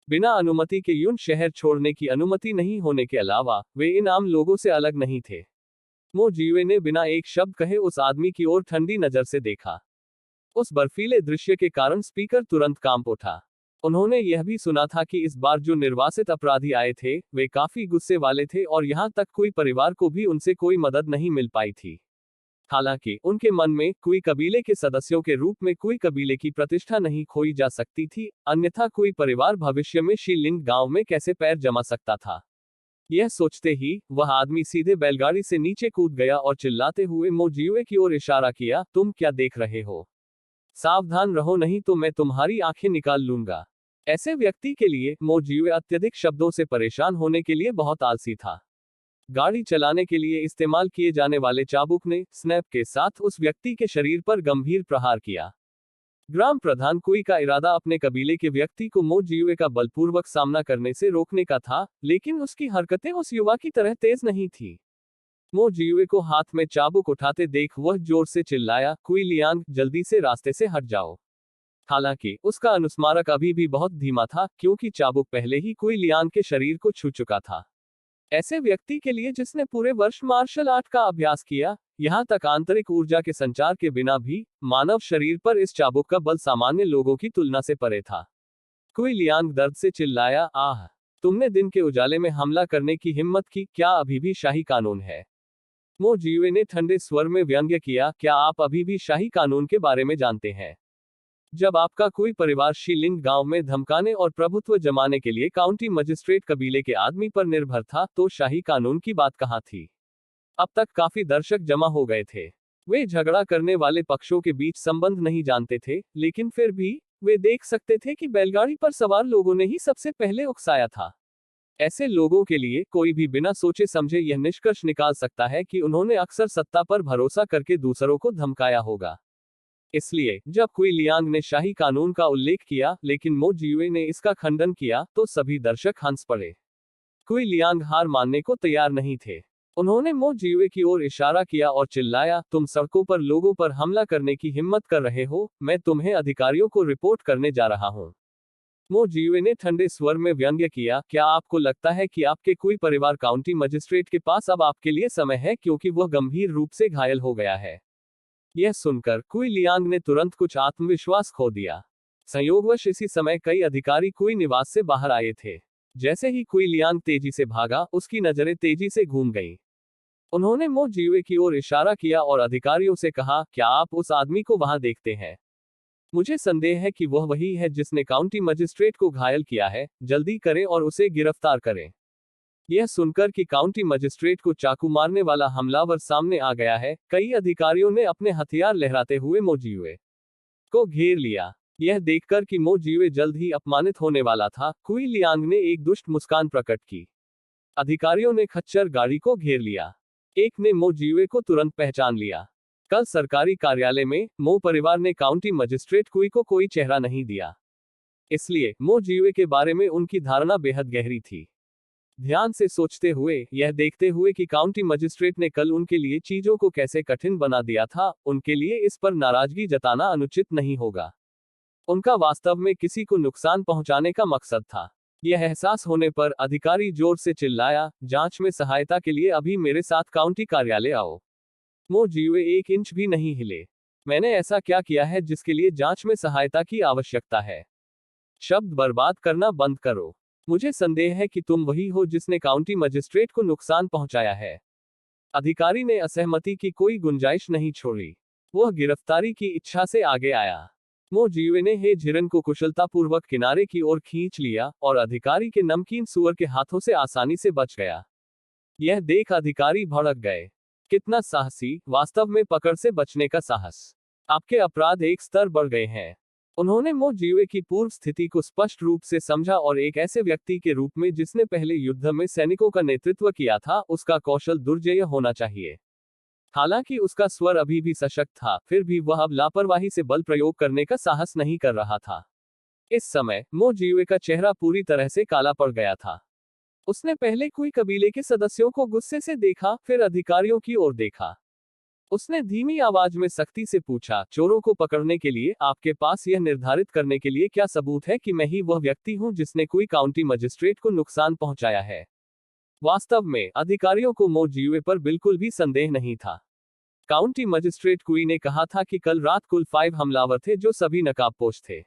बिना अनुमति के यून शहर छोड़ने की अनुमति नहीं होने के अलावा वे इन आम लोगों से अलग नहीं थे। मो जियुए ने बिना एक शब्द कहे उस आदमी की ओर ठंडी नजर से देखा। उस बर्फीले दृश्य के कारण स्पीकर तुरंत कांप उठा। उन्होंने यह भी सुना था कि इस बार जो निर्वासित अपराधी आए थे वे काफी गुस्से वाले थे और यहाँ तक कोई परिवार को भी उनसे कोई मदद नहीं मिल पाई थी। हालांकि उनके मन में कोई कबीले के सदस्यों के रूप में कोई कबीले की प्रतिष्ठा नहीं खोई जा सकती थी, अन्यथा कोई परिवार भविष्य में शीलिंग गांव में कैसे पैर जमा सकता था। यह सोचते ही वह आदमी सीधे बैलगाड़ी से नीचे कूद गया और चिल्लाते हुए मोजियुए की ओर इशारा किया, तुम क्या देख रहे हो? सावधान रहो नहीं तो मैं तुम्हारी आंखें निकाल लूंगा। ऐसे व्यक्ति के लिए मोजियुए अत्यधिक शब्दों से परेशान होने के लिए बहुत आलसी था। गाड़ी चलाने के लिए इस्तेमाल किए जाने वाले चाबुक ने स्नैप के साथ उस व्यक्ति के शरीर पर गंभीर प्रहार किया। ग्राम प्रधान कुई का इरादा अपने कबीले के व्यक्ति को मोजियुए का बलपूर्वक सामना करने से रोकने का था, लेकिन उसकी हरकतें उस युवा की तरह तेज नहीं थी। मोजियुए को हाथ में चाबुक उठाते देख वह जोर से चिल्लाया, कुई लियांग, जल्दी से रास्ते से हट जाओ। हालांकि उसका अनुस्मारक अभी भी बहुत धीमा था, क्योंकि चाबुक पहले ही कुई लियांग के शरीर को छू चुका था। ऐसे व्यक्ति के लिए जिसने पूरे वर्ष मार्शल आर्ट का अभ्यास किया, यहाँ तक आंतरिक ऊर्जा के संचार के बिना भी, मानव शरीर पर इस चाबुक का बल सामान्य लोगों की तुलना से परे था। कुई लियांग दर्द से चिल्लाया, आह, तुमने दिन के उजाले में हमला करने की हिम्मत की, क्या अभी भी शाही कानून है? मोजियुए ने ठंडे स्वर में व्यंग्य किया, क्या आप अभी भी शाही कानून के बारे में जानते हैं? जब आपका कोई परिवार शीलिंग गांव में धमकाने और प्रभुत्व जमाने के लिए काउंटी मजिस्ट्रेट कबीले के आदमी पर निर्भर था, तो शाही कानून की बात कहाँ थी? अब तक काफी दर्शक जमा हो गए थे। वे झगड़ा करने वाले पक्षों के बीच संबंध नहीं जानते थे, लेकिन फिर भी वे देख सकते थे कि बैलगाड़ी पर सवार लोगों ने ही सबसे पहले उकसाया था। ऐसे लोगों के लिए कोई भी बिना सोचे समझे यह निष्कर्ष निकाल सकता है कि उन्होंने अक्सर सत्ता पर भरोसा करके दूसरों को धमकाया होगा। इसलिए जब कुई लियांग ने शाही कानून का उल्लेख किया, लेकिन मोजियुए ने इसका खंडन किया, तो सभी दर्शक हंस पड़े। कुई लियांग हार मानने को तैयार नहीं थे। उन्होंने मोजियुए की ओर इशारा किया और चिल्लाया, तुम सड़कों पर लोगों पर हमला करने की हिम्मत कर रहे हो, मैं तुम्हें अधिकारियों को रिपोर्ट करने जा रहा हूं। मोजियुए ने ठंडे स्वर में व्यंग्य किया, क्या आपको लगता है कि आपके कोई परिवार काउंटी मजिस्ट्रेट के पास अब आपके लिए समय है, क्योंकि वह गंभीर रूप से घायल हो गया है? यह सुनकर कुई लियांग ने तुरंत कुछ आत्मविश्वास खो दिया। संयोगवश इसी समय कई अधिकारी कुई निवास से बाहर आए थे। जैसे ही कुई लियांग तेजी से भागा, उसकी नजरें तेजी से घूम गईं। उन्होंने मोजियुए की ओर इशारा किया और अधिकारियों से कहा, क्या आप उस आदमी को वहां देखते हैं? मुझे संदेह है कि वह वही है जिसने काउंटी मजिस्ट्रेट को घायल किया है, जल्दी करें और उसे गिरफ्तार करें। यह सुनकर कि काउंटी मजिस्ट्रेट को चाकू मारने वाला हमलावर सामने आ गया है, कई अधिकारियों ने अपने हथियार लहराते हुए मोजियुए को घेर लिया। यह देखकर कि मोजियुए जल्द ही अपमानित होने वाला था, कुई लियांग ने एक दुष्ट मुस्कान प्रकट की। अधिकारियों ने खच्चर गाड़ी को घेर लिया। एक ने मोजियुए को तुरंत पहचान लिया। कल सरकारी कार्यालय में मो परिवार ने काउंटी मजिस्ट्रेट कुई को कोई चेहरा नहीं दिया, इसलिए मोजियुए के बारे में उनकी धारणा बेहद गहरी थी। ध्यान से सोचते हुए, यह देखते हुए कि काउंटी मजिस्ट्रेट ने कल उनके लिए चीजों को कैसे कठिन बना दिया था, उनके लिए इस पर नाराजगी जताना अनुचित नहीं होगा। उनका वास्तव में किसी को नुकसान पहुंचाने का मकसद था। यह एहसास होने पर अधिकारी जोर से चिल्लाया, जांच में सहायता के लिए अभी मेरे साथ काउंटी कार्यालय आओ। मोजियुए एक इंच भी नहीं हिले। मैंने ऐसा क्या किया है जिसके लिए जांच में सहायता की आवश्यकता है? शब्द बर्बाद करना बंद करो। मुझे संदेह है कि तुम वही हो जिसने काउंटी मजिस्ट्रेट को नुकसान पहुंचाया है। अधिकारी ने असहमति की कोई गुंजाइश नहीं छोड़ी। वह गिरफ्तारी की इच्छा से आगे आया। मोजियुए ने हे झिरन को कुशलतापूर्वक किनारे की ओर खींच लिया और अधिकारी के नमकीन सुअर के हाथों से आसानी से बच गया। यह देख अधिकारी भड़क गए। कितना साहसी, वास्तव में पकड़ से बचने का साहस। आपके अपराध एक स्तर बढ़ गए हैं। उन्होंने मोजियुए की पूर्व स्थिति को स्पष्ट रूप से समझा और एक ऐसे व्यक्ति के रूप में जिसने पहले युद्ध में सैनिकों का नेतृत्व किया था, उसका कौशल दुर्जेय होना चाहिए। हालांकि उसका स्वर अभी भी सशक्त था, फिर भी वह अब लापरवाही से बल प्रयोग करने का साहस नहीं कर रहा था। इस समय मोजियुए का चेहरा पूरी तरह से काला पड़ गया था। उसने पहले कोई कबीले के सदस्यों को गुस्से से देखा, फिर अधिकारियों की ओर देखा। उसने धीमी आवाज में सख्ती से पूछा, चोरों को पकड़ने के लिए आपके पास यह निर्धारित करने के लिए क्या सबूत है कि मैं ही वह व्यक्ति हूं जिसने कोई काउंटी मजिस्ट्रेट को नुकसान पहुंचाया है? वास्तव में अधिकारियों को मोजियुए पर बिल्कुल भी संदेह नहीं था। काउंटी मजिस्ट्रेट कुई ने कहा था कि कल रात कुल 5 हमलावर थे जो सभी नकाबपोश थे।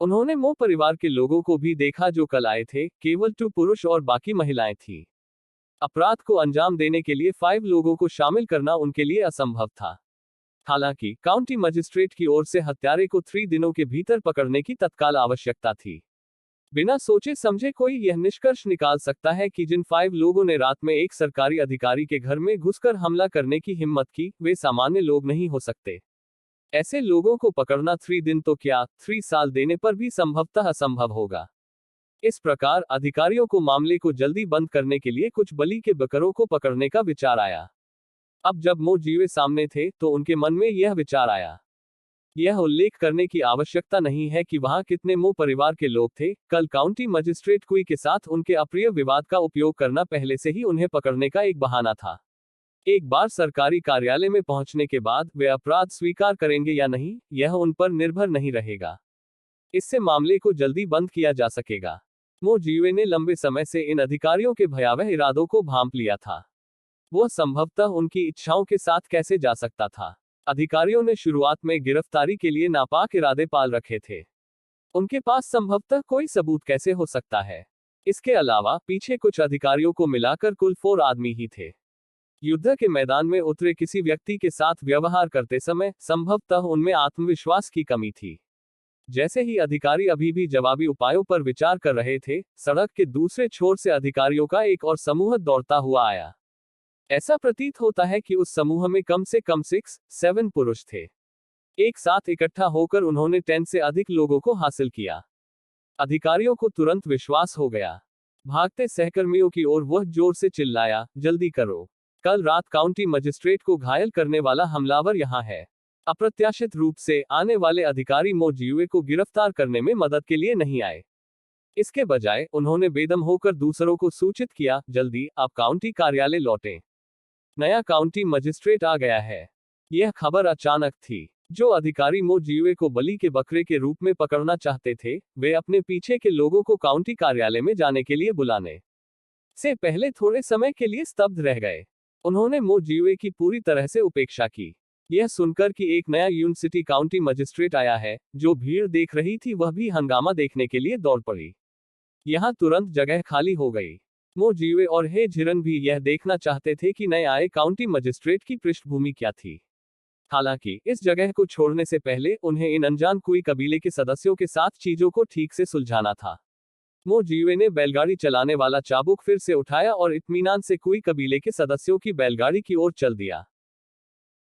उन्होंने मो परिवार के लोगों को भी देखा जो कल आए थे, केवल 2 पुरुष और बाकी महिलाएं थीं। अपराध को अंजाम देने के लिए 5 लोगों को शामिल करना उनके लिए असंभव था। हालांकि काउंटी मजिस्ट्रेट की ओर से हत्यारे को 3 दिनों के भीतर पकड़ने की तत्काल आवश्यकता थी। बिना सोचे समझे कोई यह निष्कर्ष निकाल सकता है कि जिन 5 लोगों ने रात में एक सरकारी अधिकारी के घर में घुसकर हमला करने की हिम्मत की, वे सामान्य लोग नहीं हो सकते। ऐसे लोगों को पकड़ना 3 दिन तो क्या, 3 साल देने पर भी संभवतः असंभव होगा। इस प्रकार अधिकारियों को मामले को जल्दी बंद करने के लिए कुछ बलि के बकरों को पकड़ने का विचार आया। अब जब मो जीवे सामने थे तो उनके मन में यह विचार आया। यह उल्लेख करने की आवश्यकता नहीं है कि वहां कितने मो परिवार के लोग थे। कल काउंटी मजिस्ट्रेट कुई के साथ उनके अप्रिय विवाद का उपयोग करना पहले से ही उन्हें पकड़ने का एक बहाना था। एक बार सरकारी कार्यालय में पहुंचने के बाद वे अपराध स्वीकार करेंगे या नहीं, यह उन पर निर्भर नहीं रहेगा। इससे मामले को जल्दी बंद किया जा सकेगा। मो जीवे ने लंबे समय से इन अधिकारियों के भयावह इरादों को भांप लिया था। वह संभवतः उनकी इच्छाओं के साथ कैसे जा सकता था। अधिकारियों ने शुरुआत में गिरफ्तारी के लिए नापाक इरादे पाल रखे थे। उनके पास संभवतः कोई सबूत कैसे हो सकता है। इसके अलावा पीछे कुछ अधिकारियों को मिलाकर कुल 4 आदमी ही थे। युद्ध के मैदान में उतरे किसी व्यक्ति के साथ व्यवहार करते समय संभवतः उनमें आत्मविश्वास की कमी थी। जैसे ही अधिकारी अभी भी जवाबी उपायों पर विचार कर रहे थे, सड़क के दूसरे छोर से अधिकारियों का एक और समूह दौड़ता हुआ आया। ऐसा प्रतीत होता है कि उस समूह में कम से कम 6-7 पुरुष थे। एक साथ इकट्ठा होकर उन्होंने 10 से अधिक लोगों को हासिल किया। अधिकारियों को तुरंत विश्वास हो गया। भागते सहकर्मियों की ओर वह जोर से चिल्लाया, जल्दी करो, कल रात काउंटी मजिस्ट्रेट को घायल करने वाला हमलावर यहाँ है। अप्रत्याशित रूप से आने वाले अधिकारी मो जीवे को गिरफ्तार करने में मदद के लिए नहीं आए। इसके बजाय उन्होंने बेदम होकर दूसरों को सूचित किया, जल्दी आप काउंटी कार्यालय लौटें, नया काउंटी मजिस्ट्रेट आ गया है। यह खबर अचानक थी। जो अधिकारी मो जीवे को बलि के बकरे के रूप में पकड़ना चाहते थे, वे अपने पीछे के लोगों को काउंटी कार्यालय में जाने के लिए बुलाने से पहले थोड़े समय के लिए स्तब्ध रह गए। उन्होंने मो जीवे की पूरी तरह से उपेक्षा की। यह सुनकर कि एक नया यूनिवर्सिटी काउंटी मजिस्ट्रेट आया है, जो भीड़ देख रही थी वह भी हंगामा देखने के लिए दौड़ पड़ी। यहां तुरंत जगह खाली हो गई। मो जीवे और हे झिरन भी यह देखना चाहते थे कि नए आए काउंटी मजिस्ट्रेट की पृष्ठभूमि क्या थी। हालांकि इस जगह को छोड़ने से पहले उन्हें इन अनजान कुई कबीले के सदस्यों के साथ चीजों को ठीक से सुलझाना था। मो जीवे ने बैलगाड़ी चलाने वाला चाबुक फिर से उठाया और इत्मीनान से कुई कबीले के सदस्यों की बैलगाड़ी की ओर चल दिया।